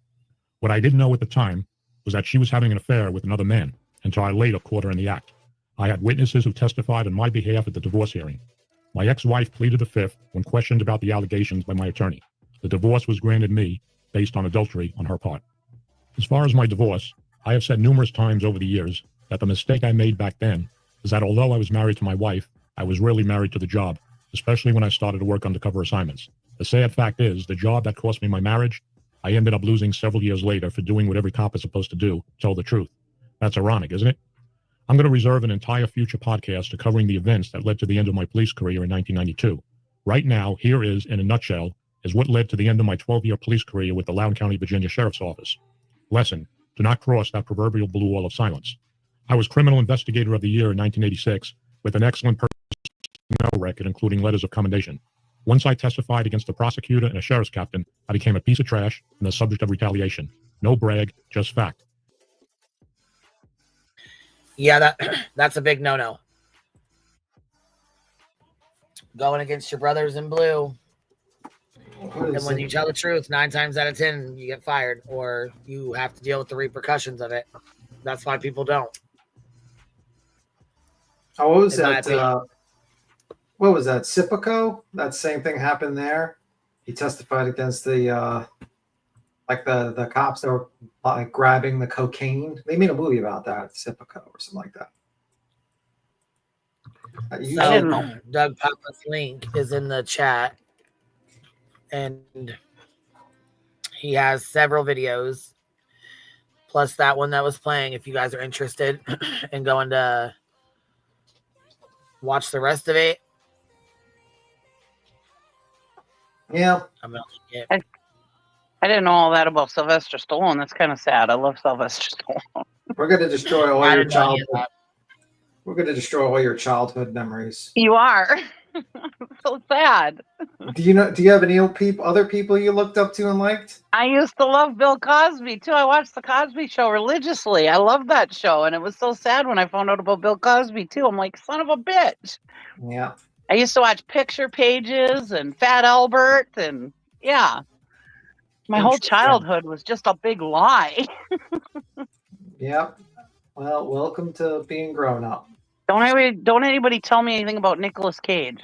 What I didn't know at the time was that she was having an affair with another man until I later caught her in the act. I had witnesses who testified on my behalf at the divorce hearing. My ex-wife pleaded the fifth when questioned about the allegations by my attorney. The divorce was granted me based on adultery on her part. As far as my divorce, I have said numerous times over the years that the mistake I made back then is that although I was married to my wife, I was really married to the job, especially when I started to work undercover assignments. The sad fact is, the job that cost me my marriage, I ended up losing several years later for doing what every cop is supposed to do, tell the truth. That's ironic, isn't it? I'm going to reserve an entire future podcast to covering the events that led to the end of my police career in 1992. Right now, here is, in a nutshell, is what led to the end of my 12-year police career with the Loudoun County, Virginia Sheriff's Office. Lesson, do not cross that proverbial blue wall of silence. I was Criminal Investigator of the Year in 1986 with an excellent personnel record, including letters of commendation. Once I testified against a prosecutor and a sheriff's captain, I became a piece of trash and the subject of retaliation. No brag, just fact. Yeah, that's a big no-no. Going against your brothers in blue. And when you tell the truth, 9 times out of 10, you get fired or you have to deal with the repercussions of it. That's why people don't. Oh, what was that? What was that? Sipico? That same thing happened there. He testified against the the cops that were like grabbing the cocaine. They made a movie about that, Sipico or something like that. So, Doug Papa's link is in the chat, and he has several videos, plus that one that was playing. If you guys are interested in going to watch the rest of it, yeah, I'm gonna link it. I didn't know all that about Sylvester Stallone. That's kind of sad. I love Sylvester Stallone. We're going to destroy all your childhood. We're going to destroy all your childhood memories. You are. So sad. Do you have any other people you looked up to and liked? I used to love Bill Cosby too. I watched the Cosby Show religiously. I loved that show, and it was so sad when I found out about Bill Cosby too. I'm like, son of a bitch. Yeah. I used to watch Picture Pages and Fat Albert, and yeah. My whole childhood was just a big lie. Yeah. Well, welcome to being grown up. Don't anybody tell me anything about Nicolas Cage.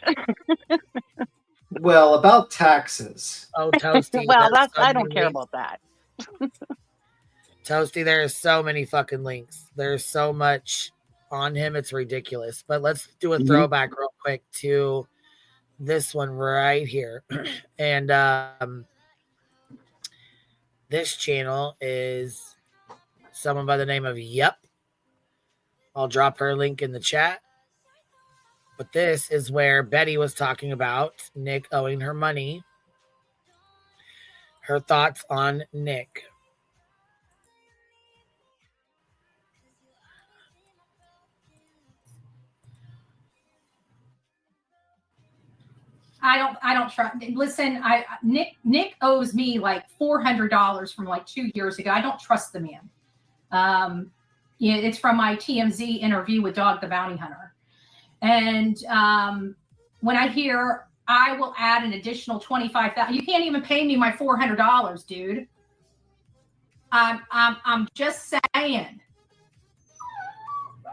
Well, about taxes. Oh, Toasty. Well, I don't care about that. Toasty, there is so many fucking links. There's so much on him. It's ridiculous. But let's do a throwback real quick to this one right here. And this channel is someone by the name of Yep. I'll drop her link in the chat. But this is where Betty was talking about Nik owing her money. Her thoughts on Nik. I don't trust. Listen, Nik owes me like $400 from like 2 years ago. I don't trust the man. It's from my TMZ interview with Dog the Bounty Hunter. And when I hear I will add an additional $25,000, you can't even pay me my $400, dude. I'm just saying.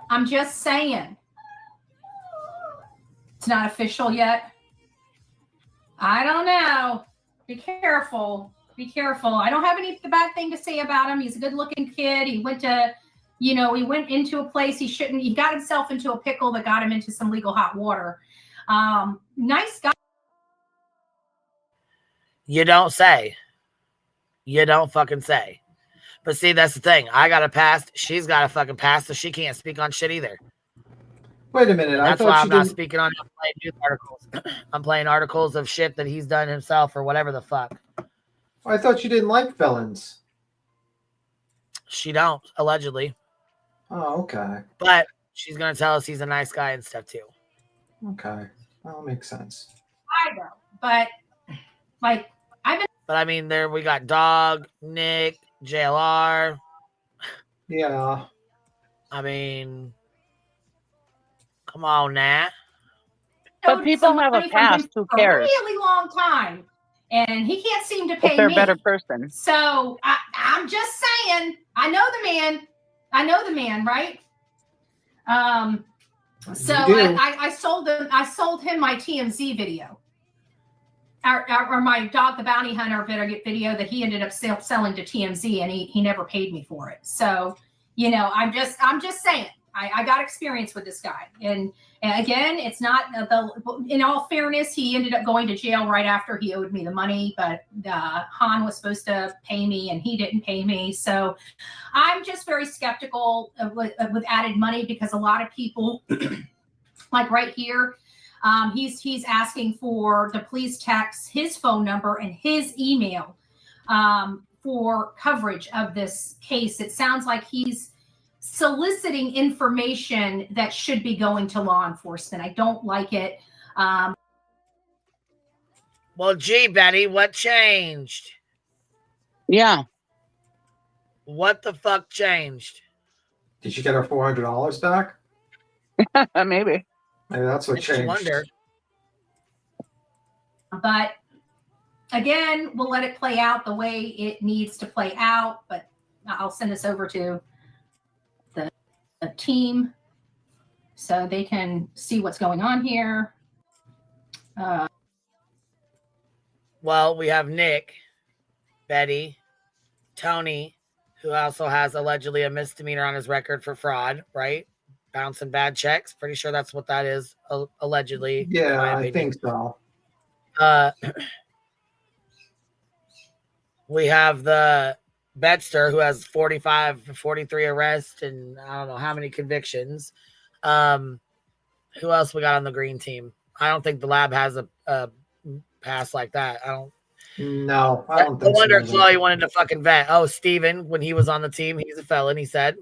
I'm just saying. It's not official yet. I don't know. Be careful. Be careful. I don't have any bad thing to say about him. He's a good-looking kid. He went to, he went into a place he shouldn't. He got himself into a pickle that got him into some legal hot water. Nice guy. You don't say. You don't fucking say. But see, that's the thing. I got a pass. She's got a fucking pass, so she can't speak on shit either. Wait a minute. And that's why I'm not speaking on it. I'm playing news articles. I'm playing articles of shit that he's done himself or whatever the fuck. I thought you didn't like felons. She don't, allegedly. Oh, okay. But she's going to tell us he's a nice guy and stuff too. Okay. That'll make sense. I know. But, like, But I mean, there we got Dog, Nik, JLR. Yeah. I mean, come on now. But people have a past. Who cares? A really long time, and he can't seem to pay If they're me. a better person. So I'm just saying. I know the man. I know the man, right? So I sold him. I sold him my TMZ video, or my Dog the Bounty Hunter video that he ended up selling to TMZ, and he never paid me for it. So I'm just saying. I got experience with this guy, and again, it's not in all fairness, he ended up going to jail right after he owed me the money, but Han was supposed to pay me and he didn't pay me. So I'm just very skeptical with added money, because a lot of people like right here, he's asking for the please text his phone number and his email for coverage of this case. It sounds like he's soliciting information that should be going to law enforcement. I don't like it. Well, gee, Betty, what changed? Yeah. What the fuck changed? Did you get her $400 back? Maybe. Maybe that's what changed. Wonder. But again, we'll let it play out the way it needs to play out. But I'll send this over to the team so they can see what's going on here. Well, we have Nik, Betty, Tony, who also has allegedly a misdemeanor on his record for fraud, right? Bouncing bad checks. Pretty sure that's what that is, allegedly. Yeah, I think so. We have the Bedster, who has 43 arrests and I don't know how many convictions. Who else we got on the green team? I don't think the lab has a pass like that. I don't think no wonder so. Chloe wanted to fucking vet. Oh, Steven, when he was on the team, he's a felon, he said.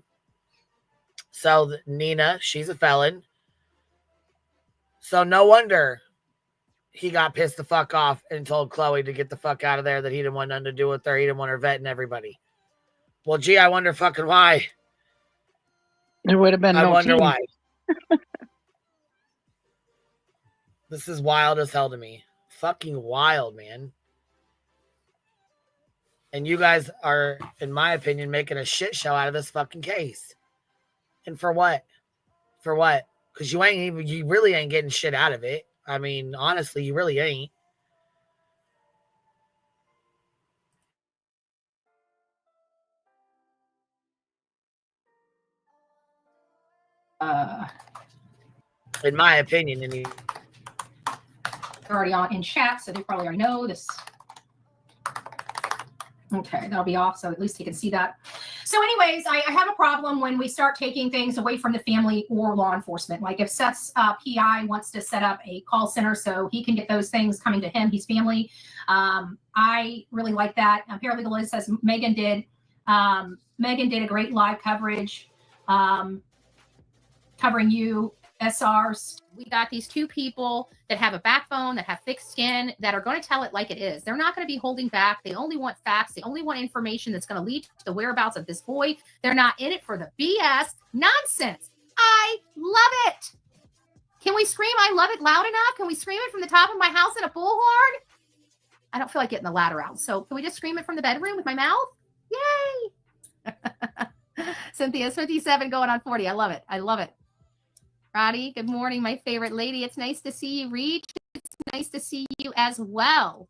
So Nina, she's a felon. So no wonder he got pissed the fuck off and told Chloe to get the fuck out of there, that he didn't want nothing to do with her. He didn't want her vetting everybody. Well, gee, I wonder fucking why. There would have been I no wonder team. why. This is wild as hell to me. Fucking wild, man. And you guys are, in my opinion, making a shit show out of this fucking case. And for what? For what? Because you really ain't getting shit out of it. I mean, honestly, you really ain't. In my opinion, and They're already on in chat, so they probably already know this. Okay, that'll be off, so at least he can see that. So anyways, I have a problem when we start taking things away from the family or law enforcement. Like if Seth's PI wants to set up a call center so he can get those things coming to him, his family. I really like that. Paralegal Liz says Megan did a great live coverage covering you, SRs. We got these two people that have a backbone, that have thick skin, that are going to tell it like it is. They're not going to be holding back. They only want facts. They only want information that's going to lead to the whereabouts of this boy. They're not in it for the BS nonsense. I love it. Can we scream I love it loud enough? Can we scream it from the top of my house in a bullhorn? I don't feel like getting the ladder out. So can we just scream it from the bedroom with my mouth? Yay. Cynthia's 57 going on 40. I love it. I love it. Roddy, good morning, my favorite lady. It's nice to see you, Reach. It's nice to see you as well.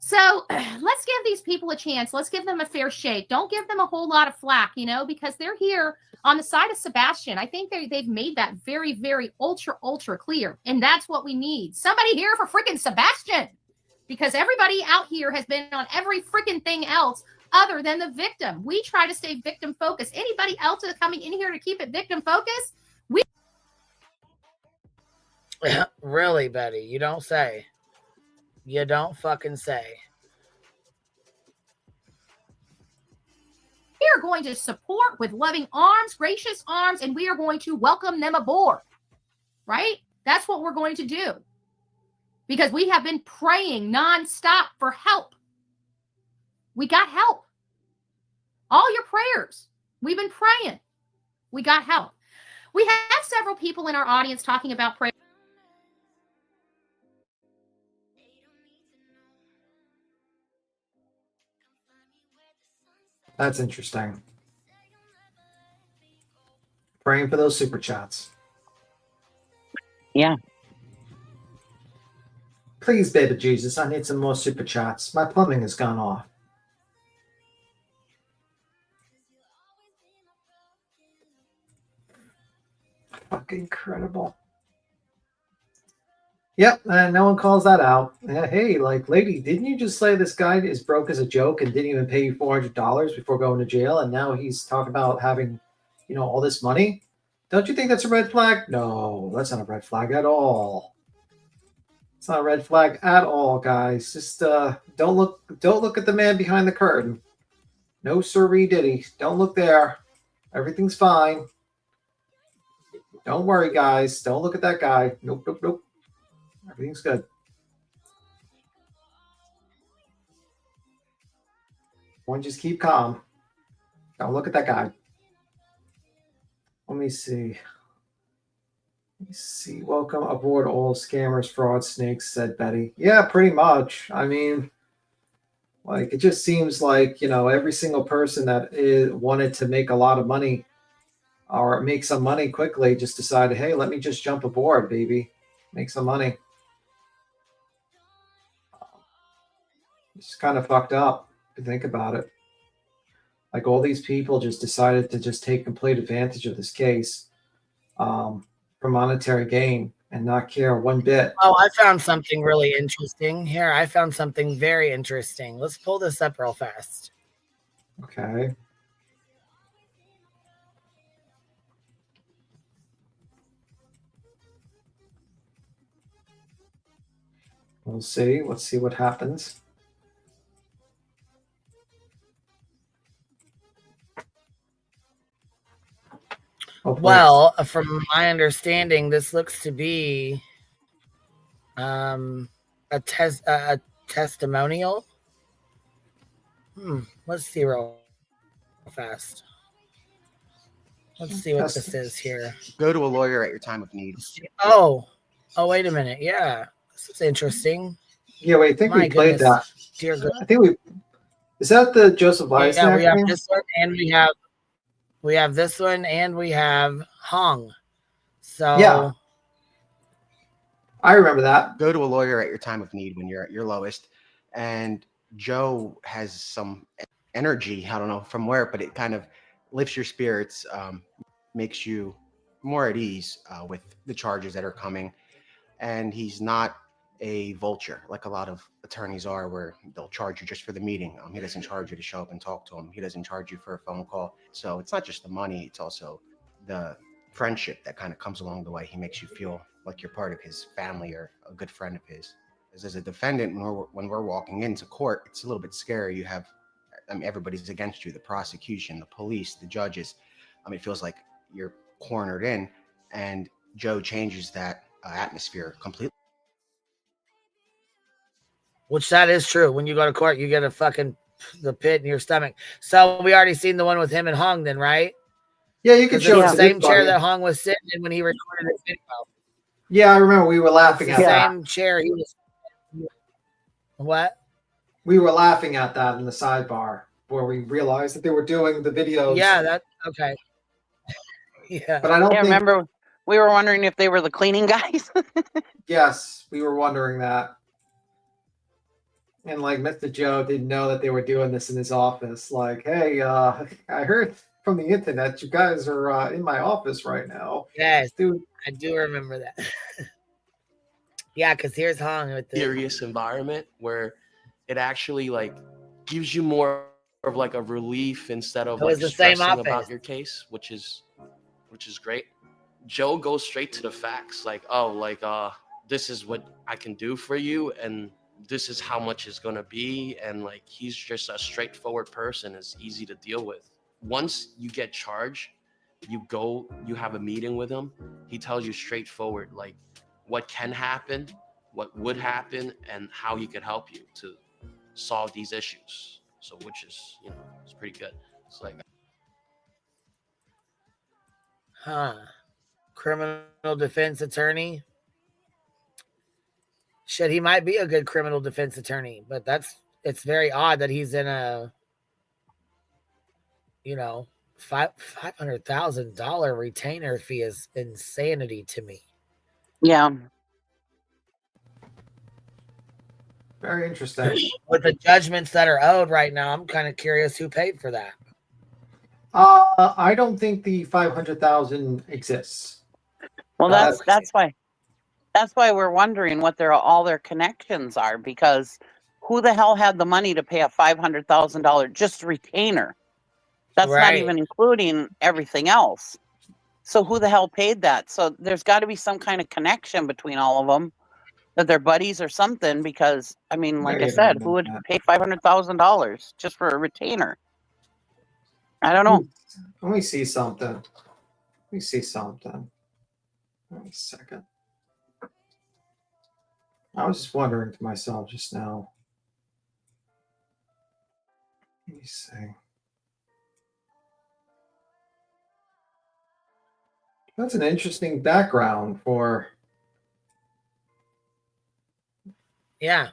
So let's give these people a chance. Let's give them a fair shake. Don't give them a whole lot of flack, because they're here on the side of Sebastian. I think they've made that very, very ultra clear. And that's what we need. Somebody here for freaking Sebastian. Because everybody out here has been on every freaking thing else other than the victim. We try to stay victim focused. Anybody else is coming in here to keep it victim focused? Really, Betty? You don't say. You don't fucking say. We are going to support with loving arms, gracious arms, and we are going to welcome them aboard. Right? That's what we're going to do. Because we have been praying nonstop for help. We got help. All your prayers. We've been praying. We got help. We have several people in our audience talking about prayer. That's interesting. Praying for those super chats. Yeah. Please, baby Jesus, I need some more super chats. My plumbing has gone off. Fucking incredible. Yep, and no one calls that out. Hey, lady, didn't you just say this guy is broke as a joke and didn't even pay you $400 before going to jail, and now he's talking about having, all this money? Don't you think that's a red flag? No, that's not a red flag at all. It's not a red flag at all, guys. Just don't look at the man behind the curtain. No sirree diddy. Don't look there. Everything's fine. Don't worry, guys. Don't look at that guy. Nope. Everything's good. One, just keep calm. Don't look at that guy. Let me see. Welcome aboard, all scammers, frauds, snakes, said Betty. Yeah, pretty much. I mean, it just seems like, every single person that wanted to make a lot of money or make some money quickly just decided, hey, let me just jump aboard, baby. Make some money. It's kind of fucked up if you think about it. All these people just decided to just take complete advantage of this case for monetary gain and not care one bit. Oh, I found something really interesting here. I found something very interesting. Let's pull this up real fast. Okay. We'll see. Let's see what happens. Well, from my understanding, this looks to be a testimonial. Let's see real fast. Let's see what this is here. Go to a lawyer at your time of need. Oh, wait a minute. Yeah, this is interesting. Yeah, wait, I think we played that. Dear God. I think is that the Joseph Weisner? Yeah, we have this one, and we have this one, and we have Hong. So yeah, I remember that. Go to a lawyer at your time of need when you're at your lowest. And Joe has some energy, I don't know from where, but it kind of lifts your spirits, makes you more at ease with the charges that are coming, and he's not a vulture like a lot of attorneys are, where they'll charge you just for the meeting. He doesn't charge you to show up and talk to him. He doesn't charge you for a phone call. So it's not just the money, it's also the friendship that kind of comes along the way. He makes you feel like you're part of his family or a good friend of his. As a defendant, when we're walking into court, it's a little bit scary. You have, everybody's against you, the prosecution, the police, the judges. It feels like you're cornered in, and Joe changes that atmosphere completely. Which that is true. When you go to court, you get the pit in your stomach. So we already seen the one with him and Hong then, right? Yeah, you could show the it to same this chair buddy. that Hong was sitting in when he recorded his video. Yeah, I remember we were laughing It's at the that. same chair he was. What? We were laughing at that in the sidebar where we realized that they were doing the videos. Yeah, okay. Yeah. But I don't think... remember we were wondering if they were the cleaning guys. Yes, we were wondering that. And like Mr. Joe didn't know that they were doing this in his office. Like, hey, I heard from the internet you guys are in my office right now. Yes, dude. I do remember that. Yeah, because here's Hong with the serious environment where it actually like gives you more of like a relief instead of It was like the same stressing office. about your case, which is great. Joe goes straight to the facts, like, oh, like this is what I can do for you, and this is how much it's gonna be, and like he's just a straightforward person. It's easy to deal with. Once you get charged, you have a meeting with him. He tells you straightforward, like what can happen, what would happen, and how he could help you to solve these issues. So, which is, it's pretty good. It's like, criminal defense attorney. Shit, he might be a good criminal defense attorney, but it's very odd that he's in a, $500,000 retainer fee is insanity to me. Yeah. Very interesting. With the judgments that are owed right now, I'm kind of curious who paid for that. I don't think the 500,000 exists. Well, that's why we're wondering what all their connections are, because who the hell had the money to pay a $500,000 just retainer? That's not even including everything else. So who the hell paid that? So there's got to be some kind of connection between all of them, that they're buddies or something, because, like I said, who would pay $500,000 just for a retainer? I don't know. Let me see something. Wait a second. I was just wondering to myself just now. Let me see. That's an interesting background for... Yeah.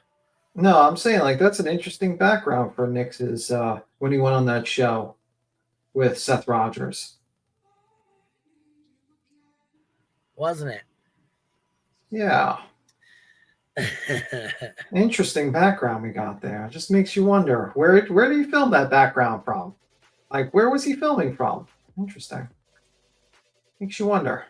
No, I'm saying like that's an interesting background for Nick's when he went on that show with Seth Rogers. Wasn't it? Yeah. Interesting background we got there. It just makes you wonder, where did he film that background from? Like, where was he filming from? Interesting. Makes you wonder.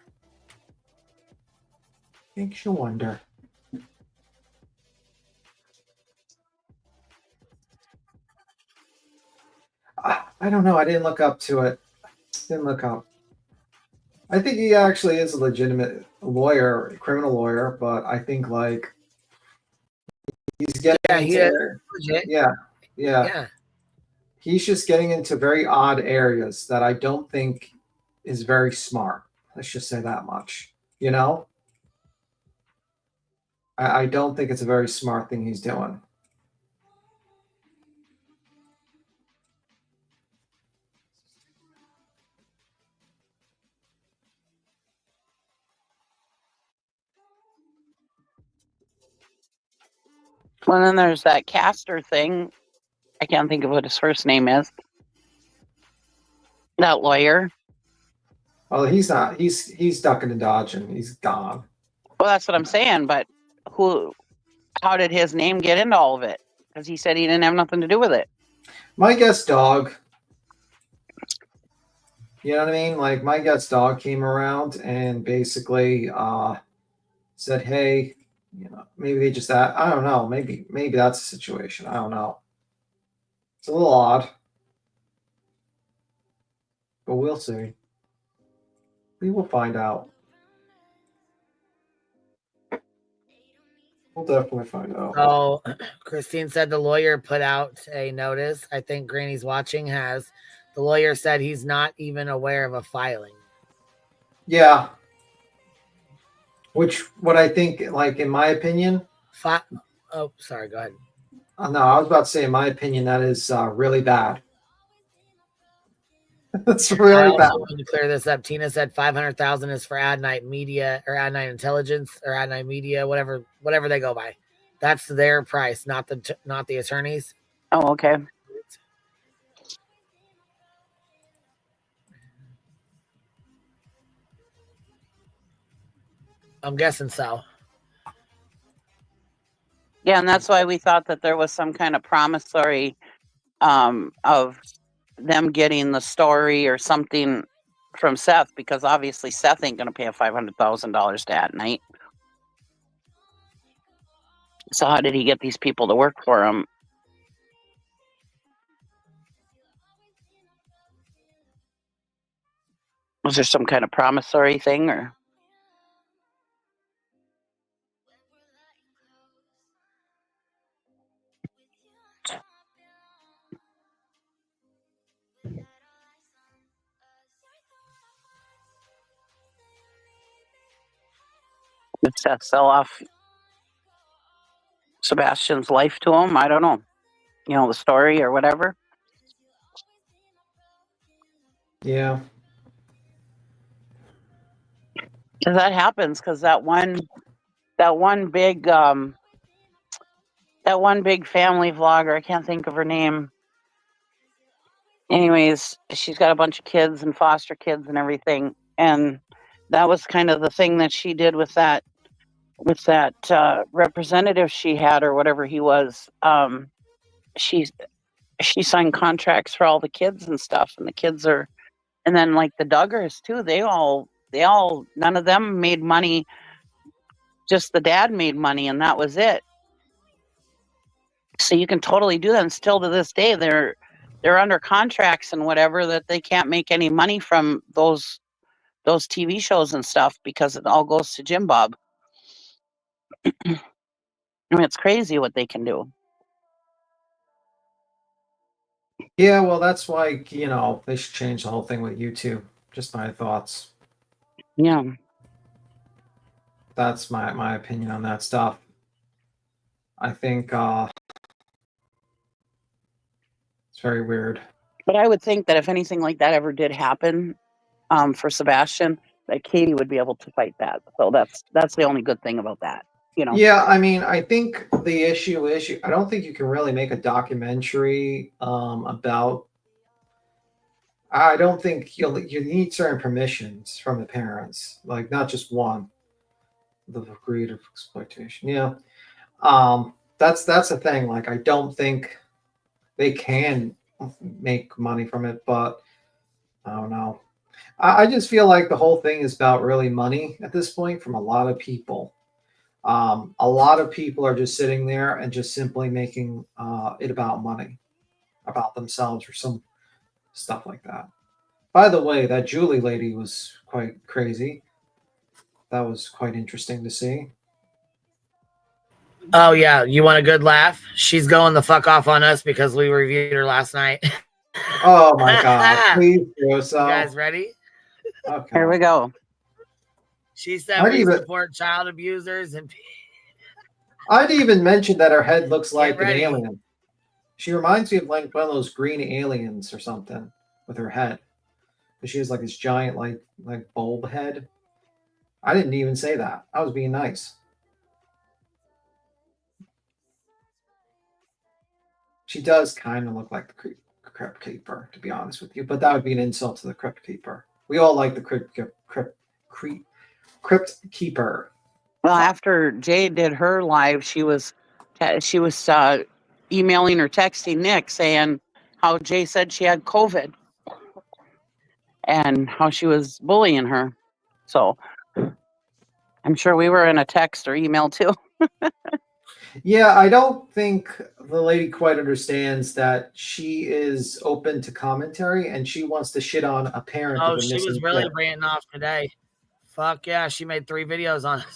I don't know. I didn't look up to it. I think he actually is a legitimate lawyer, criminal lawyer, but I think like he's getting yeah. He's just getting into very odd areas that I don't think is very smart. Let's just say that much. I don't think it's a very smart thing he's doing. Well, then there's that Castor thing. I can't think of what his first name is. That lawyer. Well, he's not. He's ducking and dodging. He's gone. Well, that's what I'm saying. But how did his name get into all of it? Because he said he didn't have nothing to do with it. My guess, dog. You know what I mean? Like my guest's dog came around and basically said, "Hey, you know, maybe they just that. I don't know. Maybe that's the situation. I don't know. It's a little odd, but we'll see. We will find out. We'll definitely find out." So Christine said the lawyer put out a notice. I think Granny's watching has. The lawyer said he's not even aware of a filing. Yeah. Which, what I think, like in my opinion. Oh, sorry. Go ahead. No, I was about to say, in my opinion, that is really bad. That's I really also bad. want to clear this up. Tina said 500,000 is for Ad Night Media or Ad Night Intelligence or Ad Night Media, whatever they go by. That's their price, not the attorneys. Oh, okay. I'm guessing so. Yeah, and that's why we thought that there was some kind of promissory of them getting the story or something from Seth, because obviously Seth ain't going to pay a $500,000 to At Night. So how did he get these people to work for him? Was there some kind of promissory thing, or? Did Seth sell off Sebastian's life to him? I don't know. You know, the story or whatever. Yeah. Because that happens, because that one big family vlogger, I can't think of her name. Anyways, she's got a bunch of kids and foster kids and everything, and that was kind of the thing that she did with that representative she had, or whatever he was. She signed contracts for all the kids and stuff, and the kids are, and then like the Duggars too. They all none of them made money. Just the dad made money, and that was it. So you can totally do that, and still to this day they're under contracts and whatever that they can't make any money from those TV shows and stuff, because it all goes to Jim Bob. I mean, it's crazy what they can do. Yeah, well, that's why, you know, they should change the whole thing with YouTube. Just my thoughts. Yeah. That's my opinion on that stuff. I think it's very weird. But I would think that if anything like that ever did happen for Sebastian, that Katie would be able to fight that. So that's the only good thing about that. You know? Yeah, I mean, I think the issue is I don't think you can really make a documentary about. I don't think you need certain permissions from the parents, like not just one. The degree of exploitation. Yeah, that's the thing. Like, I don't think they can make money from it, but I don't know. I just feel like the whole thing is about really money at this point from a lot of people. A lot of people are just sitting there and just simply making it about money, about themselves, or some stuff like that. By the way, that Julie lady was quite crazy. That was quite interesting to see. Oh yeah, you want a good laugh? She's going the fuck off on us because we reviewed her last night. Oh my god! Please do so. You guys ready? Okay. Here we go. She said we support child abusers and. I'd even mentioned that her head looks like an alien. She reminds me of like one of those green aliens or something with her head. But she has like this giant like bulb head. I didn't even say that. I was being nice. She does kind of look like the Crypt Keeper, to be honest with you, but that would be an insult to the Crypt Keeper. We all like the Crypt Keeper. Well, after Jay did her live, she was emailing or texting Nick saying how Jay said she had COVID. and how she was bullying her. So I'm sure we were in a text or email too. Yeah, I don't think the lady quite understands that she is open to commentary and she wants to shit on a parent Oh, of a she was missing really kid. ranting off today. Fuck yeah, she made 3 videos on it.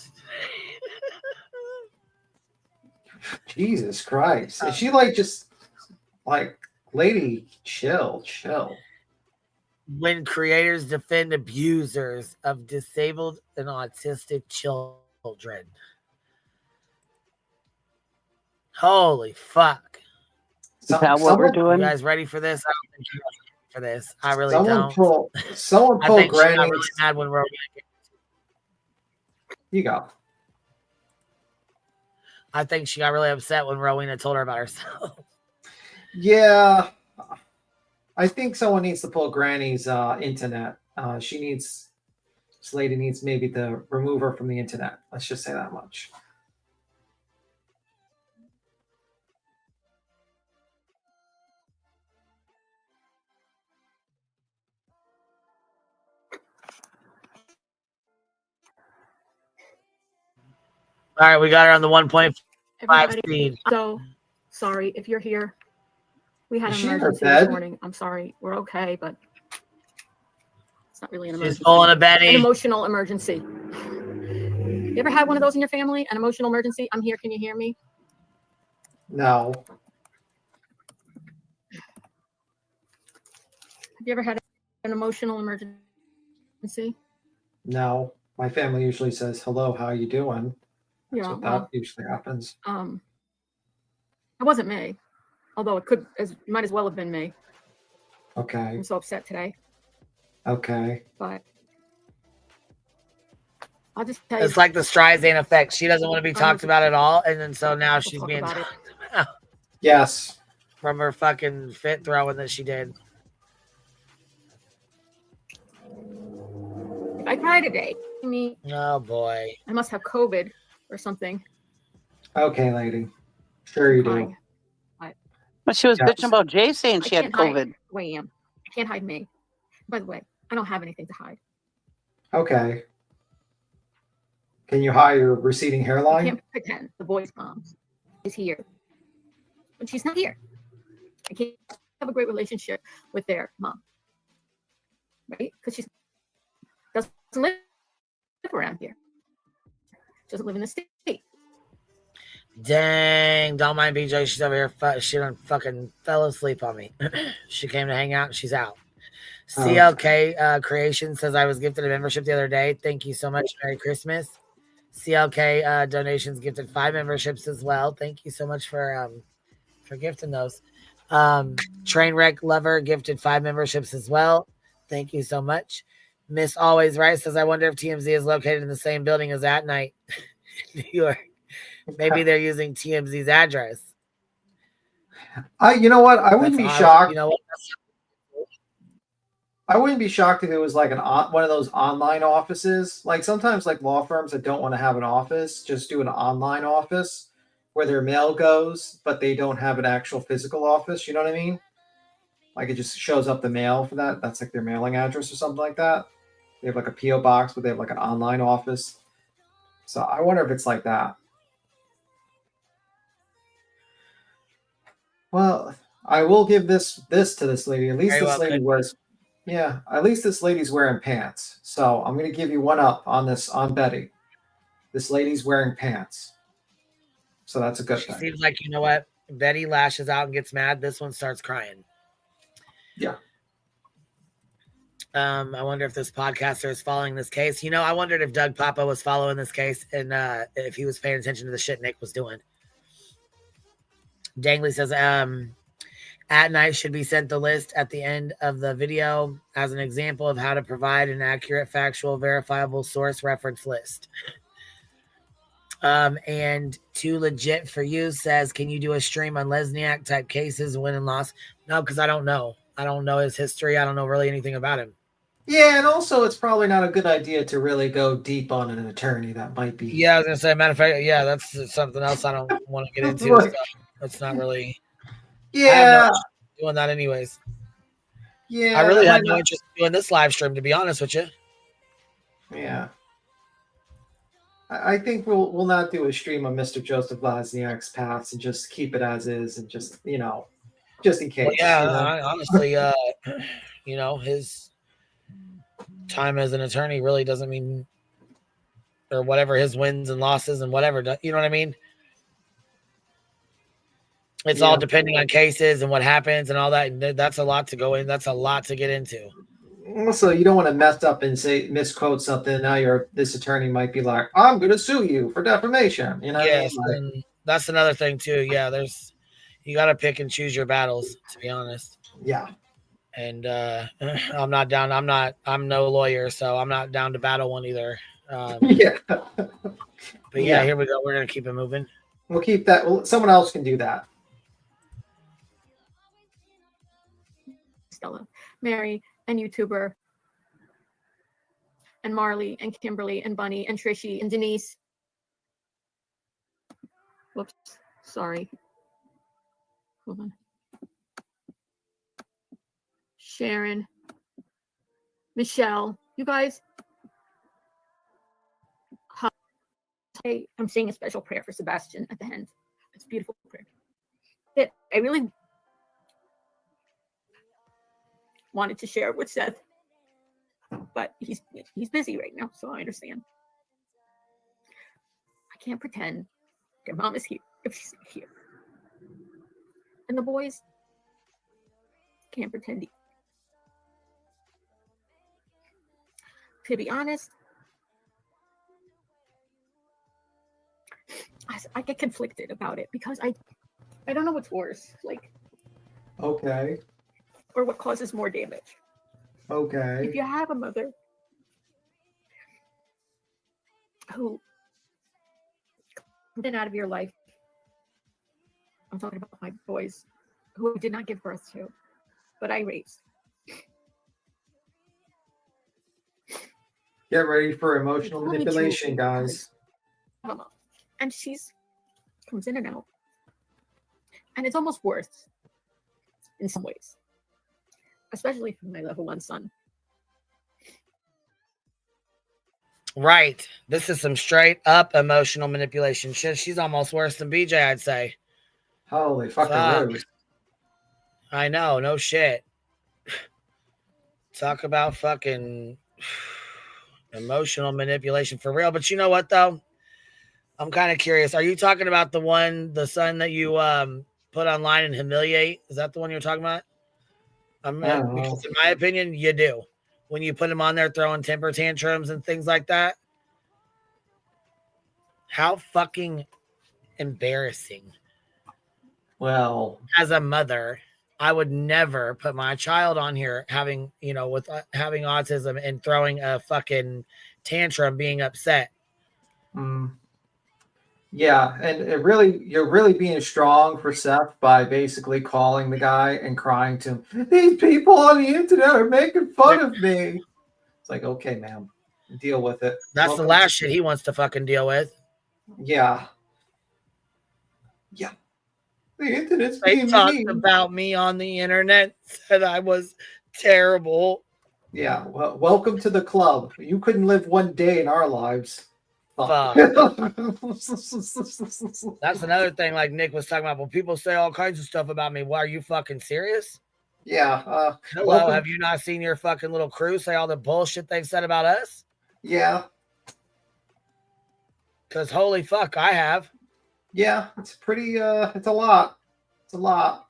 Jesus Christ. Is she like just like, lady, chill. When creators defend abusers of disabled and autistic children. Holy fuck. Is that what we're doing? You guys ready for this? I don't think you guys are ready for this. I really Someone don't. someone I pull think she got Granny's. really mad when Rowena. You go. I think she got really upset when Rowena told her about herself. Yeah. I think someone needs to pull Granny's internet. This lady needs maybe to remove her from the internet. Let's just say that much. All right, we got her on the 1.5 Everybody, speed. so sorry if you're here. We had Is an she in her emergency bed? this morning. I'm sorry. We're okay, but it's not really an She's emergency. pulling a Betty. An emotional emergency. You ever had one of those in your family? An emotional emergency? I'm here. Can you hear me? No. Have you ever had an emotional emergency? No. My family usually says, hello, how you doing? That's Yeah, what well, that usually happens. It wasn't me, although it might as well have been me. Okay. I'm so upset today, Okay. but I'll just tell you. It's like the Streisand effect. She doesn't want to be talked about at all, and then so now she's being about it. talked about Yes. from her fucking fit throwing that she did. I cried today. Oh boy. I must have COVID or something. Okay, lady. Sure you do. Crying. But she was Yes. bitching about Jay saying she had can't hide COVID. who I am. I can't hide me. By the way, I don't have anything to hide. Okay. Can you hide your receding I hairline? can't pretend the boy's mom is here when she's not here. I can't have a great relationship with their mom, right? Because she doesn't live around here. She doesn't live in the state. Dang, don't mind BJ. She's over here. She done fucking fell asleep on me. She came to hang out and she's out. Oh. CLK Creation says I was gifted a membership the other day. Thank you so much. Merry Christmas. CLK Donations gifted 5 memberships as well. Thank you so much for gifting those. Trainwreck Lover gifted 5 memberships as well. Thank you so much. Miss Always Right says I wonder if TMZ is located in the same building as At Night, New York. Maybe they're using TMZ's address. You know what? I wouldn't be shocked. You know what? I wouldn't be shocked if it was like one of those online offices. Like sometimes like law firms that don't want to have an office just do an online office where their mail goes, but they don't have an actual physical office. You know what I mean? Like it just shows up the mail for that. That's like their mailing address or something like that. They have like a PO box, but they have like an online office. So I wonder if it's like that. Well, I will give this to this lady. At least Very this well, lady good. wears. Yeah, at least this lady's wearing pants. So I'm going to give you one up on this on Betty. This lady's wearing pants. So that's a good She thing. seems like, you know what? Betty lashes out and gets mad. This one starts crying. Yeah. I wonder if this podcaster is following this case. You know, I wondered if Doug Papa was following this case and if he was paying attention to the shit Nick was doing. Dangley says, At Night should be sent the list at the end of the video as an example of how to provide an accurate, factual, verifiable source reference list. And Too Legit for You says, can you do a stream on Lesniak type cases, win and loss? No, because I don't know. I don't know his history. I don't know really anything about him. Yeah, and also it's probably not a good idea to really go deep on an attorney that might be. Yeah, I was gonna say, matter of fact, yeah, that's something else I don't want to get into. So that's not really. Yeah. Doing that anyways. Yeah, I really that have might no not. interest in doing this live stream, to be honest with you. Yeah. I think we'll not do a stream of Mr. Joseph Wozniak's paths and just keep it as is and just just in case. Well, yeah, you know? I, honestly, his time as an attorney really doesn't mean, or whatever his wins and losses and whatever, you know what I mean? It's all depending on cases and what happens and all that. And that's a lot to go in. That's a lot to get into. Also, you don't want to mess up and misquote something. Now this attorney might be like, "I'm going to sue you for defamation." You know? Yes, what I mean? and that's another thing too. Yeah, you got to pick and choose your battles, to be honest. Yeah. And I'm not down. I'm no lawyer, so I'm not down to battle one either. Yeah. But yeah, here we go. We're gonna keep it moving. We'll keep that. Well, someone else can do that. Stella, Mary, and YouTuber, and Marley, and Kimberly, and Bunny, and Trishy, and Denise. Whoops, sorry. Hold on. Sharon, Michelle, you guys. I'm saying a special prayer for Sebastian at the end. It's a beautiful prayer. That I really wanted to share with Seth, but he's busy right now, so I understand. I can't pretend your mom is here if she's not here, and the boys can't pretend. To be honest, I get conflicted about it because I don't know what's worse, like, Okay. or what causes more damage. Okay. If you have a mother who been out of your life, I'm talking about my boys who did not give birth to, but I raised. Get ready for emotional manipulation, guys. And she's comes in and out, and it's almost worse in some ways, especially for my level 1 son. Right. This is some straight up emotional manipulation shit. She's almost worse than BJ, I'd say. Holy fucking rude. I know, no shit. Talk about fucking emotional manipulation for real. But you know what, though? I'm kind of curious. Are you talking about the son that you put online and humiliate? Is that the one you're talking about? Because in my opinion, you do. When you put him on there throwing temper tantrums and things like that. How fucking embarrassing. Well, as a mother, I would never put my child on here having autism and throwing a fucking tantrum, being upset. Yeah, and you're really being strong for Seth by basically calling the guy and crying to him, "These people on the internet are making fun of me." It's like, okay, ma'am, deal with it. That's the last shit he wants to fucking deal with. Yeah. Yeah. The internet's They being talked mean. about me on the internet, said I was terrible. Yeah, well, welcome to the club. You couldn't live one day in our lives. Fuck. That's another thing, like Nick was talking about. When people say all kinds of stuff about me, why are you fucking serious? Yeah. Hello, have you not seen your fucking little crew say all the bullshit they've said about us? Yeah. Because holy fuck, I have. Yeah, it's pretty, it's a lot. It's a lot.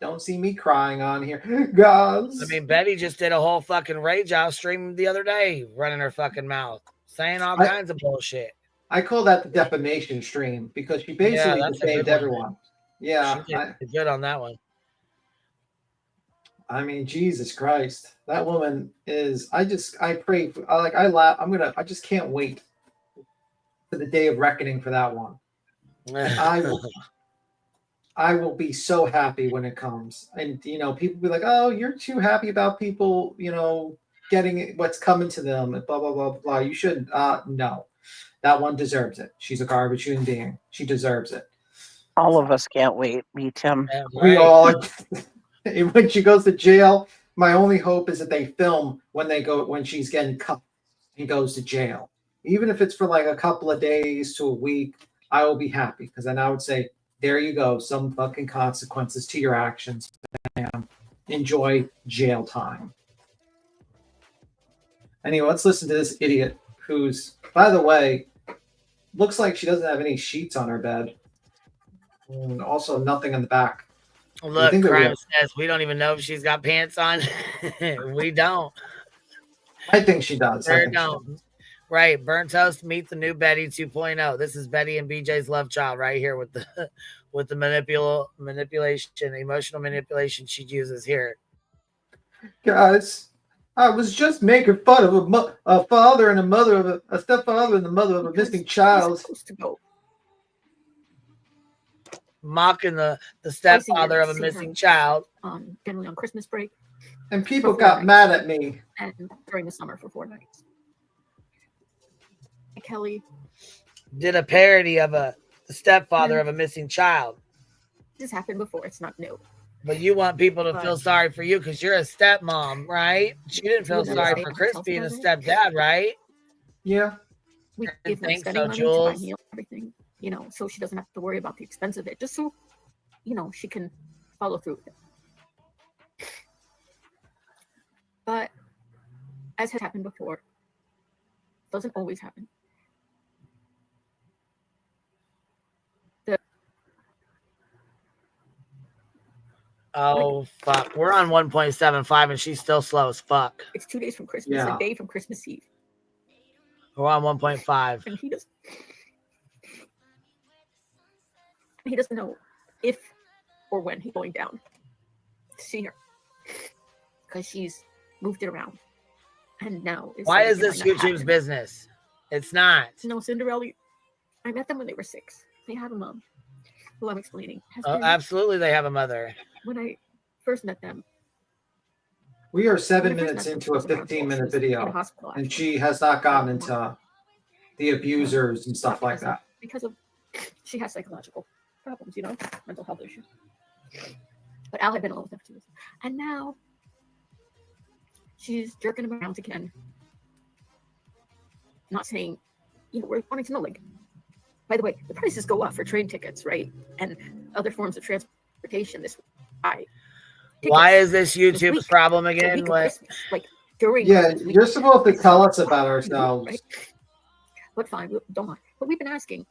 Don't see me crying on here. Guys. I mean, Betty just did a whole fucking rage out stream the other day, running her fucking mouth, saying all kinds of bullshit. I call that the defamation stream because she basically defamed everyone. Yeah. She did good on that one. I mean, Jesus Christ. That woman is, I pray, I laugh. I just can't wait for the day of reckoning for that one. I will be so happy when it comes. And, people be like, oh, you're too happy about people, getting what's coming to them and blah, blah, blah, blah. You shouldn't. No, that one deserves it. She's a garbage human being. She deserves it. All of us can't wait, me, Tim. We all, when she goes to jail, my only hope is that they film when she's getting cuffed and goes to jail. Even if it's for like a couple of days to a week, I will be happy because then I would say, there you go, some fucking consequences to your actions. Bam. Enjoy jail time. Anyway, let's listen to this idiot who's, by the way, looks like she doesn't have any sheets on her bed. And also nothing in the back. Look, Crime says we don't even know if she's got pants on. We don't. I think she does. Sure don't. Right. Burnt Toast, meet the new Betty 2.0. This is Betty and BJ's love child right here with the manipulation, emotional manipulation she uses here. Guys, I was just making fun of a father and a mother of a stepfather and the mother of a missing child. Mocking the stepfather of a missing child. Generally on Christmas break. And people got mad at me. And during the summer for 4 nights. Kelly did a parody of the stepfather of a missing child. This happened before. It's not new. But you want people to feel sorry for you because you're a stepmom, right? She didn't feel sorry for Chris being a stepdad, right? Yeah. We give her spending money to buy meals, everything, so she doesn't have to worry about the expense of it, just so, she can follow through with it. But as has happened before, it doesn't always happen. Oh, fuck. We're on 1.75 and she's still slow as fuck. It's 2 days from Christmas, a day from Christmas Eve. We're on 1.5. And he doesn't know if or when he's going down to see her. Because she's moved it around. And now why is this YouTube's business? It's not. No, Cinderella. I met them when they were 6. They have a mom who I'm explaining. Absolutely, they have a mother. When I first met them, we are 7 minutes into a 15-minute video, and she has not gotten into the abusers and stuff like that. Because she has psychological problems, mental health issues. But Al had been alone with her, and now she's jerking him around again. Not saying, we're wanting to know, by the way, the prices go up for train tickets, right? And other forms of transportation this way. Why is this YouTube's problem again? During you're supposed to tell us about ourselves. Right? But fine, don't mind. But we've been asking,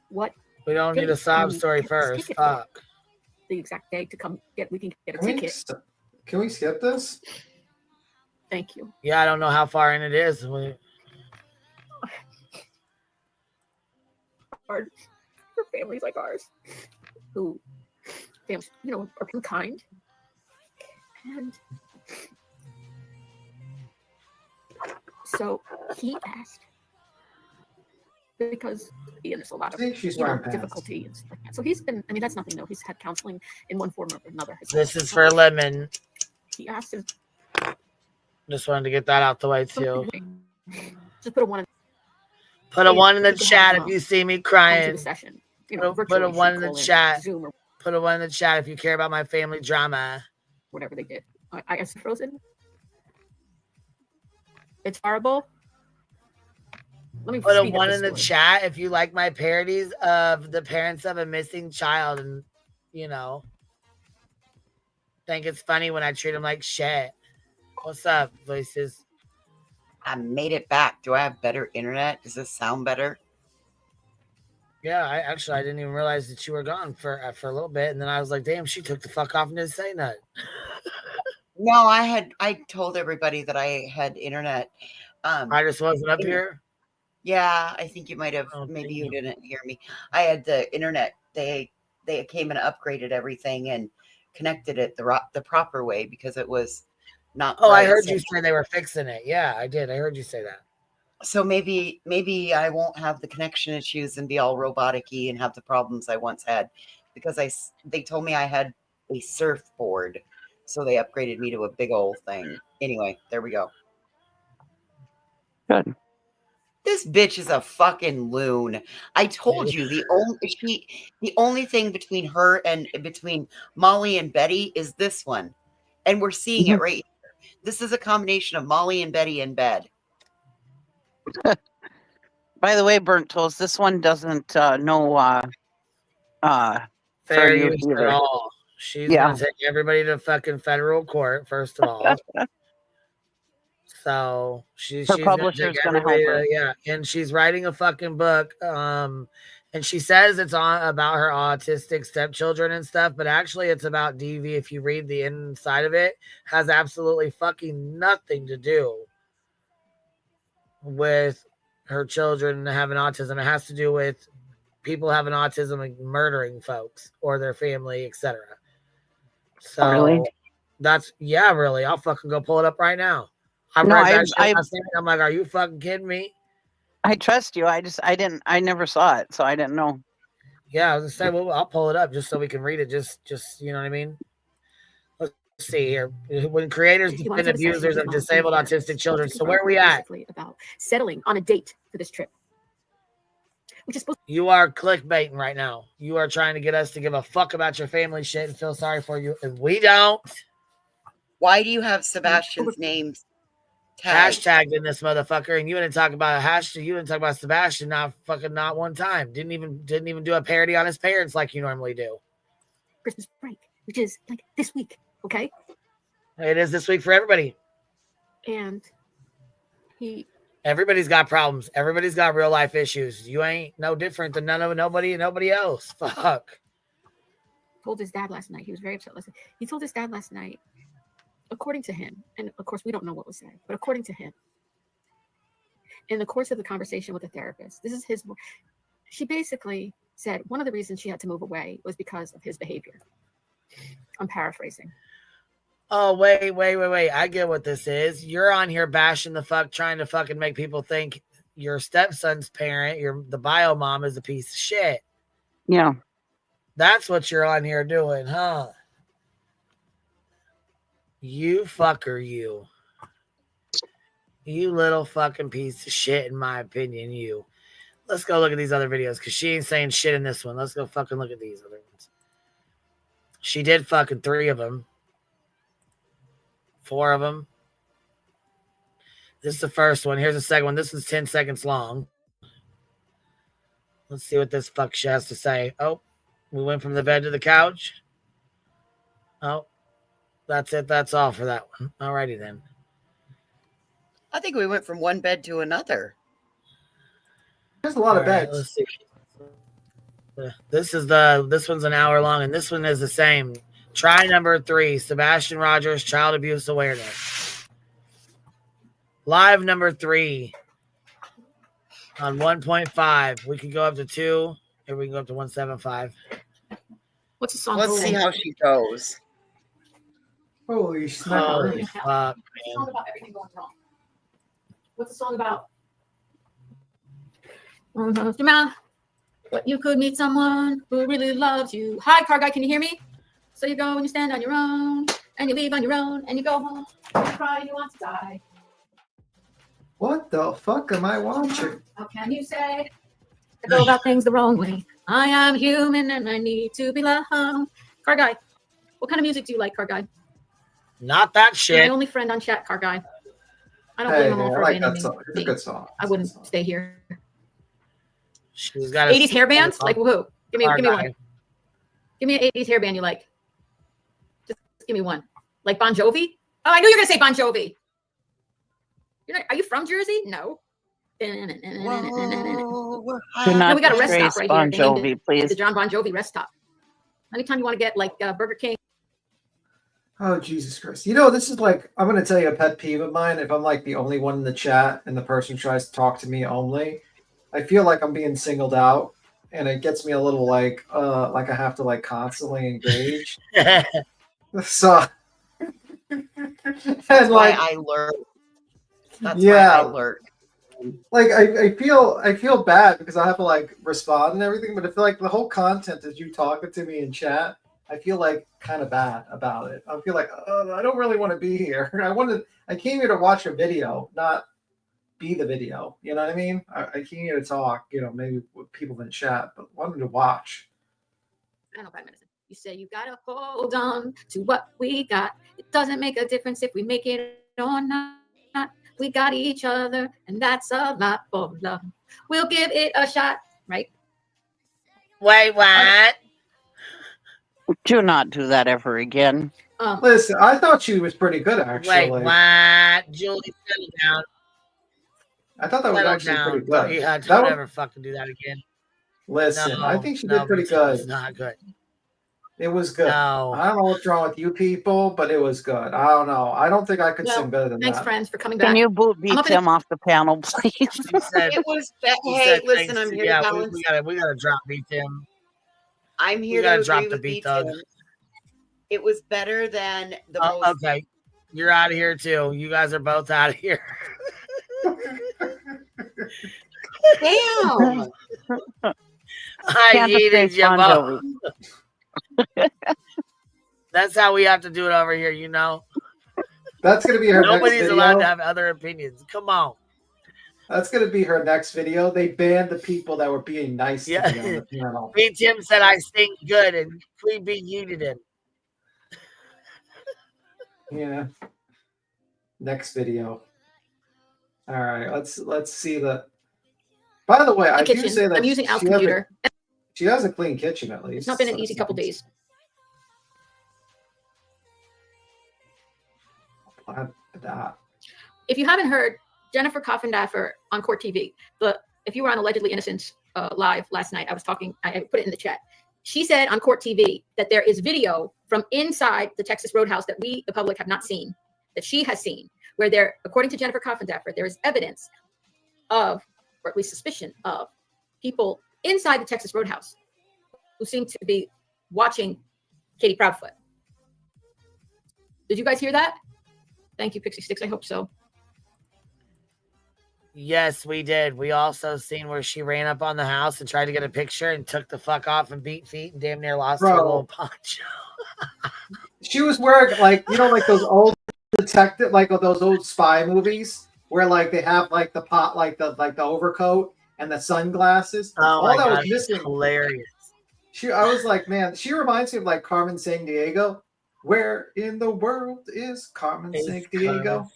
what we don't need a sob story first. Fuck. The exact day to come we can get a ticket. Can we skip this? Thank you. Yeah, I don't know how far in it is. For families like ours, who, are being kind, and so he asked because there's a lot of difficulty and stuff like that. So he's been. I mean, that's nothing new. He's had counseling in one form or another. This is for Lemon. He asked his. Just wanted to get that out the way too. Just put a 1. Put a 1 in the chat if you see me crying. Session. Put a 1 in the chat. Put a 1 in the chat if you care about my family drama. Whatever they did. I guess Frozen. It's horrible. Let me put a 1 in the chat if you like my parodies of the parents of a missing child and, think it's funny when I treat them like shit. What's up, voices? I made it back. Do I have better internet? Does this sound better? Yeah, I didn't even realize that you were gone for a little bit, and then I was like, "Damn, she took the fuck off and didn't say nothing." No, I told everybody that I had internet. I just wasn't up here. Yeah, I think you might have. Maybe you didn't hear me. I had the internet. They came and upgraded everything and connected it the proper way because it was not. Oh, I heard you say they were fixing it. Yeah, I did. I heard you say that. So maybe I won't have the connection issues and be all robotic-y and have the problems I once had because they told me I had a surfboard. So they upgraded me to a big old thing. Anyway, there we go. Good. This bitch is a fucking loon. I told you the only thing between her and between Molly and Betty is this one. And we're seeing it right here. This is a combination of Molly and Betty in bed. By the way, Burnt Toast, this one doesn't know Fair use use at either. all. She's Yeah. gonna take everybody to fucking federal court, first of all. So she's gonna publisher's take gonna help everybody her. and she's writing a fucking book. And she says it's about her autistic stepchildren and stuff, but actually it's about DV. If you read the inside of it, has absolutely fucking nothing to do with her children having autism. It has to do with people having autism and murdering folks or their family, etc. So really? that's really. I'll fucking go pull it up right now. I No, read that shit last night. I'm like, are you fucking kidding me? I trust you. I never saw it, so I didn't know. Yeah, I was gonna say, well, I'll pull it up just so we can read it. Just you know what I mean? Let's see here. When creators defend abusers of disabled autistic children. So where are we at? About settling on a date for this trip. You are clickbaiting right now. You are trying to get us to give a fuck about your family shit and feel sorry for you, and we don't. Why do you have Sebastian's names Hashtagged in this motherfucker, and you didn't talk about a hashtag. You didn't talk about Sebastian not one time. Didn't even do a parody on his parents like you normally do. Christmas break, which is like this week, okay? It is this week for everybody. And everybody's got problems. Everybody's got real life issues. You ain't no different than nobody else. Fuck. Told his dad last night. He was very upset. He told his dad last night, according to him, and of course we don't know what was said, but according to him, in the course of the conversation with the therapist, this is his. She basically said one of the reasons she had to move away was because of his behavior. I'm paraphrasing. Oh, wait. I get what this is. You're on here bashing the fuck, trying to fucking make people think your stepson's parent, the bio mom, is a piece of shit. Yeah. That's what you're on here doing, huh? You fucker, you. You little fucking piece of shit, in my opinion, you. Let's go look at these other videos, because she ain't saying shit in this one. Let's go fucking look at these other ones. She did fucking 3 of them. 4 of them. This is the first one. Here's the second one. This is 10 seconds long. Let's see what this fuck she has to say. Oh, we went from the bed to the couch. Oh, that's it. That's all for that one. Alrighty then. I think we went from one bed to another. There's a lot of beds. Let's see. This one's an hour long, and this one is the same. Try number 3, Sebastian Rogers, child abuse awareness. Live number 3 on 1.5. We can go up to 2, or we can go up to 1.75. What's the song? Let's see how she goes. Holy snap. Holy fuck, man. Song about everything going wrong. What's the song about? What you could meet someone who really loves you. Hi, car guy, can you hear me? So you go and you stand on your own, and you leave on your own, and you go home, and you cry and you want to die. What the fuck am I watching? How can you say I go about things the wrong way? I am human and I need to be loved. Car guy, what kind of music do you like, car guy? Not that You're shit. my only friend on chat, car guy. I don't Hey, blame them all I for like that abandoning song. It's a me. good song. I wouldn't stay here. She's got 80s hair bands? Like who? Give me Car one. guy. Give me an 80s hair band you like. Just give me one. Like Bon Jovi? Oh, I knew you were gonna say Bon Jovi. Are you from Jersey? No. Do No, not we got a rest stop disgrace right Bon here. Named Jovi, it please. The John Bon Jovi rest stop. Anytime you want to get like Burger King. Oh, Jesus Christ. You know, this is like, I'm going to tell you a pet peeve of mine. If I'm like the only one in the chat and the person tries to talk to me only, I feel like I'm being singled out, and it gets me a little like I have to like constantly engage. So, That's why I lurk. That's why I lurk. Like I feel bad because I have to like respond and everything, but I feel like the whole content is you talking to me in chat. I feel like kind of bad about it. I feel like I don't really want to be here. I came here to watch a video, not be the video. You know what I mean? I came here to talk, maybe with people in chat, but wanted to watch. I know 5 minutes. You say you gotta hold on to what we got. It doesn't make a difference if we make it or not, we got each other, and that's a lot for love. We'll give it a shot, right? Wait, what? Do not do that ever again. Listen, I thought she was pretty good, actually. Wait, what? Julie, settle down. I thought that was Settle actually down. pretty Don't, good. yeah, That don't was- ever fucking do that again. Listen, I No, think she no, did pretty BT, it was good. not good. It was good. No. I don't know what's wrong with you people, but it was good. I don't know. I don't think I could Well, sing better than thanks, that. friends, for coming back. Can you boot I'm up in Tim off the panel, please? She said, It was. she Hey, said listen, thanks I'm to- here yeah, to we, balance. we gotta drop beat Tim. I'm We here gotta to drop agree the with beat beat Doug. Tim. It was better than the most. Okay, you're out of here too. You guys are both out of here. Damn. I Can't yeeted escape you Bon both. Jovi. That's how we have to do it over here, you know. That's gonna be her Nobody's next allowed video. to have other opinions. Come on. That's gonna be her next video. They banned the people that were being nice to Yeah. me on the panel. Me Tim said I sing good and Queen Bee yeeted him. Yeah. Next video. All right, let's see the. By the way, I do kitchen. say that I'm using Al's she has a- computer. She has a clean kitchen at least. It's not been an so easy that's couple nice. days. Glad for that. If you haven't heard, Jennifer Coffindaffer on Court TV, if you were on Allegedly Innocent live last night, I put it in the chat. She said on Court TV that there is video from inside the Texas Roadhouse that we, the public, have not seen, that she has seen, where there, according to Jennifer Coffindaffer, there is evidence of, or at least suspicion of, people inside the Texas Roadhouse who seem to be watching Katie Proudfoot. Did you guys hear that? Thank you, Pixie Sticks. I hope so. Yes, we did. We also seen where she ran up on the house and tried to get a picture and took the fuck off and beat feet and damn near lost her Bro. little poncho. She was wearing like like those old detective, like those old spy movies where like they have like the pot, like the overcoat and the sunglasses. Oh All my that God, was missing. hilarious. I was like, man, she reminds me of like Carmen Sandiego. Where in the world is Carmen Sandiego?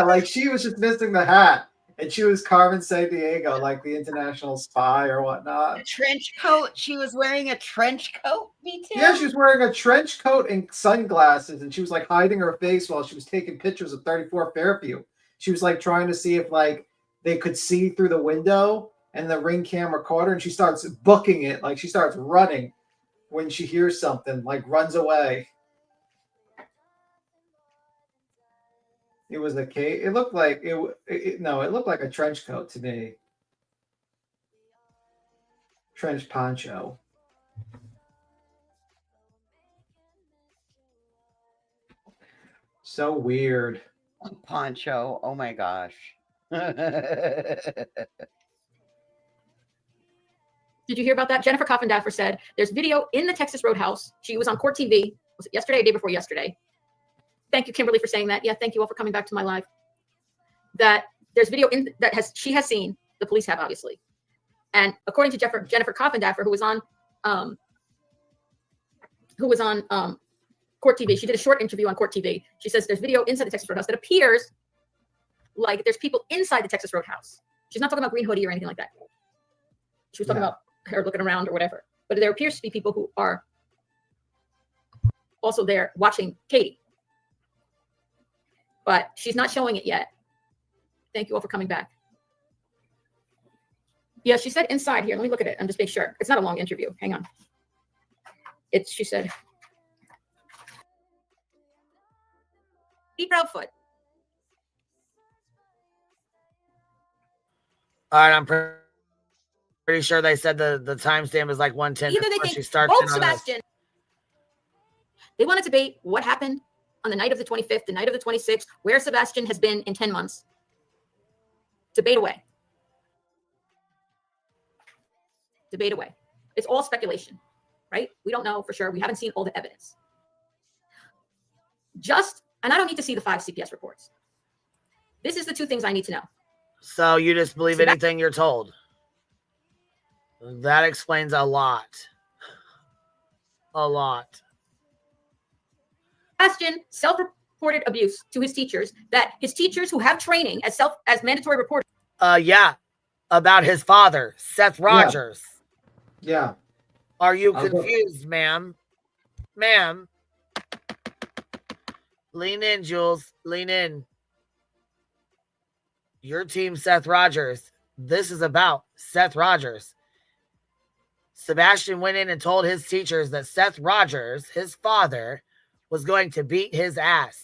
Like she was just missing the hat, and she was Carmen Sandiego, like the international spy or whatnot. A trench coat. She was wearing a trench coat. Me too. Yeah, she was wearing a trench coat and sunglasses, and she was like hiding her face while she was taking pictures of 34 Fairview. She was like trying to see if like they could see through the window, and the Ring camera caught her, and she starts booking it, like she starts running when she hears something, like runs away. It was a cape. It looked like it looked like a trench coat to me. Trench poncho. So weird. Poncho. Oh my gosh. Did you hear about that? Jennifer Coffindaffer said there's video in the Texas Roadhouse. She was on Court TV. Was it yesterday or day before yesterday? Thank you, Kimberly, for saying that. Yeah, thank you all for coming back to my live. That there's video in that she has seen. The police have, obviously. And according to Jennifer Coffindaffer, who was on Court TV, she did a short interview on Court TV. She says there's video inside the Texas Roadhouse that appears like there's people inside the Texas Roadhouse. She's not talking about Green Hoodie or anything like that. She was talking about her looking around or whatever. But there appears to be people who are also there watching Katie. But she's not showing it yet. Thank you all for coming back. Yeah, she said inside here. Let me look at it and just make sure. It's not a long interview. Hang on. She said, be Proudfoot. All right, I'm pretty sure they said the timestamp is like 1:10 Either they before think she starts both in on this. Sebastian. They want to debate what happened on the night of the 25th, the night of the 26th, where Sebastian has been in 10 months. Debate away. Debate away. It's all speculation, right? We don't know for sure. We haven't seen all the evidence. And I don't need to see the 5 CPS reports. This is the 2 things I need to know. So you just believe anything you're told. That explains a lot. A lot. Sebastian reported abuse to his teachers, that his teachers who have training as mandatory reporters. Yeah, about his father, Seth Rogers. Yeah. Are you confused, ma'am? Ma'am. Lean in, Jules. Lean in. Your team, Seth Rogers. This is about Seth Rogers. Sebastian went in and told his teachers that Seth Rogers, his father, was going to beat his ass.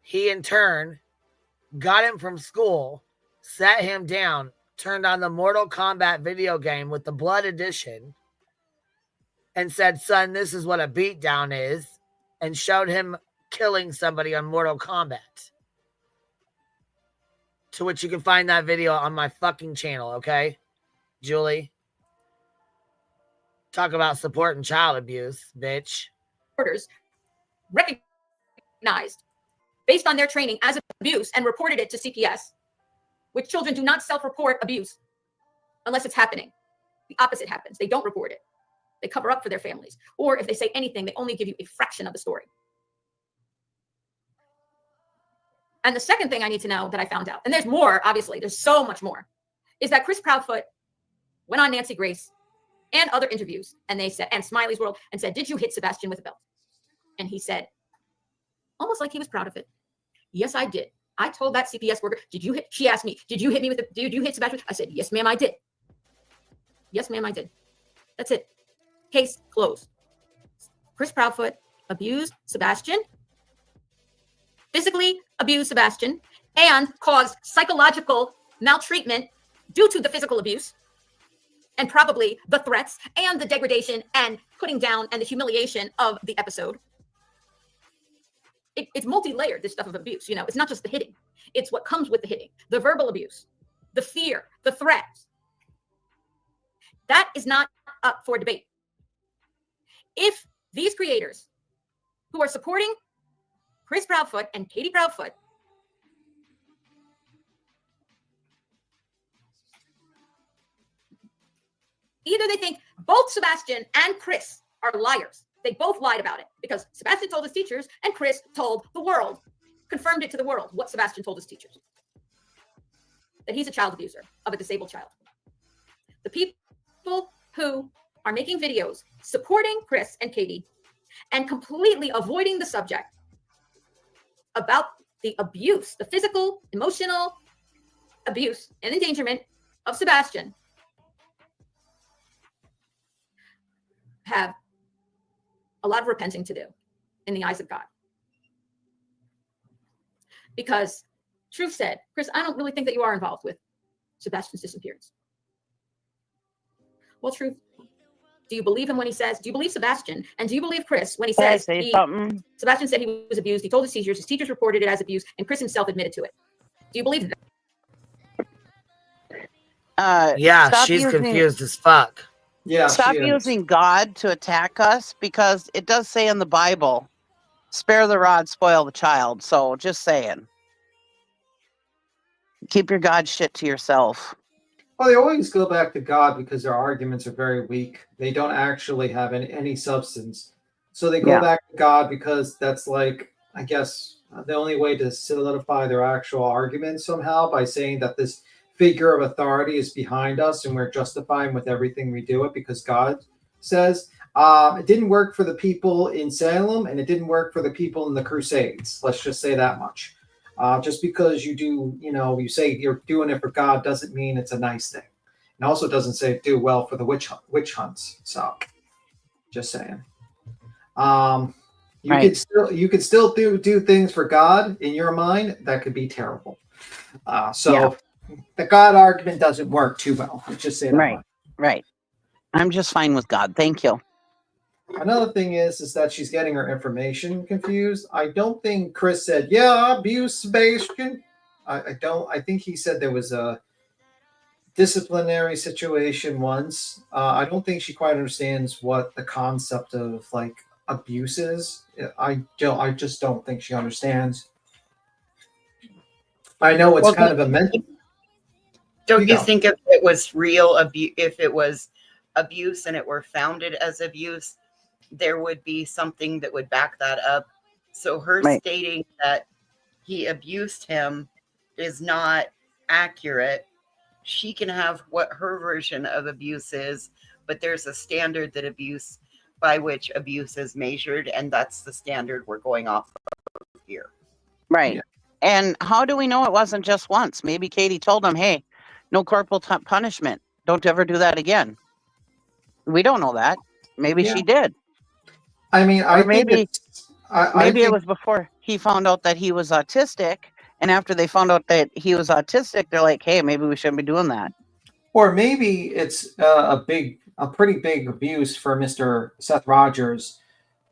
He, in turn, got him from school, sat him down, turned on the Mortal Kombat video game with the Blood Edition, and said, son, this is what a beatdown is, and showed him killing somebody on Mortal Kombat. To which you can find that video on my fucking channel, okay? Julie? Talk about supporting child abuse, bitch. Reporters recognized based on their training as abuse and reported it to CPS, which children do not self-report abuse unless it's happening. The opposite happens. They don't report it. They cover up for their families. Or if they say anything, they only give you a fraction of the story. And the second thing I need to know that I found out, and there's more, obviously, there's so much more, is that Chris Proudfoot went on Nancy Grace and other interviews, and they said, and Smiley's World, and said, did you hit Sebastian with a belt? And he said, almost like he was proud of it, yes, I did. I told that CPS worker, did you hit, she asked me, did you hit me with a, did you hit Sebastian? I said, yes, ma'am, I did. Yes, ma'am, I did. That's it. Case closed. Chris Proudfoot abused Sebastian, physically abused Sebastian, and caused psychological maltreatment due to the physical abuse, and probably the threats and the degradation and putting down and the humiliation of the episode. It's multi-layered, this stuff of abuse. You know, it's not just the hitting. It's what comes with the hitting, the verbal abuse, the fear, the threats. That is not up for debate. If these creators who are supporting Chris Proudfoot and Katie Proudfoot either they think both Sebastian and Chris are liars. They both lied about it because Sebastian told his teachers and Chris told the world, confirmed it to the world, what Sebastian told his teachers. That he's a child abuser of a disabled child. The people who are making videos supporting Chris and Katie and completely avoiding the subject about the abuse, the physical, emotional abuse and endangerment of Sebastian have a lot of repenting to do in the eyes of God. Because truth said, Chris, I don't really think that you are involved with Sebastian's disappearance. Well, truth, do you believe him when he says, do you believe Sebastian? And do you believe Chris when he says, Sebastian said he was abused, he told his teachers reported it as abuse, and Chris himself admitted to it. Do you believe that? Yeah, she's confused as fuck. Yeah, stop using God to attack us, because it does say in the Bible, spare the rod, spoil the child. So just saying. Keep your God shit to yourself. Well, they always go back to God because their arguments are very weak. They don't actually have any substance. So they go back to God because that's like, I guess, the only way to solidify their actual argument somehow, by saying that this figure of authority is behind us and we're justifying with everything we do it because God says. It didn't work for the people in Salem and it didn't work for the people in the Crusades. Let's just say that much. Just because you do, you say you're doing it for God doesn't mean it's a nice thing. And also doesn't say do well for the witch hunts. So just saying. You could still do things for God in your mind that could be terrible. The God argument doesn't work too well. Let's just say that. Right. I'm just fine with God. Thank you. Another thing is that she's getting her information confused. I don't think Chris said, yeah, abuse Sebastian. I think he said there was a disciplinary situation once. I don't think she quite understands what the concept of like abuse is. I just don't think she understands. I know it's kind of a mental. Don't you think if it was real abuse, if it was abuse and it were founded as abuse, there would be something that would back that up So her Right. stating that he abused him is not accurate. She can have what her version of abuse is, but there's a standard that abuse by which abuse is measured, and that's the standard we're going off of here. Right. And how do we know it wasn't just once? Maybe Katie told him, hey, no corporal punishment. Don't ever do that again. We don't know that. Maybe Yeah. she did. I mean, I Or think maybe it's. I maybe it think was before he found out that he was autistic. And after they found out that he was autistic, they're like, hey, maybe we shouldn't be doing that. Or maybe it's a pretty big abuse for Mr. Seth Rogers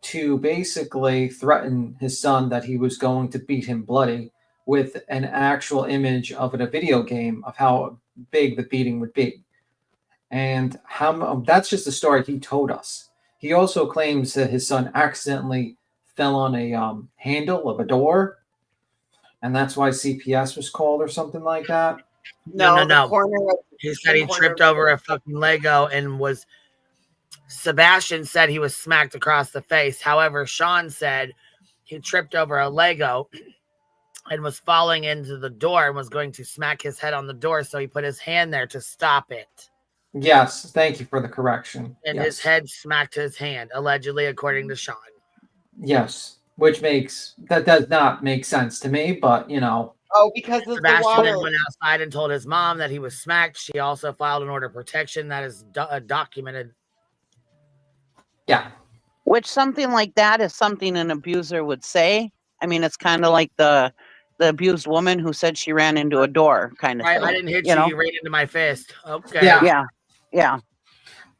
to basically threaten his son that he was going to beat him bloody with an actual image of a video game of how big the beating would be. And how that's just the story he told us. He also claims that his son accidentally fell on a handle of a door, and that's why CPS was called or something like that. No. The corner of, He said he tripped over a fucking Lego and was. Sebastian said he was smacked across the face. However, Sean said he tripped over a Lego and was falling into the door and was going to smack his head on the door. So he put his hand there to stop it. Yes, thank you for the correction. And yes. his head smacked his hand, allegedly, according to Sean. Yes, which does not make sense to me, but you know. Oh, because of Sebastian the water. then went outside and told his mom that he was smacked. She also filed an order of protection that is documented. Yeah. Which something like that is something an abuser would say. I mean, it's kind of like the abused woman who said she ran into a door kind of Right, thing. I didn't hit you know? you right into my fist. Okay. Yeah.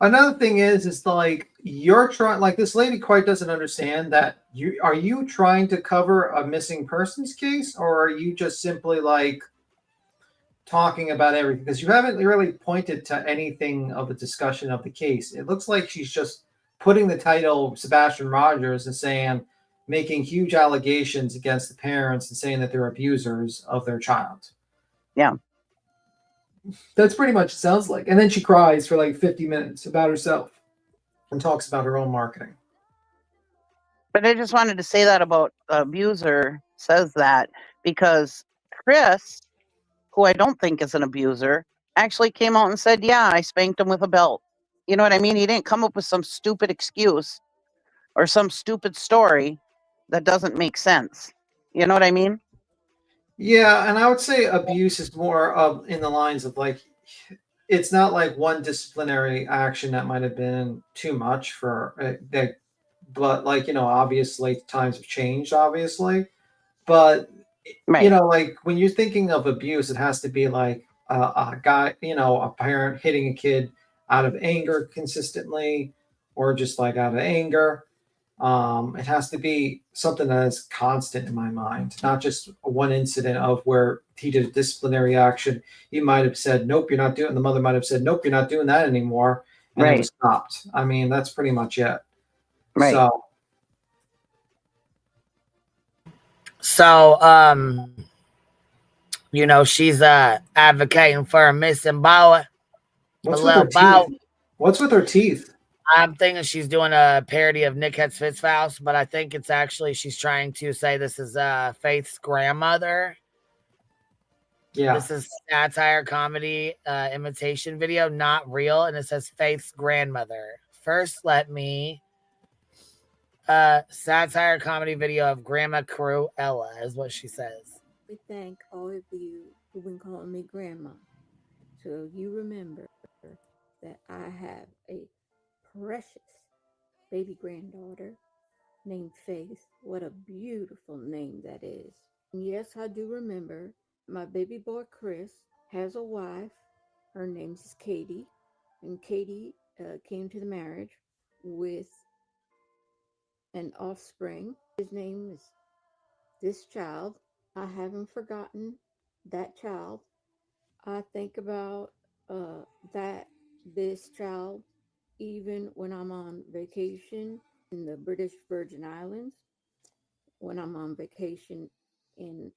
Another thing is like you're trying, like this lady quite doesn't understand that are you trying to cover a missing persons case, or are you just simply like talking about everything? Because you haven't really pointed to anything of the discussion of the case. It looks like she's just putting the title Sebastian Rogers and saying, making huge allegations against the parents and saying that they're abusers of their child. Yeah. That's pretty much sounds like. And then she cries for like 50 minutes about herself and talks about her own marketing. But I just wanted to say that about the abuser says that because Chris, who I don't think is an abuser, actually came out and said, yeah, I spanked him with a belt. You know what I mean? He didn't come up with some stupid excuse or some stupid story that doesn't make sense. You know what I mean? Yeah, and I would say abuse is more in the lines of like, it's not like one disciplinary action that might have been too much for that, but like, you know, obviously times have changed, obviously, but you know, like when you're thinking of abuse, it has to be like a guy, you know, a parent hitting a kid out of anger consistently, or just like out of anger. It has to be something that is constant in my mind, not just one incident of where he did a disciplinary action. He might have said, nope, you're not doing, the mother might have said, nope, you're not doing that anymore. And it was stopped. I mean, that's pretty much it. Right. So, you know, she's advocating for a missing boy. What's with her teeth? What's with her teeth? I'm thinking she's doing a parody of Nick Head's Fitz Faust, but I think it's actually she's trying to say this is Faith's grandmother. Yeah. This is satire comedy imitation video, not real, and it says Faith's grandmother. First, let me satire comedy video of Grandma Cruella is what she says. We thank all of you who've been calling me grandma. So you remember that I have a precious baby granddaughter named Faith. What a beautiful name that is. And yes, I do remember my baby boy Chris has a wife. Her name is Katie. And Katie came to the marriage with an offspring. His name is this child. I haven't forgotten that child. I think about this child even when I'm on vacation in the British Virgin Islands, when I'm on vacation in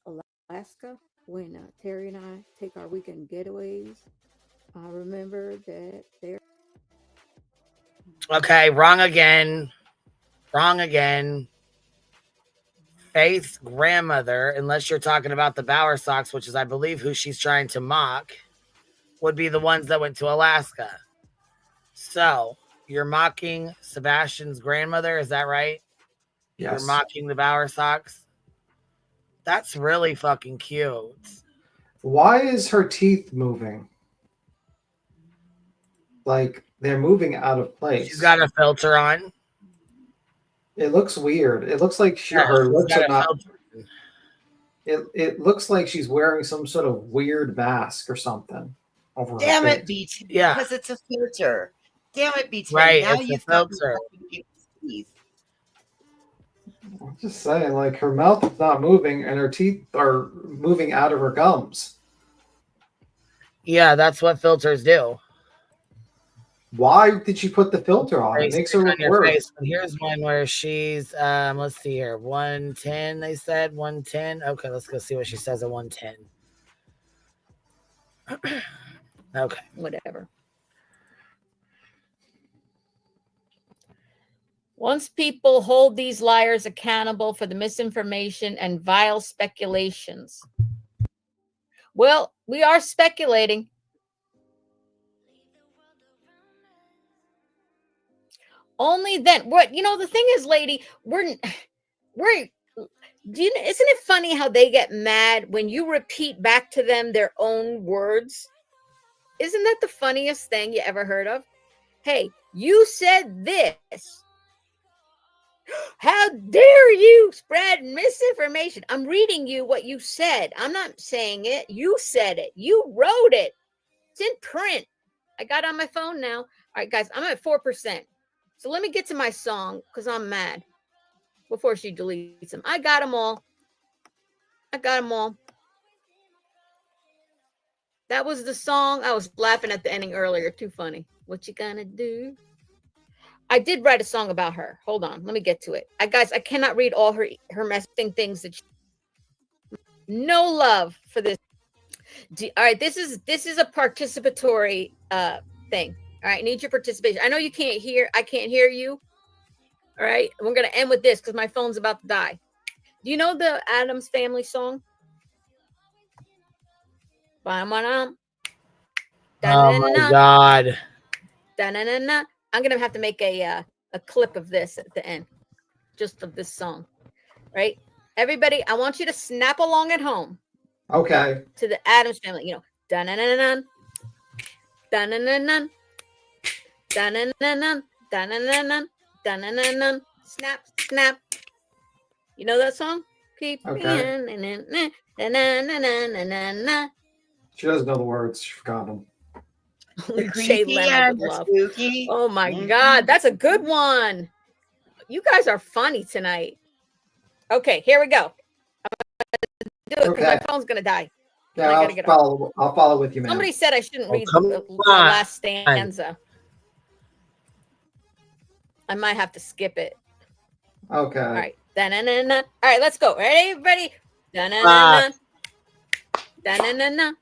Alaska, when Terry and I take our weekend getaways. I remember that there. Okay, wrong again. Wrong again. Faith's grandmother, unless you're talking about the Bower Sox, which is, I believe, who she's trying to mock, would be the ones that went to Alaska. So you're mocking Sebastian's grandmother, is that right? Yes. You're mocking the Bower Sox? That's really fucking cute. Why is her teeth moving? Like they're moving out of place. She's got a filter on. It looks weird. It looks like Yeah, her she's lips got are a not. filter. It looks like she's wearing some sort of weird mask or something over Damn her it, face. BT. Yeah. Because it's a filter. Damn it, BT. Right, Now it's a you've got me filter. fucking people's teeth. I'm just saying, like her mouth is not moving and her teeth are moving out of her gums. Yeah, that's what filters do. Why did she put the filter on? It They makes stick her on look your worse. face. But here's one where she's let's see here. 110, they said 110. Okay, let's go see what she says at 110. Okay. Whatever. Once people hold these liars accountable for the misinformation and vile speculations. Well, we are speculating. Only then. What, you know, the thing is, lady, isn't it funny how they get mad when you repeat back to them their own words? Isn't that the funniest thing you ever heard of? Hey, you said this. How dare you spread misinformation? I'm reading you what you said. I'm not saying it. You said it. You wrote it. It's in print. I got it on my phone now. All right, guys, I'm at 4%. So let me get to my song because I'm mad before she deletes them. I got them all. I got them all. That was the song. I was laughing at the ending earlier. Too funny. What you gonna do? I did write a song about her. Hold on. Let me get to it. Guys, I cannot read all her messing things. No love for this. All right. This is a participatory thing. All right. I need your participation. I know you can't hear. I can't hear you. All right. We're going to end with this because my phone's about to die. Do you know the Addams Family song? Oh my God. I'm going to have to make a clip of this at the end. Just of this song. Right? Everybody, I want you to snap along at home. Okay. To the Addams Family. You know. Dun-dun-dun-dun. Dun-dun-dun-dun. Dun-dun-dun-dun. Dun-dun-dun-dun. Dun-dun-dun-dun. Snap, snap. You know that song? Keep Okay. She doesn't know the words. She forgot them. Jay Leno would love. Oh my God, that's a good one. You guys are funny tonight. Okay, here we go. I'm gonna do it because my phone's gonna die. Yeah, I'll follow with you, man. Somebody said I shouldn't read the last stanza. I might have to skip it. Okay. All right. All right, let's go. Ready, everybody? Da-na-na-na. Da-na-na-na.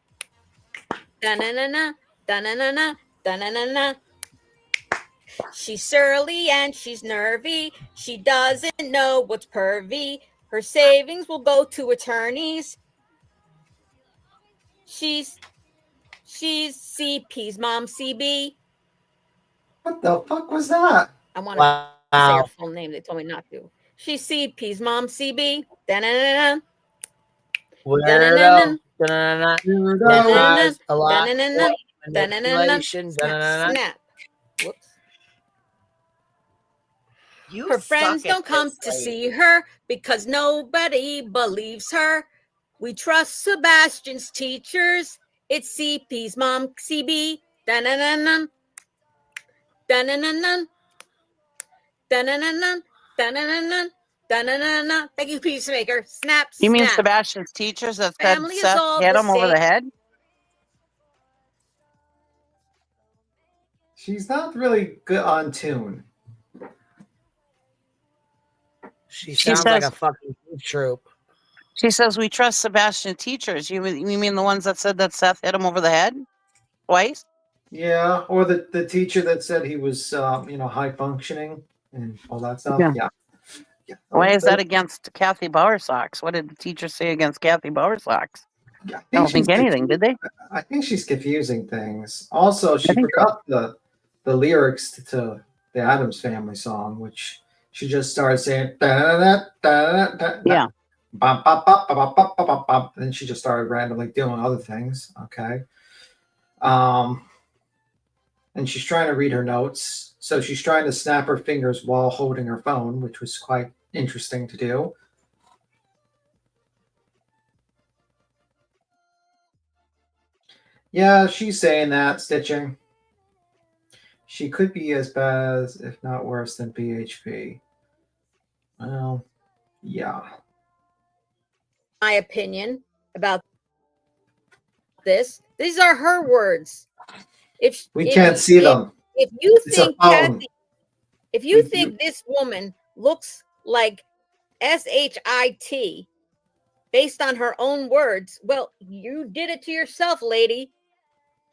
Da-na-na-na. Da-na-na-na. Da-na-na-na. She's surly and she's nervy. She doesn't know what's pervy. Her savings will go to attorneys. She's CP's mom, CB. What the fuck was that? I want to say her full name. They told me not to. She's CP's mom, CB. Da-na-na-na. Weirdo. Snap. Whoops. Her friends don't come to see her because nobody believes her. We trust Sebastian's teachers. It's CP's mom, CB. Da-na-na-na. Da-na-na-na. Da-na-na-na. Da-na-na-na. Da-na-na-na. Thank you, Peacemaker. Snap, snap. You mean Sebastian's teachers that said Family is Seth all hit the him over the same. head? She's not really good on tune. She sounds like a fucking troop. She says we trust Sebastian teachers. You mean the ones that said that Seth hit him over the head twice? Yeah, or the teacher that said he was high functioning and all that stuff. Yeah. Yeah. Why is that against Kathy Bowersox? What did the teacher say against Kathy Bowersox? I don't think anything, did they? I think she's confusing things. Also, she think so. forgot the lyrics to the Addams Family song, which she just started saying. Yeah. Bop, bop, bop, bop, bop, bop, bop, bop. And then she just started randomly doing other things. Okay. And she's trying to read her notes. So she's trying to snap her fingers while holding her phone, which was quite interesting to do. Yeah, she's saying that, Stitching. She could be as bad as, if not worse than PHP. Well, yeah. My opinion about this. These are her words. We can't see them. If you It's a think phone. Kathy, if you think this woman looks like SHIT based on her own words, well, you did it to yourself, lady.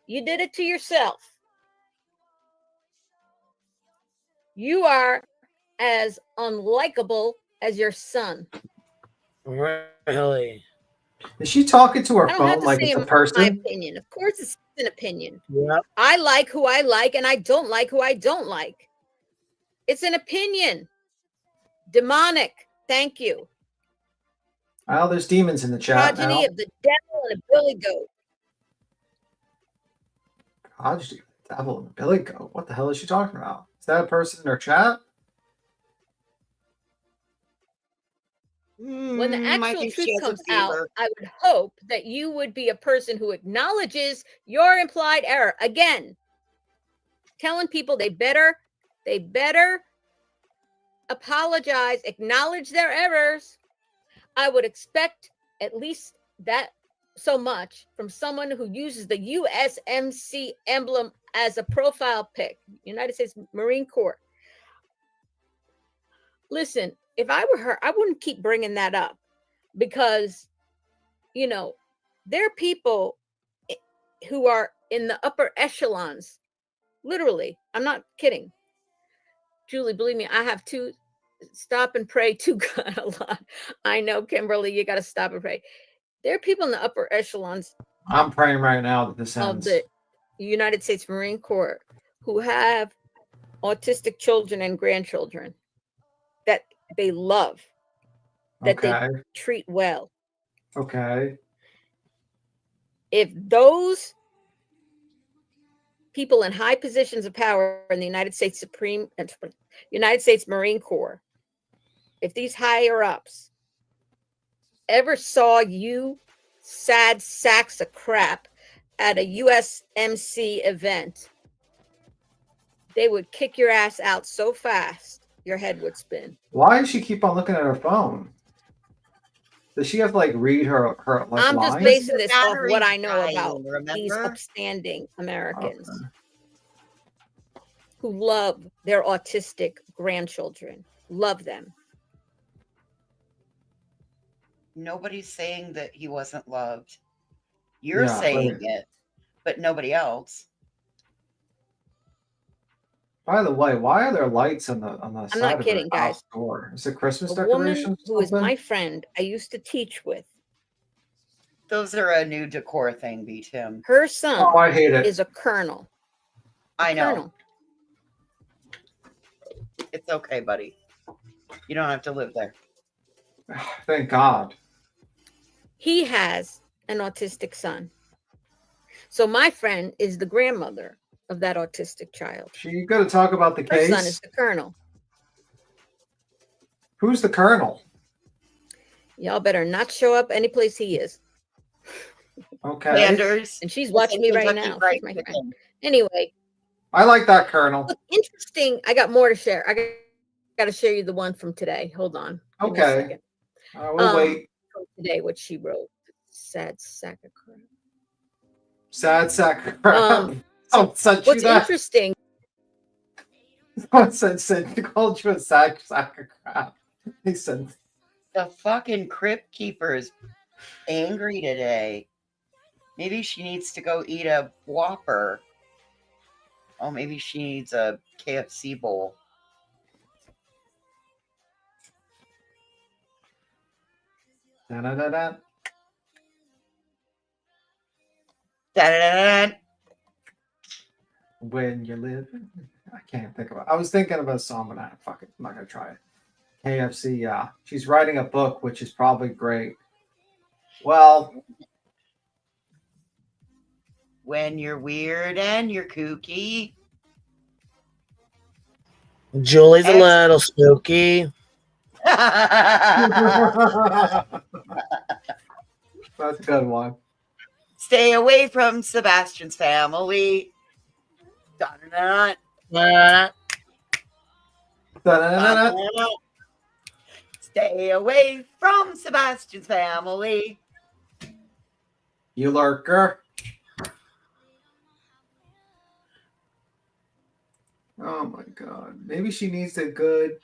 You did it to yourself. You are as unlikable as your son. Really? Is she talking to her I don't have phone to like say it's a my person? opinion. Of course, it's an opinion. Yep. I like who I like, and I don't like who I don't like. It's an opinion. Demonic. Thank you. Well, there's demons in the chat Progeny now. of the devil and a billy goat. Prodigy, devil, and Billy Goat. What the hell is she talking about? Is that a person in her chat? When the I actual think she truth has a comes out, fever. I would hope that you would be a person who acknowledges your implied error. Again, telling people they better apologize, acknowledge their errors. I would expect at least that so much from someone who uses the USMC emblem as a profile pic, United States Marine Corps. Listen, if I were her, I wouldn't keep bringing that up because, you know, there are people who are in the upper echelons. Literally, I'm not kidding. Julie, believe me, I have to stop and pray to God a lot. I know, Kimberly, you got to stop and pray. There are people in the upper echelons I'm praying right now that this of ends. the United States Marine Corps who have autistic children and grandchildren that they love, that Okay. they treat well. Okay. If those people in high positions of power in the United States Marine Corps, if these higher ups ever saw you sad sacks of crap at a USMC event, they would kick your ass out so fast your head would spin. Why does she keep on looking at her phone? Does she have to like read her like I'm lines? just basing this off battery's what I know dying, about these remember? upstanding Americans who love their autistic grandchildren, love them. Nobody's saying that he wasn't loved. You're saying it, but nobody else. By the way, why are there lights on the I'm side not of kidding, her guys. house door? Is it Christmas A woman decorations? who is my friend I used to teach with. Those are a new decor thing, B. Tim. Her son Oh, I hate it. is a colonel. I know. Colonel. It's okay, buddy. You don't have to live there. Thank God. He has an autistic son. So my friend is the grandmother of that autistic child. You got to talk about the Her case. son is the colonel. Who's the colonel? Y'all better not show up any place he is. Okay. Anders. And she's watching me right now. She's my friend. Anyway. I like that colonel. Look, interesting. I got more to share. I got to share you the one from today. Hold on. Give me a Okay. second. We'll wait. From today, what she wrote. Sad sack of crap. Sad sack of crap. What's interesting. Someone said he called you a sack of crap. He said the fucking crypt keeper is angry today. Maybe she needs to go eat a Whopper. Oh, maybe she needs a KFC bowl. Da-da-da-da. Da-da-da-da. When you live, I can't think of it. I was thinking of a song, but fuck it, I'm not gonna try it. KFC, yeah, she's writing a book, which is probably great. Well, When you're weird and you're kooky. Julie's a little spooky. that's a good one. Stay away from Sebastian's family. Da-da-da. Da-da-da-da. Da-da-da. Stay away from Sebastian's family. You lurker. Oh my god. Maybe she needs a good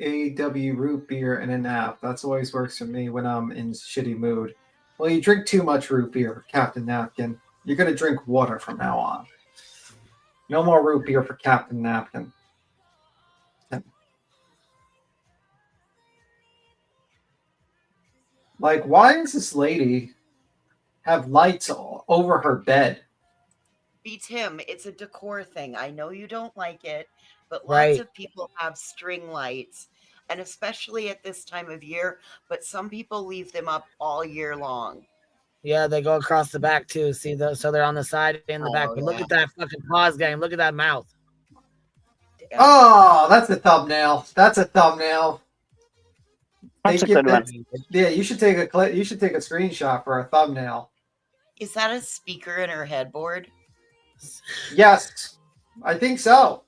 AW root beer and a nap. That's always works for me when I'm in shitty mood. Well, you drink too much root beer, Captain Napkin. You're gonna drink water from now on. No more root beer for Captain Napkin. Like, why does this lady have lights all over her bed? Beats him. It's a decor thing. I know you don't like it, but Right. lots of people have string lights, and especially at this time of year, but some people leave them up all year long. Yeah, they go across the back too. See those? So they're on the side and the back. But look at that fucking pause game. Look at that mouth. Oh, that's a thumbnail. That's a thumbnail. That's a good one. Yeah, you should take a clip. You should take a screenshot for a thumbnail. Is that a speaker in her headboard? Yes, I think so.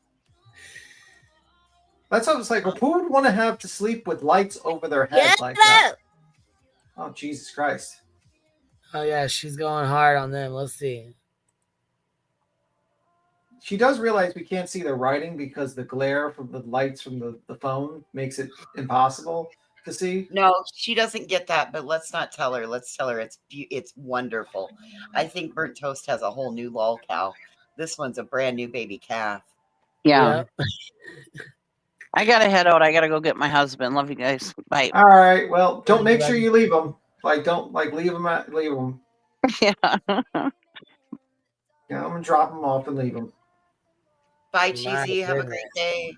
That's what I was like. Who would want to have to sleep with lights over their head like that? Oh, Jesus Christ. Oh yeah, she's going hard on them. Let's see. She does realize we can't see the writing because the glare from the lights from the phone makes it impossible to see. No, she doesn't get that, but let's not tell her. Let's tell her it's wonderful. I think Burnt Toast has a whole new lol cow. This one's a brand new baby calf. Yeah. I gotta head out. I gotta go get my husband. Love you guys. Bye. All right. Well, don't make sure you leave them. Like, don't leave them. Yeah. Yeah, I'm gonna drop them off and leave them. Bye, Cheesy. Have a great day.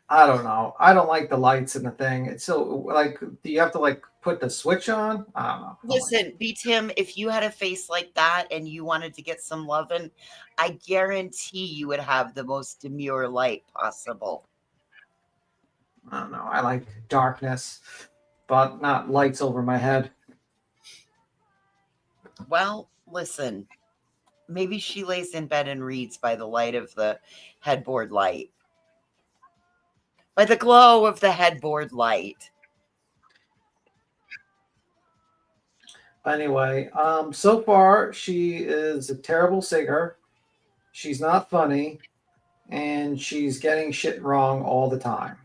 I don't know. I don't like the lights in the thing. It's so like, do you have to like put the switch on? I don't know. Listen, beat him. If you had a face like that and you wanted to get some loving, I guarantee you would have the most demure light possible. I don't know. I like darkness, but not lights over my head. Well, listen, maybe she lays in bed and reads by the light of the headboard light. By the glow of the headboard light. Anyway, so far she is a terrible singer. She's not funny, and she's getting shit wrong all the time.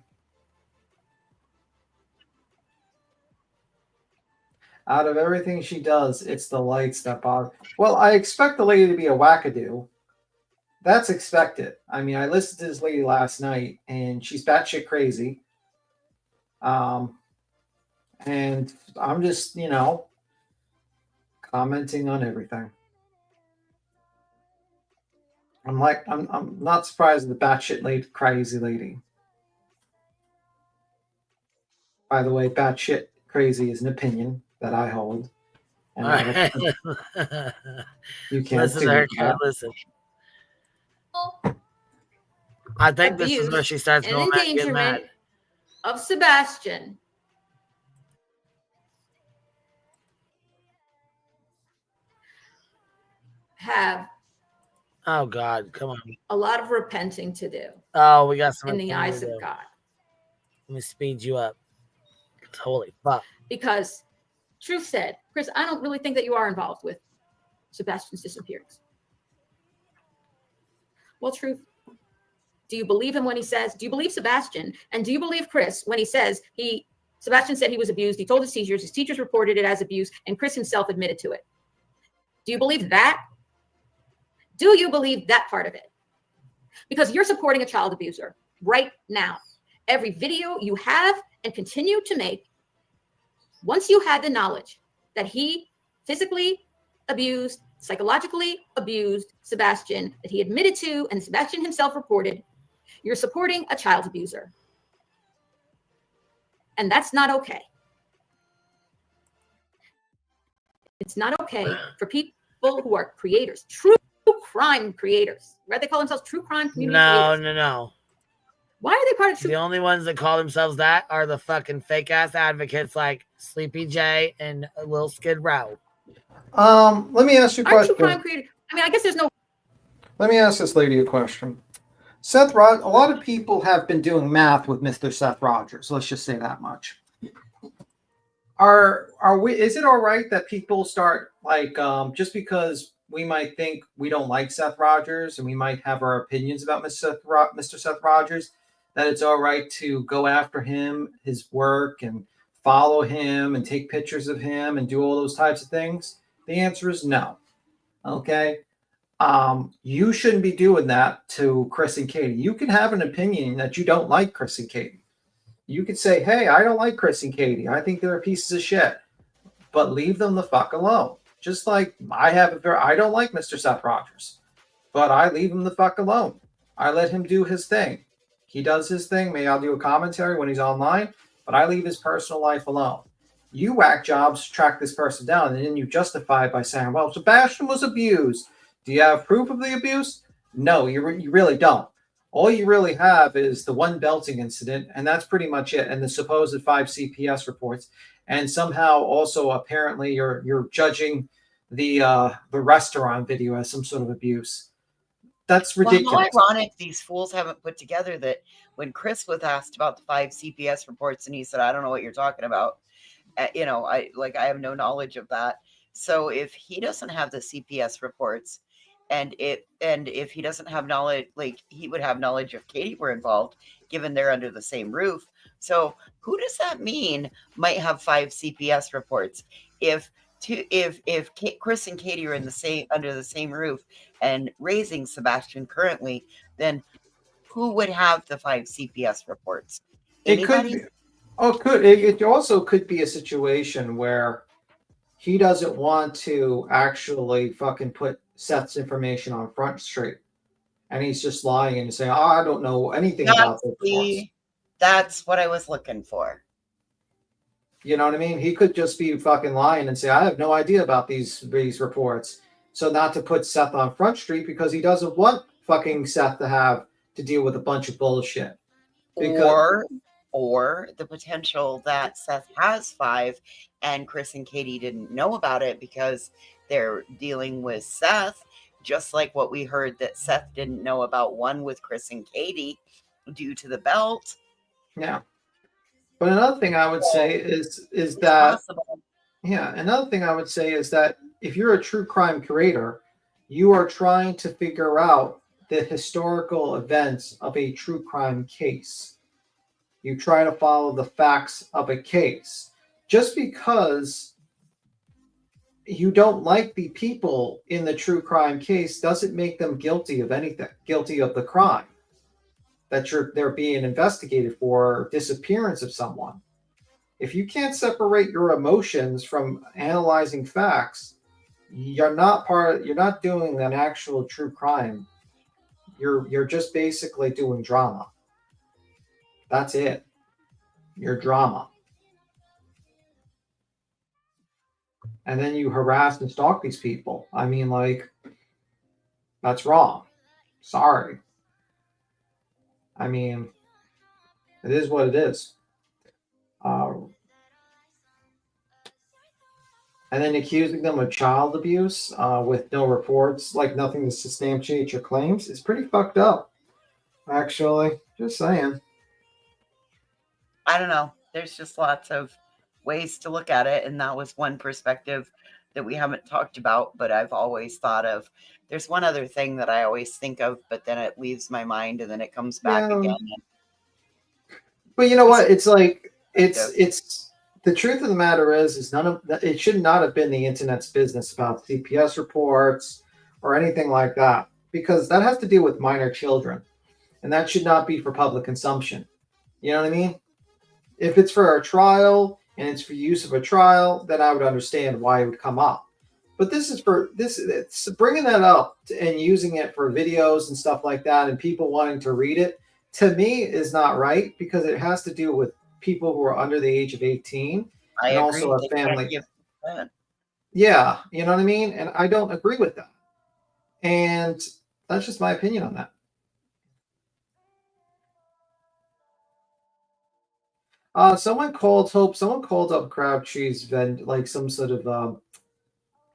Out of everything she does, it's the lights that bother. Well, I expect the lady to be a wackadoo. That's expected. I mean, I listened to this lady last night, and she's batshit crazy. And I'm just, commenting on everything. I'm not surprised at the batshit crazy lady. By the way, batshit crazy is an opinion that I hold. And you can't listen to her. Listen. I think this is where she starts and going back getting endangerment mad. of Sebastian have Oh God, come on. a lot of repenting to do Oh, we got some in the eyes of do. God. Let me speed you up. Holy fuck. Because truth said, Chris, I don't really think that you are involved with Sebastian's disappearance. Well, truth, do you believe him when he says, do you believe Sebastian? And do you believe Chris when he says Sebastian said he was abused, he told his teachers reported it as abuse, and Chris himself admitted to it? Do you believe that? Do you believe that part of it? Because you're supporting a child abuser right now. Every video you have and continue to make Once you had the knowledge that he physically abused, psychologically abused Sebastian, that he admitted to, and Sebastian himself reported, you're supporting a child abuser. And that's not okay. It's not okay for people who are creators, true crime creators, right? They call themselves true crime community creators. No. Why are they part of true? The only ones that call themselves that are the fucking fake ass advocates like Sleepy J and Lil Skid Row. Let me ask you a question. True crime creators. I mean, I guess there's no. Let me ask this lady a question. Seth Rogers, a lot of people have been doing math with Mr. Seth Rogers. Let's just say that much. Are we? Is it all right that people start like just because we might think we don't like Seth Rogers and we might have our opinions about Mr. Seth Rogers, that it's all right to go after him, his work, and follow him and take pictures of him and do all those types of things? The answer is no. Okay. You shouldn't be doing that to Chris and Katie. You can have an opinion that you don't like Chris and Katie. You could say, hey, I don't like Chris and Katie. I think they're pieces of shit. But leave them the fuck alone. Just like I don't like Mr. Seth Rogers. But I leave him the fuck alone. I let him do his thing. He does his thing. Maybe I'll do a commentary when he's online. But I leave his personal life alone. You whack jobs to track this person down, and then you justify it by saying, well, Sebastian was abused. Do you have proof of the abuse? No, you really don't. All you really have is the one belting incident, and that's pretty much it, and the supposed 5 CPS reports. And somehow also apparently you're judging the restaurant video as some sort of abuse. That's ridiculous. Well, how ironic these fools haven't put together that when Chris was asked about the 5 CPS reports and he said, I don't know what you're talking about. I have no knowledge of that. So if he doesn't have the CPS reports, and if he doesn't have knowledge, like he would have knowledge if Katie were involved, given they're under the same roof. So who does that mean might have 5 CPS reports? If Chris and Katie are under the same roof and raising Sebastian currently, then who would have the 5 CPS reports? Anybody? It also could be a situation where he doesn't want to actually fucking put Seth's information on Front Street, and he's just lying and saying, I don't know anything about this. That's what I was looking for. You know what I mean? He could just be fucking lying and say, I have no idea about these reports. So not to put Seth on Front Street because he doesn't want fucking Seth to have to deal with a bunch of bullshit. Or the potential that Seth has 5 and Chris and Katie didn't know about it because they're dealing with Seth, just like what we heard that Seth didn't know about one with Chris and Katie due to the belt. Yeah. But another thing I would say is that possible. Yeah, another thing I would say is that if you're a true crime creator, you are trying to figure out the historical events of a true crime case. You try to follow the facts of a case. Just because you don't like the people in the true crime case doesn't make them guilty of anything, guilty of the crime that they're being investigated for, disappearance of someone. If you can't separate your emotions from analyzing facts, you're not doing an actual true crime. You're just basically doing drama. That's it. You're drama. And then you harass and stalk these people. I mean, like, that's wrong. Sorry. I mean, it is what it is. And then accusing them of child abuse with no reports, like nothing to substantiate your claims, is pretty fucked up. Actually, just saying. I don't know. There's just lots of ways to look at it, and that was one perspective that we haven't talked about, but I've always thought of. There's one other thing that I always think of, but then it leaves my mind and then it comes back again. But you know what? It's like it's the truth of the matter is none of that. It should not have been the internet's business about CPS reports or anything like that, because that has to do with minor children, and that should not be for public consumption. You know what I mean? If it's for a trial, and it's for use of a trial, then I would understand why it would come up. But this is for this. It's bringing that up and using it for videos and stuff like that, and people wanting to read it. To me, is not right because it has to do with people who are under the age of 18 I and agree. also a They can't family. give consent. Yeah, you know what I mean? And I don't agree with that. And that's just my opinion on that. Someone called up Crabtree's like some sort of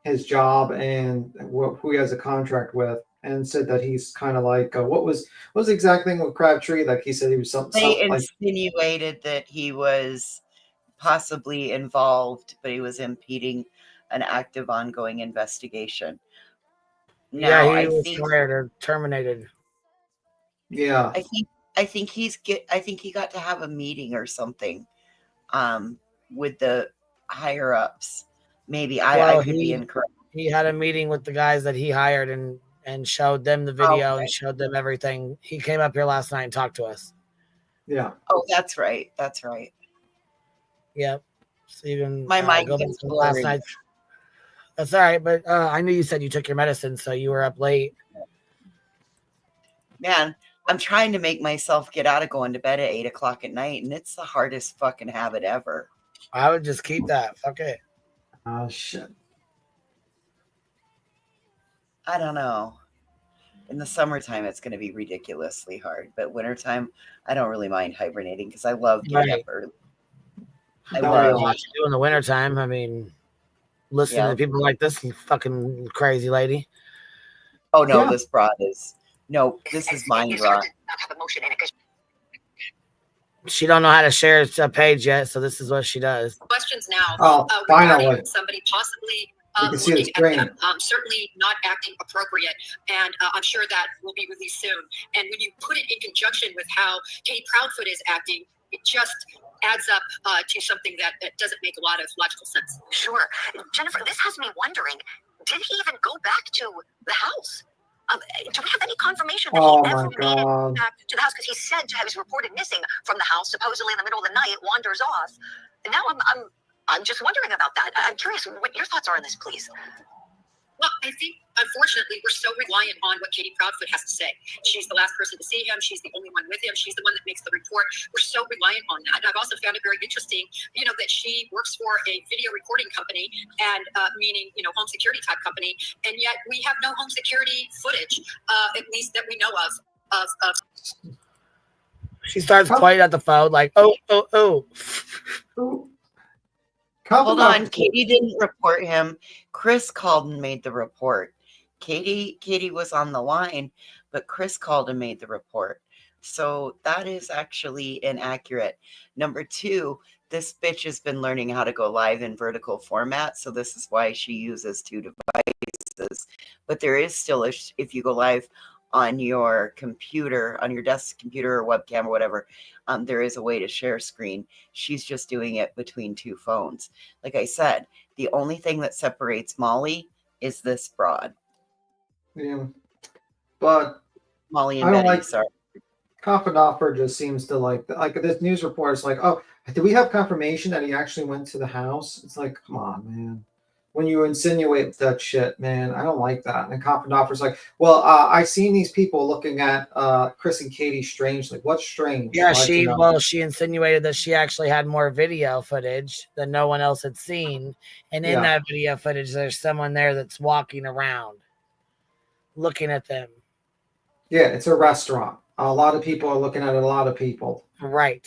his job and who he has a contract with, and said that he's kind of like what was the exact thing with Crabtree? Like he said he was something They like insinuated that he was possibly involved, but he was impeding an active ongoing investigation. Now, Yeah, he I was think fired or terminated. Yeah. I think he got to have a meeting or something with the higher ups. Maybe I could be incorrect. He had a meeting with the guys that he hired and showed them the video and showed them everything. He came up here last night and talked to us. Yeah. Oh, that's right. That's right. Yep. So you can My mind go back gets to last blurry. night. That's all right, but I knew you said you took your medicine, so you were up late. Man, I'm trying to make myself get out of going to bed at 8 o'clock at night, and it's the hardest fucking habit ever. I would just keep that. Fuck it. Oh shit. I don't know. In the summertime, it's going to be ridiculously hard, but wintertime, I don't really mind hibernating because I love getting up early. I love what you do in the wintertime. I mean, listening to people like this fucking crazy lady. Oh no, this broad is this is mine, broad. She don't know how to share a page yet, so this is what she does. Questions now. Oh, regarding finally. somebody possibly You can see the looking screen. at them, certainly not acting appropriate, and I'm sure that will be released soon. And when you put it in conjunction with how Katie Proudfoot is acting, it just adds up to something that doesn't make a lot of logical sense. Sure. Jennifer, this has me wondering, did he even go back to the house? Do we have any confirmation that Oh he my ever made God. it back to the house? Because he's said to have reported missing from the house, supposedly in the middle of the night, wanders off. And now I'm just wondering about that. I'm curious what your thoughts are on this, please. Well, I think, unfortunately, we're so reliant on what Katie Proudfoot has to say. She's the last person to see him. She's the only one with him. She's the one that makes the report. We're so reliant on that. And I've also found it very interesting, that she works for a video recording company and meaning, home security type company. And yet we have no home security footage, at least that we know of. She starts playing at the phone like, oh. Hold on, Katie didn't report him. Chris called and made the report. Katie was on the line, but Chris called and made the report. So that is actually inaccurate. Number two, this bitch has been learning how to go live in vertical format. So this is why she uses two devices. But there is still, if you go live on your computer, on your desk computer or webcam or whatever, there is a way to share screen. She's just doing it between two phones. Like I said, the only thing that separates Molly is this broad. Yeah. But Molly I and don't Betty, like sorry. Koppenhofer just seems to like this news report is like, oh, do we have confirmation that he actually went to the house? It's like, come on, man. When you insinuate that shit, man, I don't like that. And Koppenhofer's like, well, I seen these people looking at Chris and Katie strangely. What's strange? Yeah, Like, she insinuated that she actually had more video footage that no one else had seen. And in that video footage, there's someone there that's walking around looking at them. Yeah, it's a restaurant. A lot of people are looking at a lot of people. Right.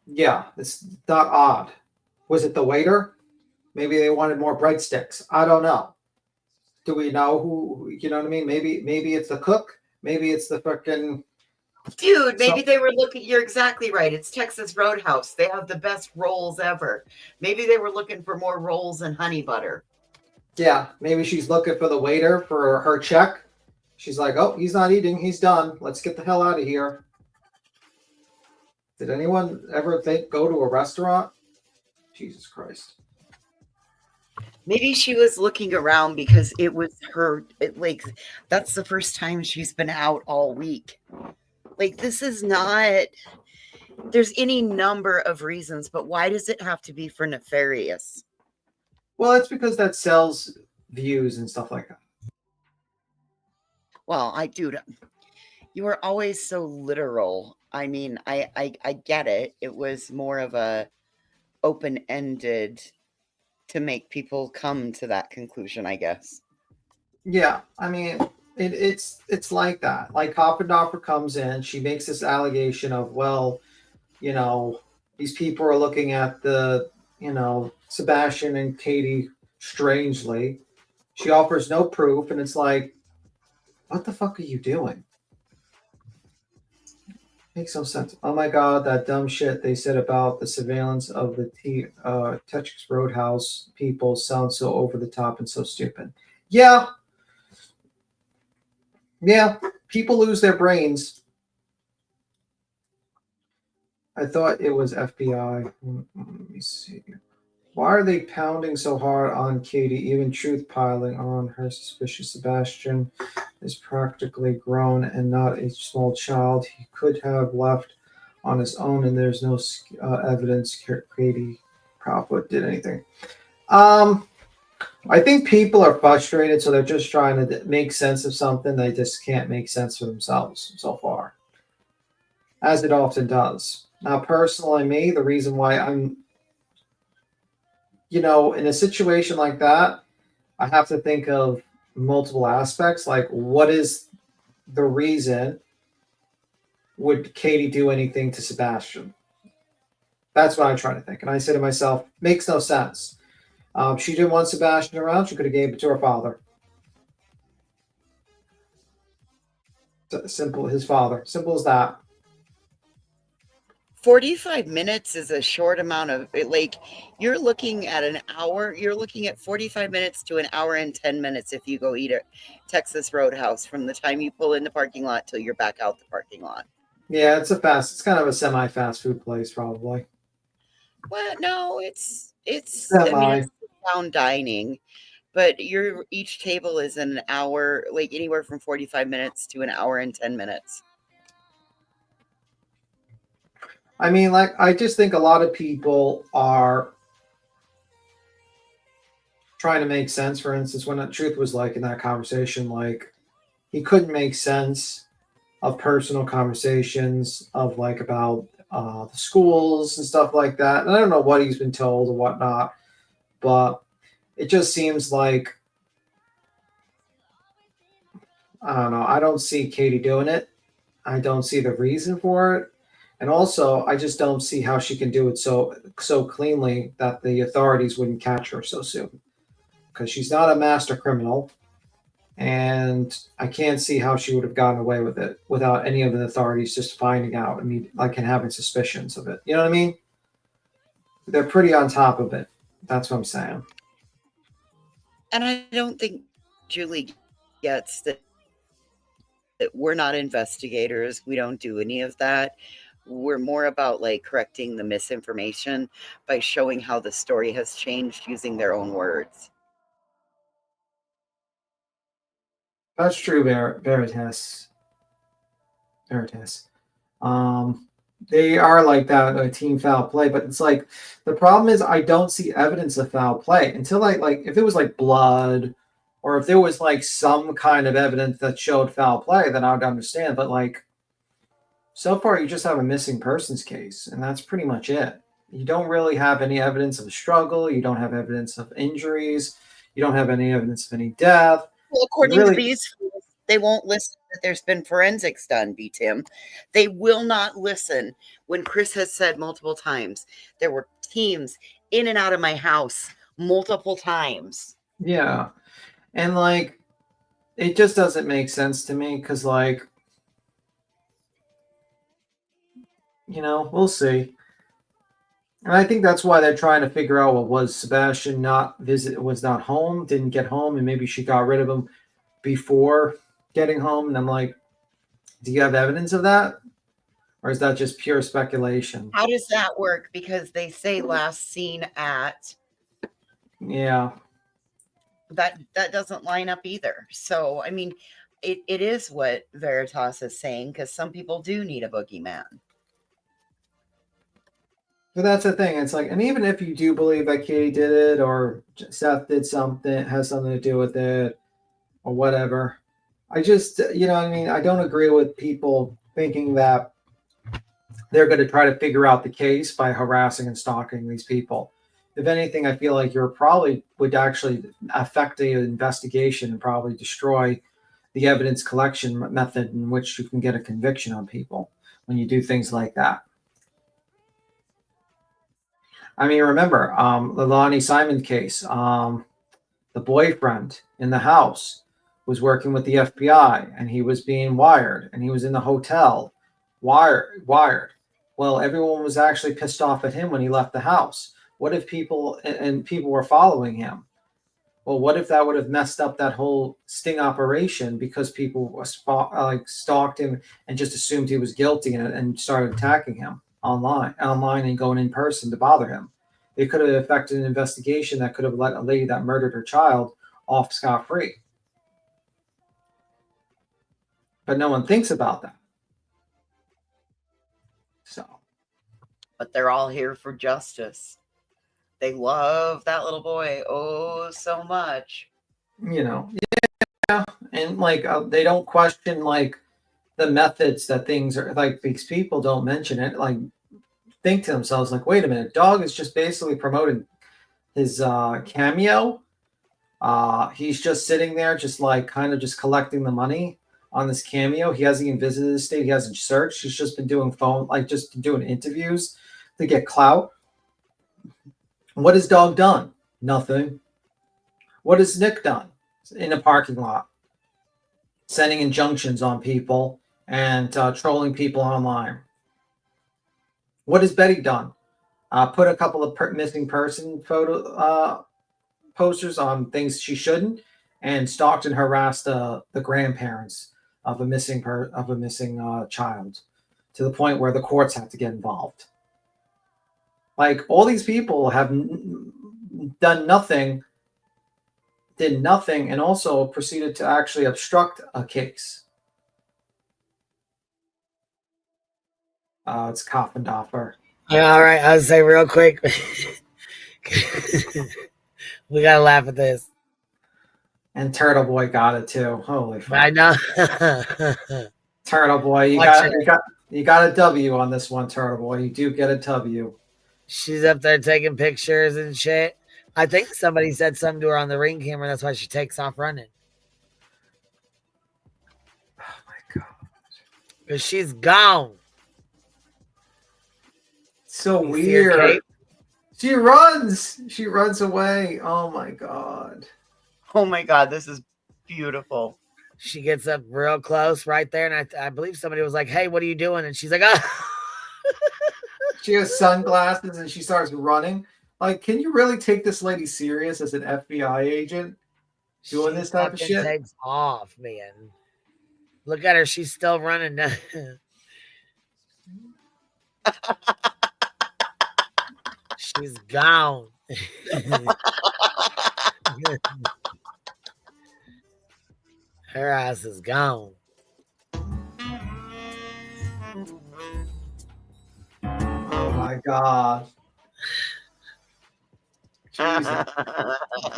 Yeah, it's not odd. Was it the waiter? Maybe they wanted more breadsticks. I don't know. Do we know who? You know what I mean? Maybe it's the cook. Maybe it's the freaking Dude, maybe they were looking. You're exactly right. It's Texas Roadhouse. They have the best rolls ever. Maybe they were looking for more rolls and honey butter. Yeah, maybe she's looking for the waiter for her check. She's like, oh, he's not eating. He's done. Let's get the hell out of here. Did anyone ever go to a restaurant? Jesus Christ. Maybe she was looking around because it was that's the first time she's been out all week. Like, this is not, There's any number of reasons, but why does it have to be for nefarious? Well, it's because that sells views and stuff like that. Well, you are always so literal. I mean, I get it. It was more of a open-ended to make people come to that conclusion, I guess. Yeah, I mean, it's like that. Like Hoppendorfer comes in, she makes this allegation of, well, you know, these people are looking at the, you know, Sebastian and Katie strangely. She offers no proof, and it's like, what the fuck are you doing? Makes no sense. Oh my god, that dumb shit they said about the surveillance of the Texas Roadhouse people sounds so over the top and so stupid. Yeah. Yeah, people lose their brains. I thought it was FBI. Let me see. Why are they pounding so hard on Katie, even truth piling on her suspicious Sebastian is practically grown and not a small child. He could have left on his own, and there's no evidence Katie Proudfoot did anything. I think people are frustrated, so they're just trying to make sense of something they just can't make sense for themselves so far, as it often does. Now, personally, me, the reason why I'm, you know, in a situation like that, I have to think of multiple aspects. Like, what is the reason? Would Katie do anything to Sebastian? That's what I try to think. And I say to myself, makes no sense. She didn't want Sebastian around. She could have gave it to her father. Simple, his father. Simple as that. 45 minutes is a short amount of, like, you're looking at an hour. You're looking at 45 minutes to an hour and 10 minutes if you go eat at Texas Roadhouse from the time you pull in the parking lot till you're back out the parking lot. Yeah, it's kind of a semi-fast food place, probably. Well, no, it's Semi. I mean, it's sit-down dining, but each table is an hour, like anywhere from 45 minutes to an hour and 10 minutes. I mean, like, I just think a lot of people are trying to make sense. For instance, when the truth was like in that conversation, like, he couldn't make sense of personal conversations of like about the schools and stuff like that. And I don't know what he's been told or whatnot, but it just seems like, I don't know. I don't see Katie doing it. I don't see the reason for it. And also, I just don't see how she can do it so cleanly that the authorities wouldn't catch her so soon. Because she's not a master criminal. And I can't see how she would have gotten away with it without any of the authorities just finding out. I mean, like, and having suspicions of it. You know what I mean? They're pretty on top of it. That's what I'm saying. And I don't think Julie gets that we're not investigators. We don't do any of that. We're more about like correcting the misinformation by showing how the story has changed using their own words. That's true, Veritas. They are like that, a team foul play, but it's like the problem is I don't see evidence of foul play until like if it was like blood or if there was like some kind of evidence that showed foul play, then I would understand. But like so far, you just have a missing persons case, and that's pretty much it. You don't really have any evidence of a struggle. You don't have evidence of injuries. You don't have any evidence of any death. Well, according to these, they won't listen that there's been forensics done, B-Tim. They will not listen when Chris has said multiple times, there were teams in and out of my house multiple times. Yeah. And like, it just doesn't make sense to me because like, you know, we'll see. And I think that's why they're trying to figure out what was Sebastian was not home, didn't get home, and maybe she got rid of him before getting home. And I'm like, do you have evidence of that? Or is that just pure speculation? How does that work? Because they say last seen at. Yeah. That doesn't line up either. So, I mean, it is what Veritas is saying, because some people do need a boogeyman. But that's the thing. It's like, and even if you do believe that Katie did it or Seth did something, has something to do with it or whatever, I just, you know what I mean? I don't agree with people thinking that they're going to try to figure out the case by harassing and stalking these people. If anything, I feel like you're probably would actually affect the investigation and probably destroy the evidence collection method in which you can get a conviction on people when you do things like that. I mean, remember the Lonnie Simon case. The boyfriend in the house was working with the FBI, and he was being wired, and he was in the hotel, wired. Well, everyone was actually pissed off at him when he left the house. What if people were following him? Well, what if that would have messed up that whole sting operation because people stalked him and just assumed he was guilty and started attacking him online and going in person to bother him? It could have affected an investigation that could have let a lady that murdered her child off scot-free. But no one thinks about that. So. But they're all here for justice. They love that little boy oh so much. You know, yeah, and like they don't question like the methods that things are like. These people don't mention it. Like think to themselves, like, wait a minute, dog is just basically promoting his cameo. He's just sitting there, just like kind of just collecting the money on this cameo. He hasn't even visited the state. He hasn't searched. He's just been doing just doing interviews to get clout. What has Dog done? Nothing. What has Nik done? In a parking lot, sending injunctions on people and trolling people online. What has Betty done? Put a couple of missing person photo posters on things she shouldn't, and stalked and harassed the grandparents of a missing child to the point where the courts had to get involved. Like all these people have done nothing, did nothing, and also proceeded to actually obstruct a case. It's Koffendorfer. Yeah, all right. I'll say real quick. We gotta laugh at this. And Turtle Boy got it too. Holy fuck. I know. Turtle Boy, you got a W on this one, Turtle Boy. You do get a W. She's up there taking pictures and shit. I think somebody said something to her on the ring camera. That's why she takes off running. Oh my god. Because she's gone. So weird. She runs. She runs away. Oh my god. Oh my god, this is beautiful. She gets up real close right there, and I believe somebody was like, "Hey, what are you doing?" And she's like, "Ah." She has sunglasses and she starts running. Like, can you really take this lady serious as an FBI agent doing this type of shit? Takes off, man. Look at her; she's still running. She's gone. Her ass is gone. Oh my god. Jesus.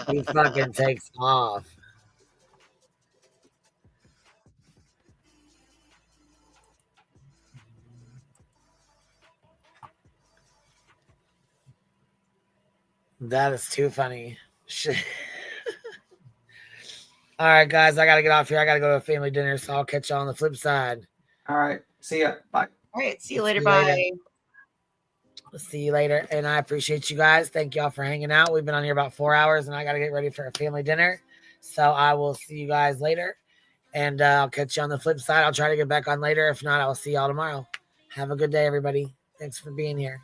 He fucking takes off. That is too funny. Shit. All right, guys, I got to get off here. I got to go to a family dinner, so I'll catch you on the flip side. All right. See ya. Bye. All right. See you later. Bye. See you later. And I appreciate you guys. Thank y'all for hanging out. We've been on here about 4 hours, and I got to get ready for a family dinner. So I will see you guys later, and I'll catch you on the flip side. I'll try to get back on later. If not, I'll see y'all tomorrow. Have a good day, everybody. Thanks for being here.